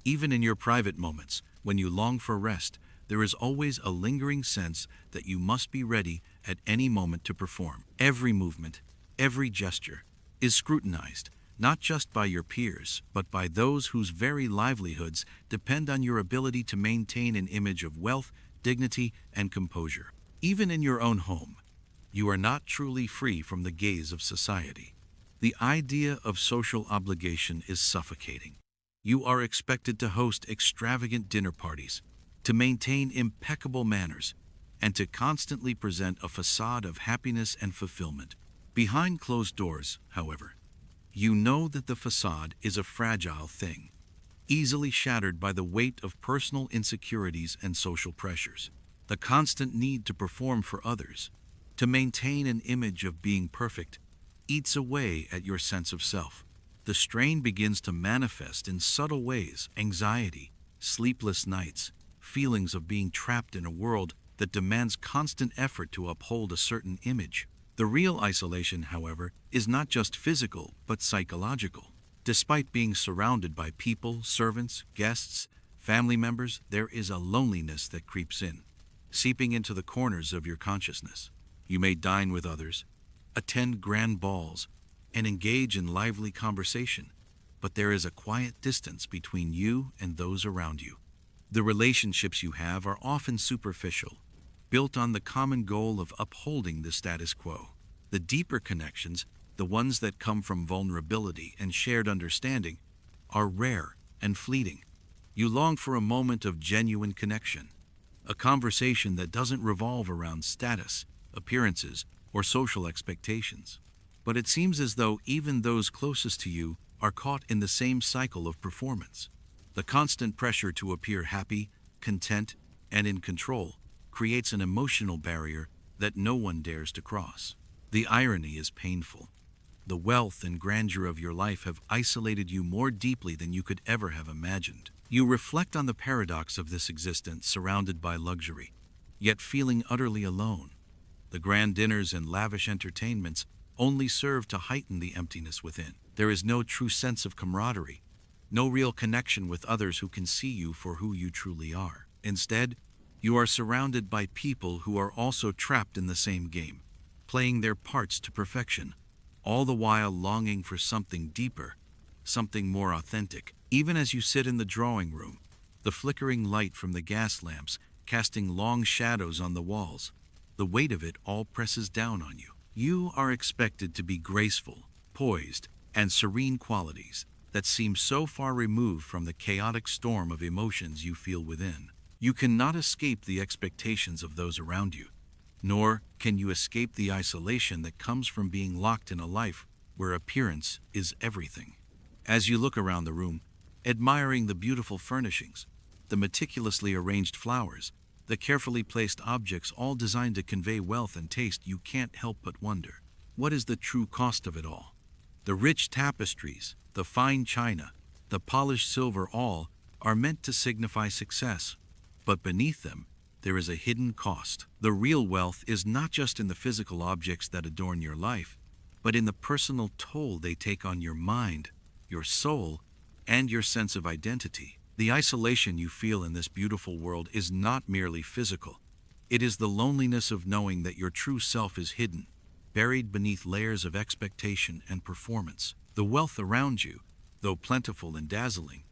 Even in your private moments, when you long for rest, there is always a lingering sense that you must be ready at any moment to perform. Every movement, every gesture, is scrutinized, not just by your peers, but by those whose very livelihoods depend on your ability to maintain an image of wealth, dignity, and composure. Even in your own home, you are not truly free from the gaze of society. The idea of social obligation is suffocating. You are expected to host extravagant dinner parties, to maintain impeccable manners, and to constantly present a facade of happiness and fulfillment. Behind closed doors, however, you know that the facade is a fragile thing, easily shattered by the weight of personal insecurities and social pressures. The constant need to perform for others, to maintain an image of being perfect, eats away at your sense of self. The strain begins to manifest in subtle ways: anxiety, sleepless nights, feelings of being trapped in a world that demands constant effort to uphold a certain image. The real isolation, however, is not just physical, but psychological. Despite being surrounded by people, servants, guests, family members, there is a loneliness that creeps in, seeping into the corners of your consciousness. You may dine with others, attend grand balls, and engage in lively conversation, but there is a quiet distance between you and those around you. The relationships you have are often superficial, built on the common goal of upholding the status quo. The deeper connections, the ones that come from vulnerability and shared understanding, are rare and fleeting. You long for a moment of genuine connection, a conversation that doesn't revolve around status, appearances, or social expectations. But it seems as though even those closest to you are caught in the same cycle of performance. The constant pressure to appear happy, content, and in control creates an emotional barrier that no one dares to cross. The irony is painful. The wealth and grandeur of your life have isolated you more deeply than you could ever have imagined. You reflect on the paradox of this existence surrounded by luxury, yet feeling utterly alone. The grand dinners and lavish entertainments only serve to heighten the emptiness within. There is no true sense of camaraderie, no real connection with others who can see you for who you truly are. Instead, you are surrounded by people who are also trapped in the same game, playing their parts to perfection, all the while longing for something deeper, something more authentic. Even as you sit in the drawing room, the flickering light from the gas lamps casting long shadows on the walls, the weight of it all presses down on you. You are expected to be graceful, poised, and serene qualities that seem so far removed from the chaotic storm of emotions you feel within. You cannot escape the expectations of those around you, nor can you escape the isolation that comes from being locked in a life where appearance is everything. As you look around the room, admiring the beautiful furnishings, the meticulously arranged flowers, the carefully placed objects all designed to convey wealth and taste, you can't help but wonder, what is the true cost of it all? The rich tapestries, the fine china, the polished silver all are meant to signify success, but beneath them, there is a hidden cost. The real wealth is not just in the physical objects that adorn your life, but in the personal toll they take on your mind, your soul, and your sense of identity. The isolation you feel in this beautiful world is not merely physical. It is the loneliness of knowing that your true self is hidden, buried beneath layers of expectation and performance. The wealth around you, though plentiful and dazzling,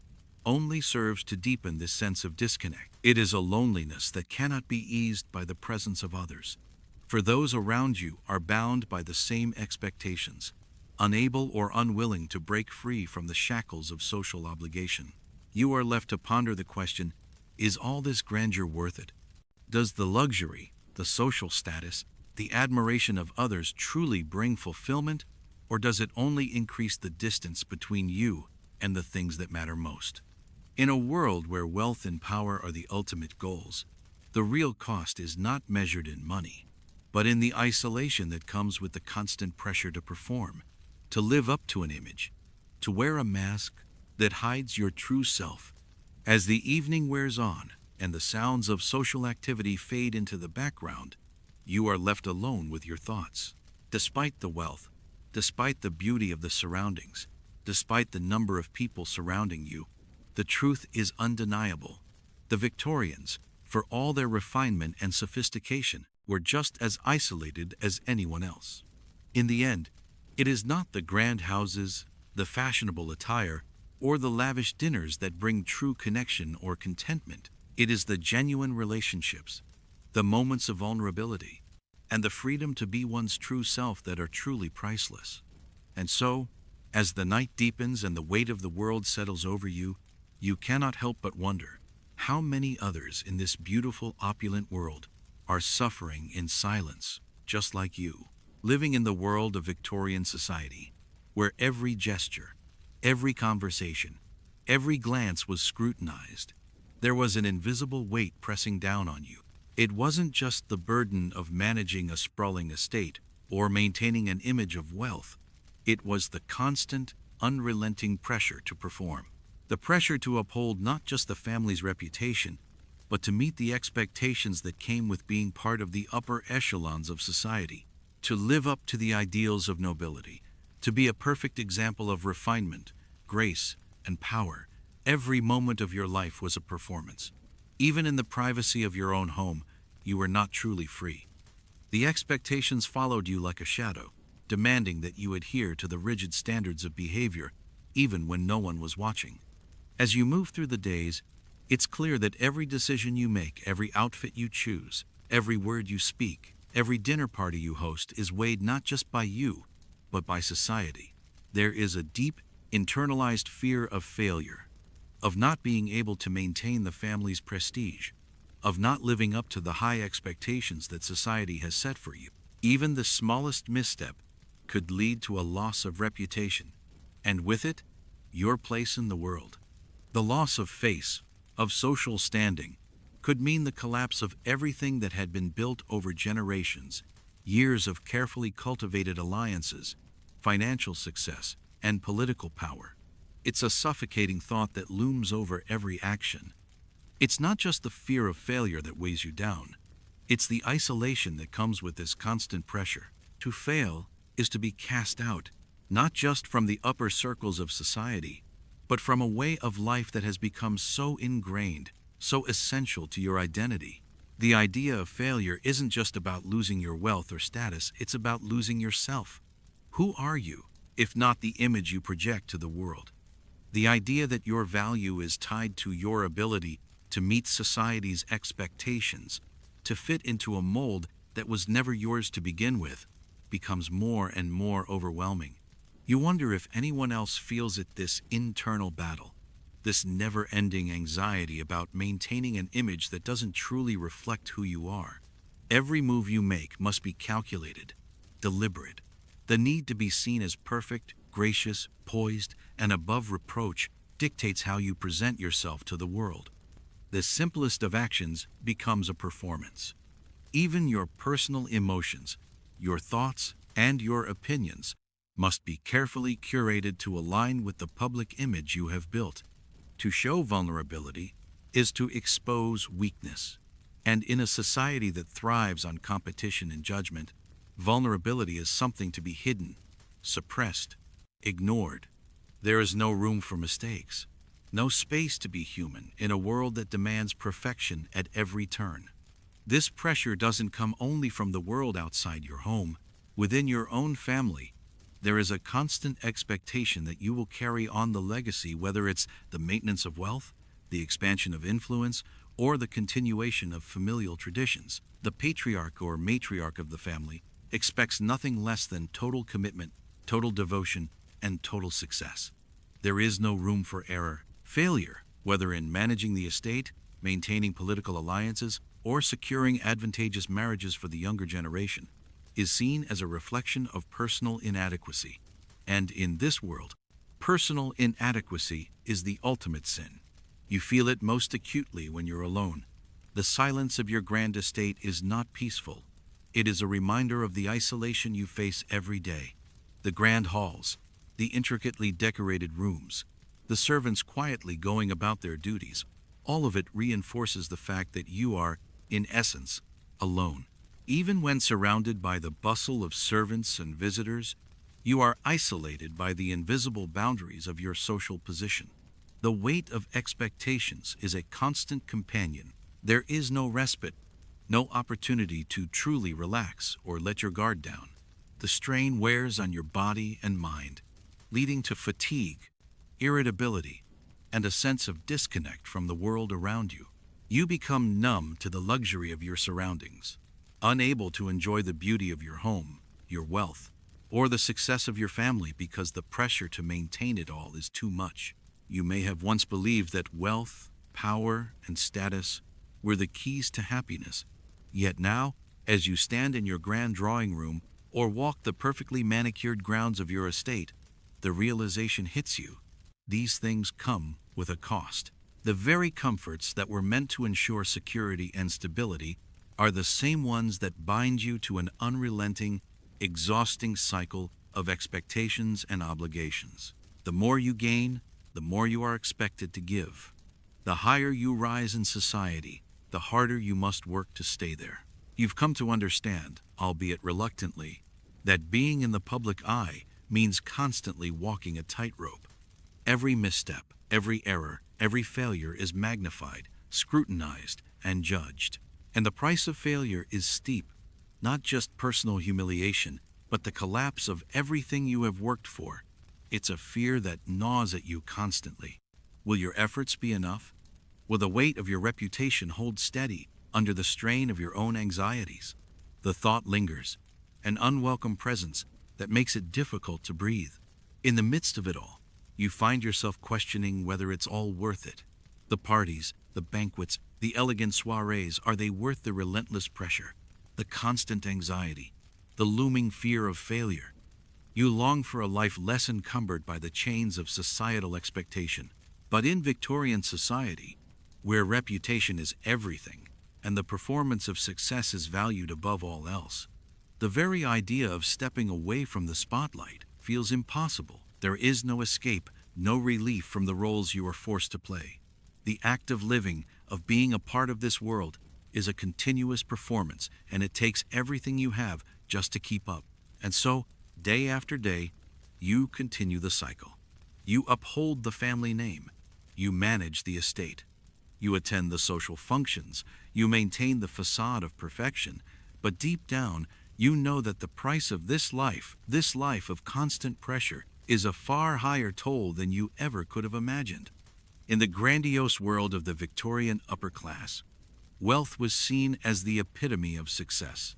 only serves to deepen this sense of disconnect. It is a loneliness that cannot be eased by the presence of others, for those around you are bound by the same expectations, unable or unwilling to break free from the shackles of social obligation. You are left to ponder the question, is all this grandeur worth it? Does the luxury, the social status, the admiration of others truly bring fulfillment, or does it only increase the distance between you and the things that matter most? In a world where wealth and power are the ultimate goals, the real cost is not measured in money, but in the isolation that comes with the constant pressure to perform, to live up to an image, to wear a mask that hides your true self. As the evening wears on and the sounds of social activity fade into the background, you are left alone with your thoughts. Despite the wealth, despite the beauty of the surroundings, despite the number of people surrounding you, the truth is undeniable. The Victorians, for all their refinement and sophistication, were just as isolated as anyone else. In the end, it is not the grand houses, the fashionable attire, or the lavish dinners that bring true connection or contentment. It is the genuine relationships, the moments of vulnerability, and the freedom to be one's true self that are truly priceless. And so, as the night deepens and the weight of the world settles over you, you cannot help but wonder, how many others in this beautiful, opulent world are suffering in silence, just like you, living in the world of Victorian society, where every gesture, every conversation, every glance was scrutinized. There was an invisible weight pressing down on you. It wasn't just the burden of managing a sprawling estate or maintaining an image of wealth. It was the constant, unrelenting pressure to perform. The pressure to uphold not just the family's reputation, but to meet the expectations that came with being part of the upper echelons of society, to live up to the ideals of nobility, to be a perfect example of refinement, grace, and power. Every moment of your life was a performance. Even in the privacy of your own home, you were not truly free. The expectations followed you like a shadow, demanding that you adhere to the rigid standards of behavior, even when no one was watching. As you move through the days, it's clear that every decision you make, every outfit you choose, every word you speak, every dinner party you host is weighed not just by you, but by society. There is a deep, internalized fear of failure, of not being able to maintain the family's prestige, of not living up to the high expectations that society has set for you. Even the smallest misstep could lead to a loss of reputation, and with it, your place in the world. The loss of face, of social standing, could mean the collapse of everything that had been built over generations, years of carefully cultivated alliances, financial success, and political power. It's a suffocating thought that looms over every action. It's not just the fear of failure that weighs you down. It's the isolation that comes with this constant pressure. To fail is to be cast out, not just from the upper circles of society, but from a way of life that has become so ingrained, so essential to your identity. The idea of failure isn't just about losing your wealth or status, it's about losing yourself. Who are you, if not the image you project to the world? The idea that your value is tied to your ability to meet society's expectations, to fit into a mold that was never yours to begin with, becomes more and more overwhelming. You wonder if anyone else feels it, this internal battle, this never-ending anxiety about maintaining an image that doesn't truly reflect who you are. Every move you make must be calculated, deliberate. The need to be seen as perfect, gracious, poised, and above reproach dictates how you present yourself to the world. The simplest of actions becomes a performance. Even your personal emotions, your thoughts, and your opinions must be carefully curated to align with the public image you have built. To show vulnerability is to expose weakness. And in a society that thrives on competition and judgment, vulnerability is something to be hidden, suppressed, ignored. There is no room for mistakes, no space to be human in a world that demands perfection at every turn. This pressure doesn't come only from the world outside your home. Within your own family, there is a constant expectation that you will carry on the legacy, whether it's the maintenance of wealth, the expansion of influence, or the continuation of familial traditions. The patriarch or matriarch of the family expects nothing less than total commitment, total devotion, and total success. There is no room for error. Failure, whether in managing the estate, maintaining political alliances, or securing advantageous marriages for the younger generation, is seen as a reflection of personal inadequacy. And in this world, personal inadequacy is the ultimate sin. You feel it most acutely when you're alone. The silence of your grand estate is not peaceful. It is a reminder of the isolation you face every day. The grand halls, the intricately decorated rooms, the servants quietly going about their duties, all of it reinforces the fact that you are, in essence, alone. Even when surrounded by the bustle of servants and visitors, you are isolated by the invisible boundaries of your social position. The weight of expectations is a constant companion. There is no respite, no opportunity to truly relax or let your guard down. The strain wears on your body and mind, leading to fatigue, irritability, and a sense of disconnect from the world around you. You become numb to the luxury of your surroundings, unable to enjoy the beauty of your home, your wealth, or the success of your family because the pressure to maintain it all is too much. You may have once believed that wealth, power, and status were the keys to happiness. Yet now, as you stand in your grand drawing room or walk the perfectly manicured grounds of your estate, the realization hits you. These things come with a cost. The very comforts that were meant to ensure security and stability are the same ones that bind you to an unrelenting, exhausting cycle of expectations and obligations. The more you gain, the more you are expected to give. The higher you rise in society, the harder you must work to stay there. You've come to understand, albeit reluctantly, that being in the public eye means constantly walking a tightrope. Every misstep, every error, every failure is magnified, scrutinized, and judged. And the price of failure is steep, not just personal humiliation, but the collapse of everything you have worked for. It's a fear that gnaws at you constantly. Will your efforts be enough? Will the weight of your reputation hold steady under the strain of your own anxieties? The thought lingers, an unwelcome presence that makes it difficult to breathe. In the midst of it all, you find yourself questioning whether it's all worth it. The parties, the banquets, the elegant soirees, are they worth the relentless pressure, the constant anxiety, the looming fear of failure? You long for a life less encumbered by the chains of societal expectation. But in Victorian society, where reputation is everything and the performance of success is valued above all else, the very idea of stepping away from the spotlight feels impossible. There is no escape, no relief from the roles you are forced to play. The act of living, of being a part of this world, is a continuous performance, and it takes everything you have just to keep up. And so, day after day, you continue the cycle. You uphold the family name. You manage the estate. You attend the social functions. You maintain the facade of perfection. But deep down, you know that the price of this life of constant pressure, is a far higher toll than you ever could have imagined. In the grandiose world of the Victorian upper class, wealth was seen as the epitome of success.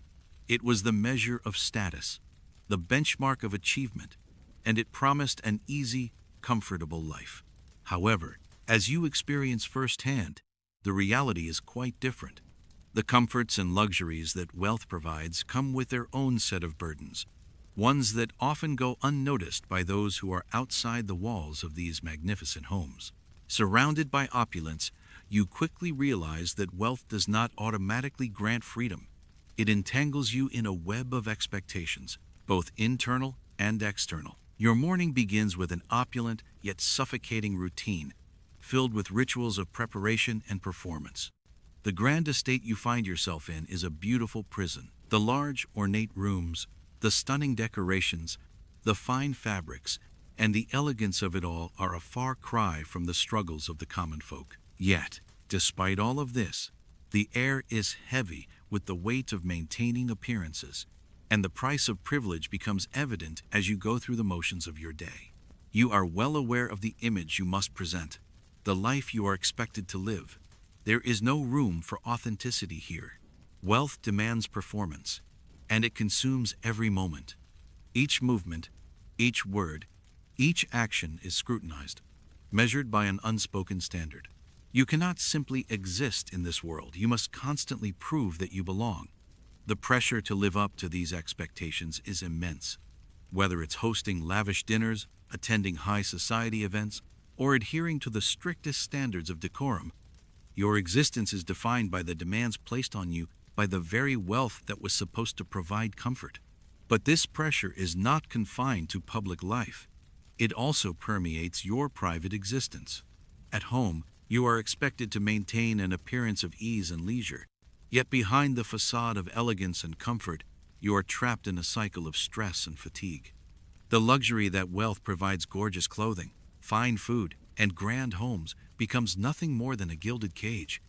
It was the measure of status, the benchmark of achievement, and it promised an easy, comfortable life. However, as you experience firsthand, the reality is quite different. The comforts and luxuries that wealth provides come with their own set of burdens, ones that often go unnoticed by those who are outside the walls of these magnificent homes. Surrounded by opulence, you quickly realize that wealth does not automatically grant freedom. It entangles you in a web of expectations, both internal and external. Your morning begins with an opulent yet suffocating routine, filled with rituals of preparation and performance. The grand estate you find yourself in is a beautiful prison. The large, ornate rooms, the stunning decorations, the fine fabrics, and the elegance of it all are a far cry from the struggles of the common folk. Yet, despite all of this, the air is heavy with the weight of maintaining appearances, and the price of privilege becomes evident as you go through the motions of your day. You are well aware of the image you must present, the life you are expected to live. There is no room for authenticity here. Wealth demands performance, and it consumes every moment. Each movement, each word, each action is scrutinized, measured by an unspoken standard. You cannot simply exist in this world. You must constantly prove that you belong. The pressure to live up to these expectations is immense. Whether it's hosting lavish dinners, attending high society events, or adhering to the strictest standards of decorum, your existence is defined by the demands placed on you by the very wealth that was supposed to provide comfort. But this pressure is not confined to public life. It also permeates your private existence. At home, you are expected to maintain an appearance of ease and leisure. Yet behind the facade of elegance and comfort, you are trapped in a cycle of stress and fatigue. The luxury that wealth provides, gorgeous clothing, fine food, and grand homes, becomes nothing more than a gilded cage,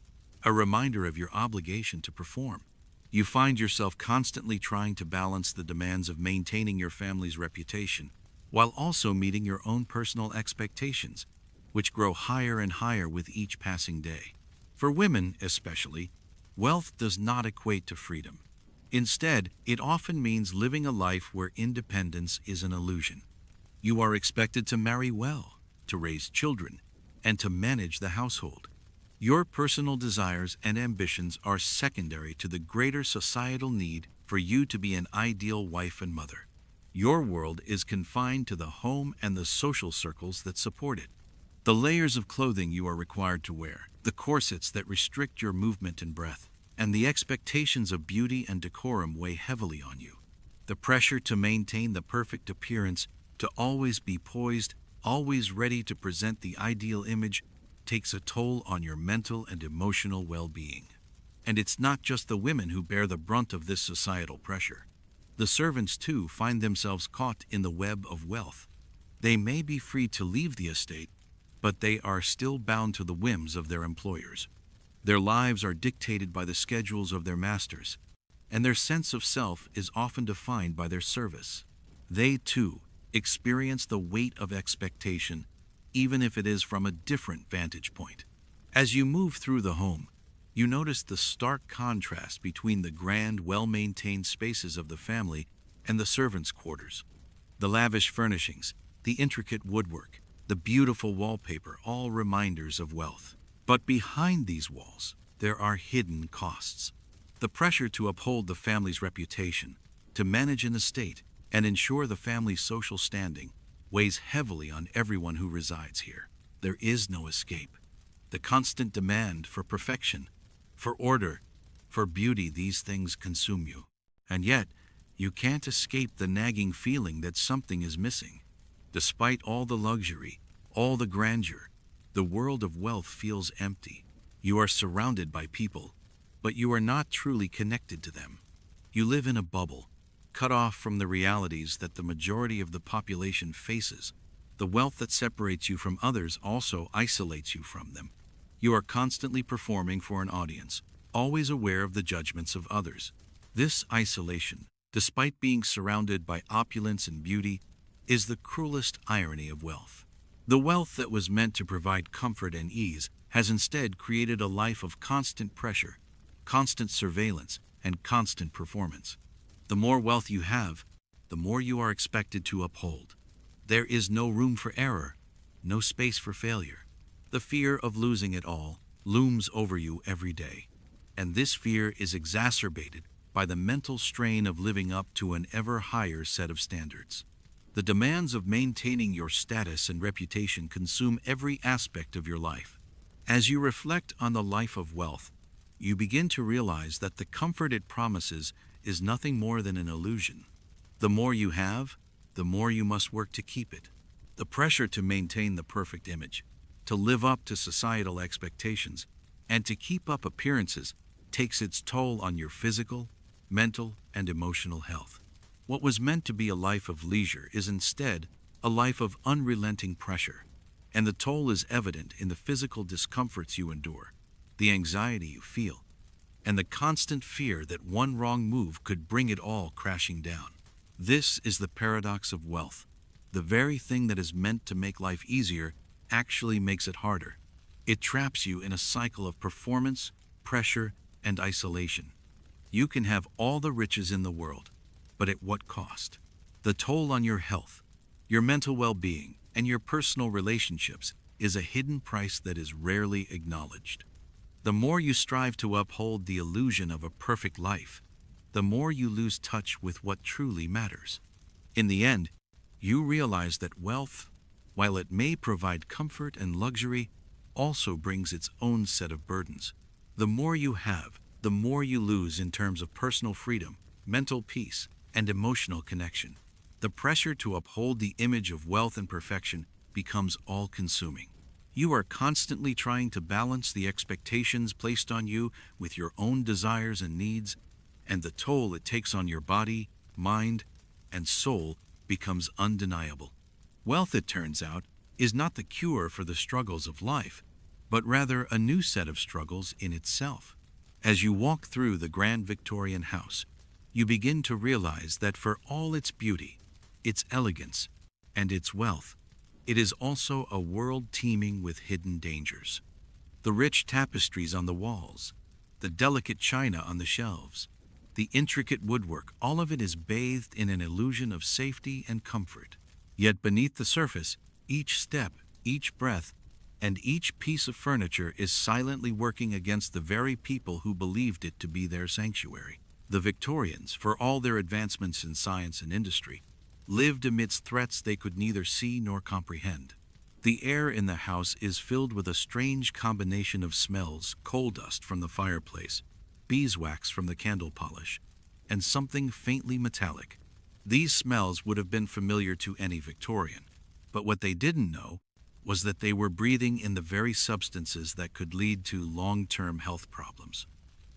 a reminder of your obligation to perform. You find yourself constantly trying to balance the demands of maintaining your family's reputation, while also meeting your own personal expectations, which grow higher and higher with each passing day. For women especially, wealth does not equate to freedom. Instead, it often means living a life where independence is an illusion. You are expected to marry well, to raise children, and to manage the household. Your personal desires and ambitions are secondary to the greater societal need for you to be an ideal wife and mother. Your world is confined to the home and the social circles that support it. The layers of clothing you are required to wear, the corsets that restrict your movement and breath, and the expectations of beauty and decorum weigh heavily on you. The pressure to maintain the perfect appearance, to always be poised, always ready to present the ideal image, takes a toll on your mental and emotional well-being. And it's not just the women who bear the brunt of this societal pressure. The servants, too, find themselves caught in the web of wealth. They may be free to leave the estate, but they are still bound to the whims of their employers. Their lives are dictated by the schedules of their masters, and their sense of self is often defined by their service. They, too, experience the weight of expectation, even if it is from a different vantage point. As you move through the home, you notice the stark contrast between the grand, well-maintained spaces of the family and the servants' quarters. The lavish furnishings, the intricate woodwork, the beautiful wallpaper, all reminders of wealth. But behind these walls, there are hidden costs. The pressure to uphold the family's reputation, to manage an estate, and ensure the family's social standing weighs heavily on everyone who resides here. There is no escape. The constant demand for perfection, for order, for beauty, these things consume you. And yet, you can't escape the nagging feeling that something is missing. Despite all the luxury, all the grandeur, the world of wealth feels empty. You are surrounded by people, but you are not truly connected to them. You live in a bubble, cut off from the realities that the majority of the population faces, The wealth that separates you from others also isolates you from them. You are constantly performing for an audience, always aware of the judgments of others. This isolation, despite being surrounded by opulence and beauty, is the cruelest irony of wealth. The wealth that was meant to provide comfort and ease has instead created a life of constant pressure, constant surveillance, and constant performance. The more wealth you have, the more you are expected to uphold. There is no room for error, no space for failure. The fear of losing it all looms over you every day, and this fear is exacerbated by the mental strain of living up to an ever higher set of standards. The demands of maintaining your status and reputation consume every aspect of your life. As you reflect on the life of wealth, you begin to realize that the comfort it promises is nothing more than an illusion. The more you have, the more you must work to keep it. The pressure to maintain the perfect image, to live up to societal expectations, and to keep up appearances takes its toll on your physical, mental, and emotional health. What was meant to be a life of leisure is instead a life of unrelenting pressure, and the toll is evident in the physical discomforts you endure, the anxiety you feel, and the constant fear that one wrong move could bring it all crashing down. This is the paradox of wealth. The very thing that is meant to make life easier actually makes it harder. It traps you in a cycle of performance, pressure, and isolation. You can have all the riches in the world, but at what cost? The toll on your health, your mental well-being, and your personal relationships is a hidden price that is rarely acknowledged. The more you strive to uphold the illusion of a perfect life, the more you lose touch with what truly matters. In the end, you realize that wealth, while it may provide comfort and luxury, also brings its own set of burdens. The more you have, the more you lose in terms of personal freedom, mental peace, and emotional connection. The pressure to uphold the image of wealth and perfection becomes all-consuming. You are constantly trying to balance the expectations placed on you with your own desires and needs, and the toll it takes on your body, mind, and soul becomes undeniable. Wealth, it turns out, is not the cure for the struggles of life, but rather a new set of struggles in itself. As you walk through the grand Victorian house, you begin to realize that for all its beauty, its elegance, and its wealth, it is also a world teeming with hidden dangers. The rich tapestries on the walls, the delicate china on the shelves, the intricate woodwork, all of it is bathed in an illusion of safety and comfort. Yet beneath the surface, each step, each breath, and each piece of furniture is silently working against the very people who believed it to be their sanctuary. The Victorians, for all their advancements in science and industry, lived amidst threats they could neither see nor comprehend. The air in the house is filled with a strange combination of smells: coal dust from the fireplace, beeswax from the candle polish, and something faintly metallic. These smells would have been familiar to any Victorian, but what they didn't know was that they were breathing in the very substances that could lead to long-term health problems.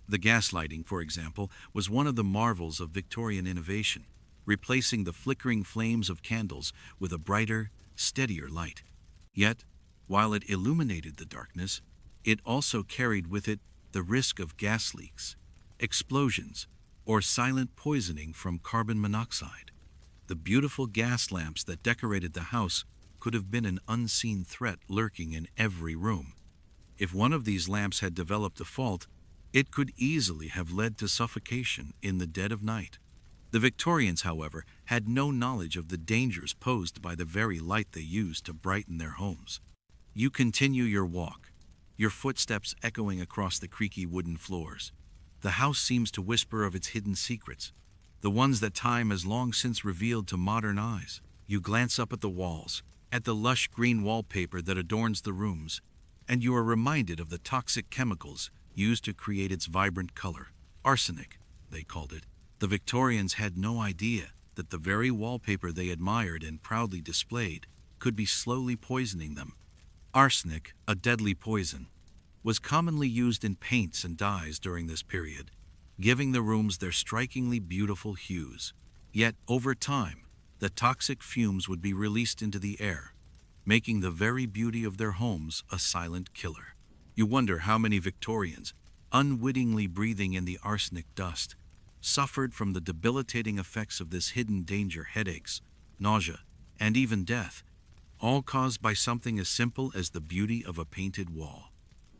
The gas lighting, for example, was one of the marvels of Victorian innovation, replacing the flickering flames of candles with a brighter, steadier light. Yet, while it illuminated the darkness, it also carried with it the risk of gas leaks, explosions, or silent poisoning from carbon monoxide. The beautiful gas lamps that decorated the house could have been an unseen threat lurking in every room. If one of these lamps had developed a fault, it could easily have led to suffocation in the dead of night. The Victorians, however, had no knowledge of the dangers posed by the very light they used to brighten their homes. You continue your walk, your footsteps echoing across the creaky wooden floors. The house seems to whisper of its hidden secrets, the ones that time has long since revealed to modern eyes. You glance up at the walls, at the lush green wallpaper that adorns the rooms, and you are reminded of the toxic chemicals used to create its vibrant color. Arsenic, they called it. The Victorians had no idea that the very wallpaper they admired and proudly displayed could be slowly poisoning them. Arsenic, a deadly poison, was commonly used in paints and dyes during this period, giving the rooms their strikingly beautiful hues. Yet, over time, the toxic fumes would be released into the air, making the very beauty of their homes a silent killer. You wonder how many Victorians, unwittingly breathing in the arsenic dust, suffered from the debilitating effects of this hidden danger: headaches, nausea, and even death, all caused by something as simple as the beauty of a painted wall.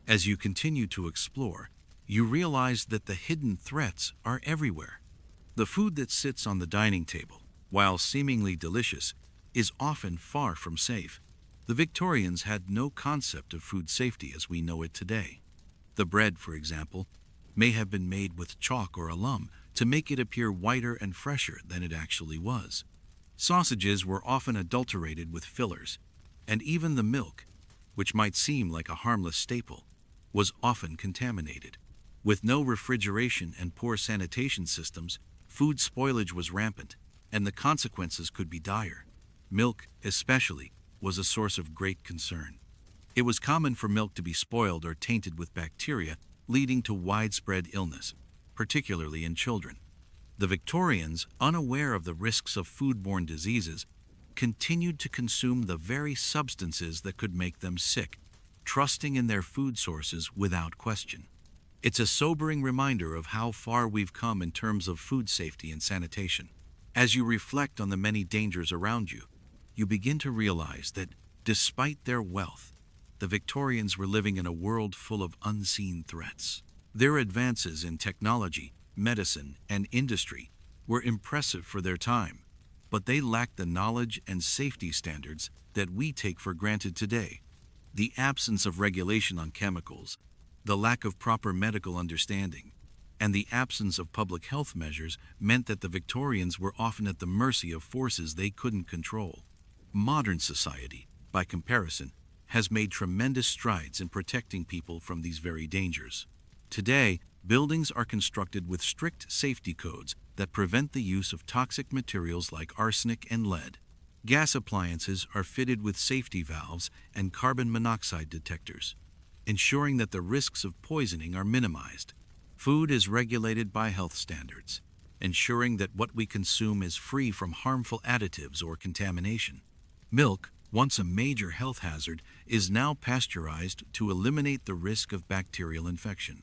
As you continue to explore, you realize that the hidden threats are everywhere. The food that sits on the dining table, while seemingly delicious, is often far from safe. The Victorians had no concept of food safety as we know it today. The bread, for example, may have been made with chalk or alum to make it appear whiter and fresher than it actually was. Sausages were often adulterated with fillers, and even the milk, which might seem like a harmless staple, was often contaminated. With no refrigeration and poor sanitation systems, food spoilage was rampant, and the consequences could be dire. Milk, especially, was a source of great concern. It was common for milk to be spoiled or tainted with bacteria, leading to widespread illness, particularly in children. The Victorians, unaware of the risks of foodborne diseases, continued to consume the very substances that could make them sick, trusting in their food sources without question. It's a sobering reminder of how far we've come in terms of food safety and sanitation. As you reflect on the many dangers around you, you begin to realize that, despite their wealth, the Victorians were living in a world full of unseen threats. Their advances in technology, medicine, and industry were impressive for their time, but they lacked the knowledge and safety standards that we take for granted today. The absence of regulation on chemicals, the lack of proper medical understanding, and the absence of public health measures meant that the Victorians were often at the mercy of forces they couldn't control. Modern society, by comparison, has made tremendous strides in protecting people from these very dangers. Today, buildings are constructed with strict safety codes that prevent the use of toxic materials like arsenic and lead. Gas appliances are fitted with safety valves and carbon monoxide detectors, ensuring that the risks of poisoning are minimized. Food is regulated by health standards, ensuring that what we consume is free from harmful additives or contamination. Milk, once a major health hazard, is now pasteurized to eliminate the risk of bacterial infection.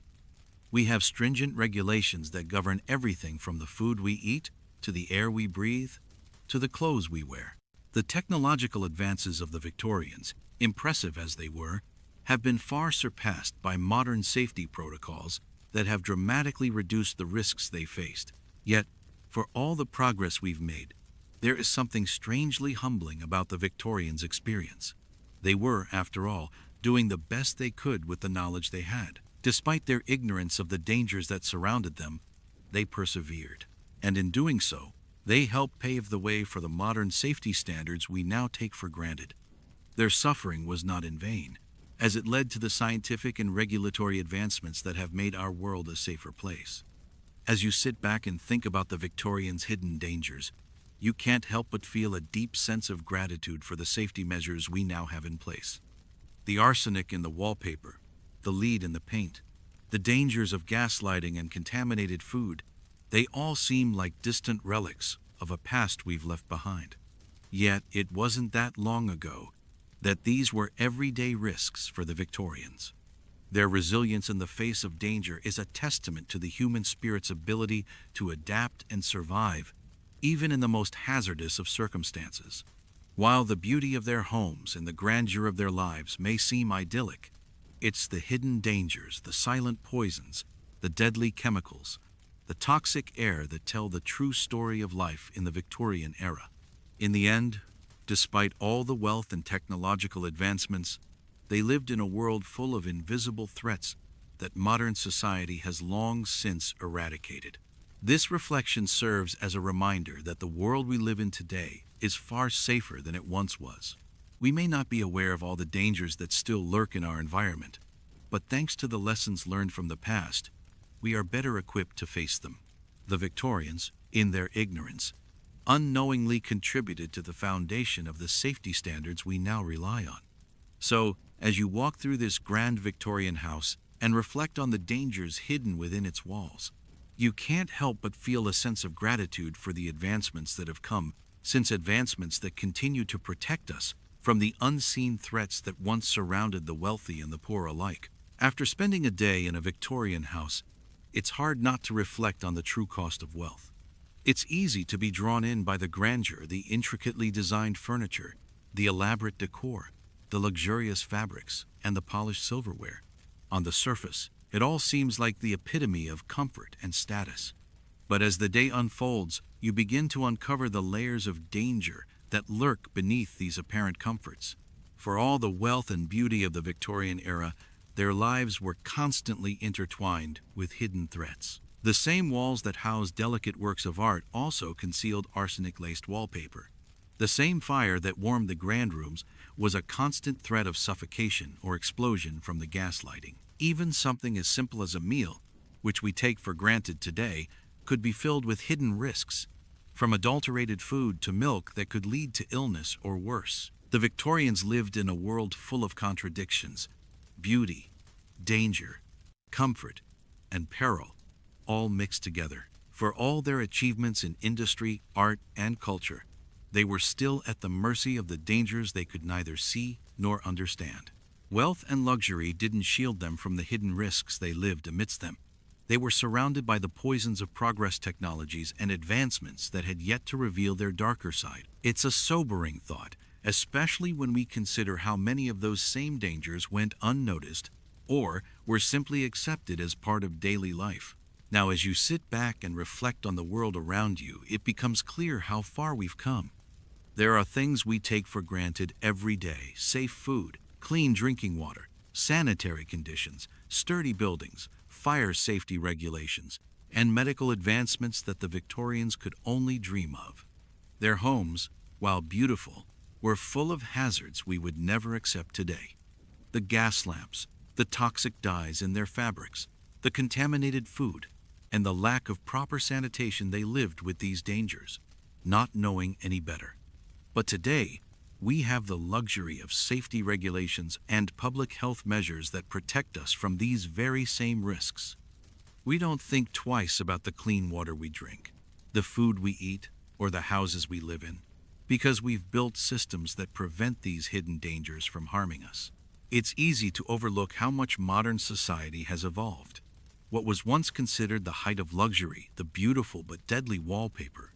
We have stringent regulations that govern everything from the food we eat, to the air we breathe, to the clothes we wear. The technological advances of the Victorians, impressive as they were, have been far surpassed by modern safety protocols that have dramatically reduced the risks they faced. Yet, for all the progress we've made, there is something strangely humbling about the Victorians' experience. They were, after all, doing the best they could with the knowledge they had. Despite their ignorance of the dangers that surrounded them, they persevered. And in doing so, they helped pave the way for the modern safety standards we now take for granted. Their suffering was not in vain, as it led to the scientific and regulatory advancements that have made our world a safer place. As you sit back and think about the Victorians' hidden dangers, you can't help but feel a deep sense of gratitude for the safety measures we now have in place. The arsenic in the wallpaper, the lead in the paint, the dangers of gaslighting and contaminated food, they all seem like distant relics of a past we've left behind. Yet it wasn't that long ago that these were everyday risks for the Victorians. Their resilience in the face of danger is a testament to the human spirit's ability to adapt and survive, even in the most hazardous of circumstances. While the beauty of their homes and the grandeur of their lives may seem idyllic, it's the hidden dangers, the silent poisons, the deadly chemicals, the toxic air that tell the true story of life in the Victorian era. In the end, despite all the wealth and technological advancements, they lived in a world full of invisible threats that modern society has long since eradicated. This reflection serves as a reminder that the world we live in today is far safer than it once was. We may not be aware of all the dangers that still lurk in our environment, but thanks to the lessons learned from the past, we are better equipped to face them. The Victorians, in their ignorance, unknowingly contributed to the foundation of the safety standards we now rely on. So, as you walk through this grand Victorian house and reflect on the dangers hidden within its walls, you can't help but feel a sense of gratitude for the advancements that have come, since advancements that continue to protect us from the unseen threats that once surrounded the wealthy and the poor alike. After spending a day in a Victorian house, it's hard not to reflect on the true cost of wealth. It's easy to be drawn in by the grandeur, the intricately designed furniture, the elaborate decor, the luxurious fabrics, and the polished silverware. On the surface, it all seems like the epitome of comfort and status. But as the day unfolds, you begin to uncover the layers of danger that lurk beneath these apparent comforts. For all the wealth and beauty of the Victorian era, their lives were constantly intertwined with hidden threats. The same walls that housed delicate works of art also concealed arsenic-laced wallpaper. The same fire that warmed the grand rooms was a constant threat of suffocation or explosion from the gas lighting. Even something as simple as a meal, which we take for granted today, could be filled with hidden risks, from adulterated food to milk that could lead to illness or worse. The Victorians lived in a world full of contradictions: beauty, danger, comfort, and peril, all mixed together. For all their achievements in industry, art, and culture, they were still at the mercy of the dangers they could neither see nor understand. Wealth and luxury didn't shield them from the hidden risks they lived amidst them. They were surrounded by the poisons of progress technologies and advancements that had yet to reveal their darker side. It's a sobering thought, especially when we consider how many of those same dangers went unnoticed or were simply accepted as part of daily life. Now, as you sit back and reflect on the world around you, it becomes clear how far we've come. There are things we take for granted every day: safe food, clean drinking water, sanitary conditions, sturdy buildings, fire safety regulations, and medical advancements that the Victorians could only dream of. Their homes, while beautiful, were full of hazards we would never accept today. The gas lamps, the toxic dyes in their fabrics, the contaminated food, and the lack of proper sanitation. They lived with these dangers, not knowing any better. But today, we have the luxury of safety regulations and public health measures that protect us from these very same risks. We don't think twice about the clean water we drink, the food we eat, or the houses we live in, because we've built systems that prevent these hidden dangers from harming us. It's easy to overlook how much modern society has evolved. What was once considered the height of luxury, the beautiful but deadly wallpaper,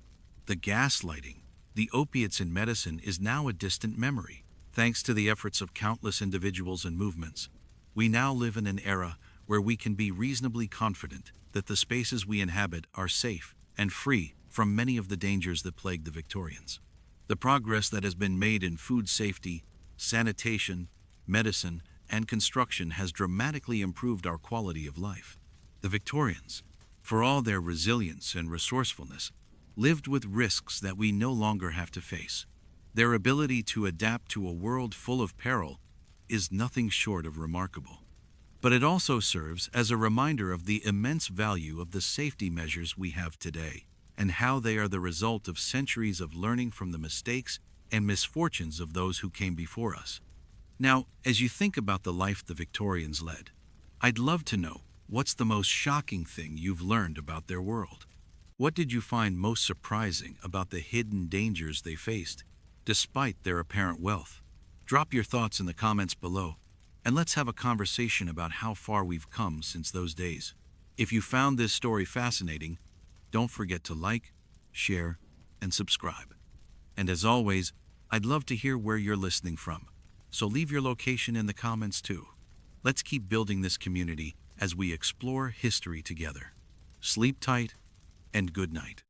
the gas lighting, the opiates in medicine, is now a distant memory. Thanks to the efforts of countless individuals and movements, we now live in an era where we can be reasonably confident that the spaces we inhabit are safe and free from many of the dangers that plagued the Victorians. The progress that has been made in food safety, sanitation, medicine, and construction has dramatically improved our quality of life. The Victorians, for all their resilience and resourcefulness, lived with risks that we no longer have to face. Their ability to adapt to a world full of peril is nothing short of remarkable. But it also serves as a reminder of the immense value of the safety measures we have today, and how they are the result of centuries of learning from the mistakes and misfortunes of those who came before us. Now, as you think about the life the Victorians led, I'd love to know, what's the most shocking thing you've learned about their world? What did you find most surprising about the hidden dangers they faced, despite their apparent wealth? Drop your thoughts in the comments below, and let's have a conversation about how far we've come since those days. If you found this story fascinating, don't forget to like, share, and subscribe. And as always, I'd love to hear where you're listening from, so leave your location in the comments too. Let's keep building this community as we explore history together. Sleep tight, and good night.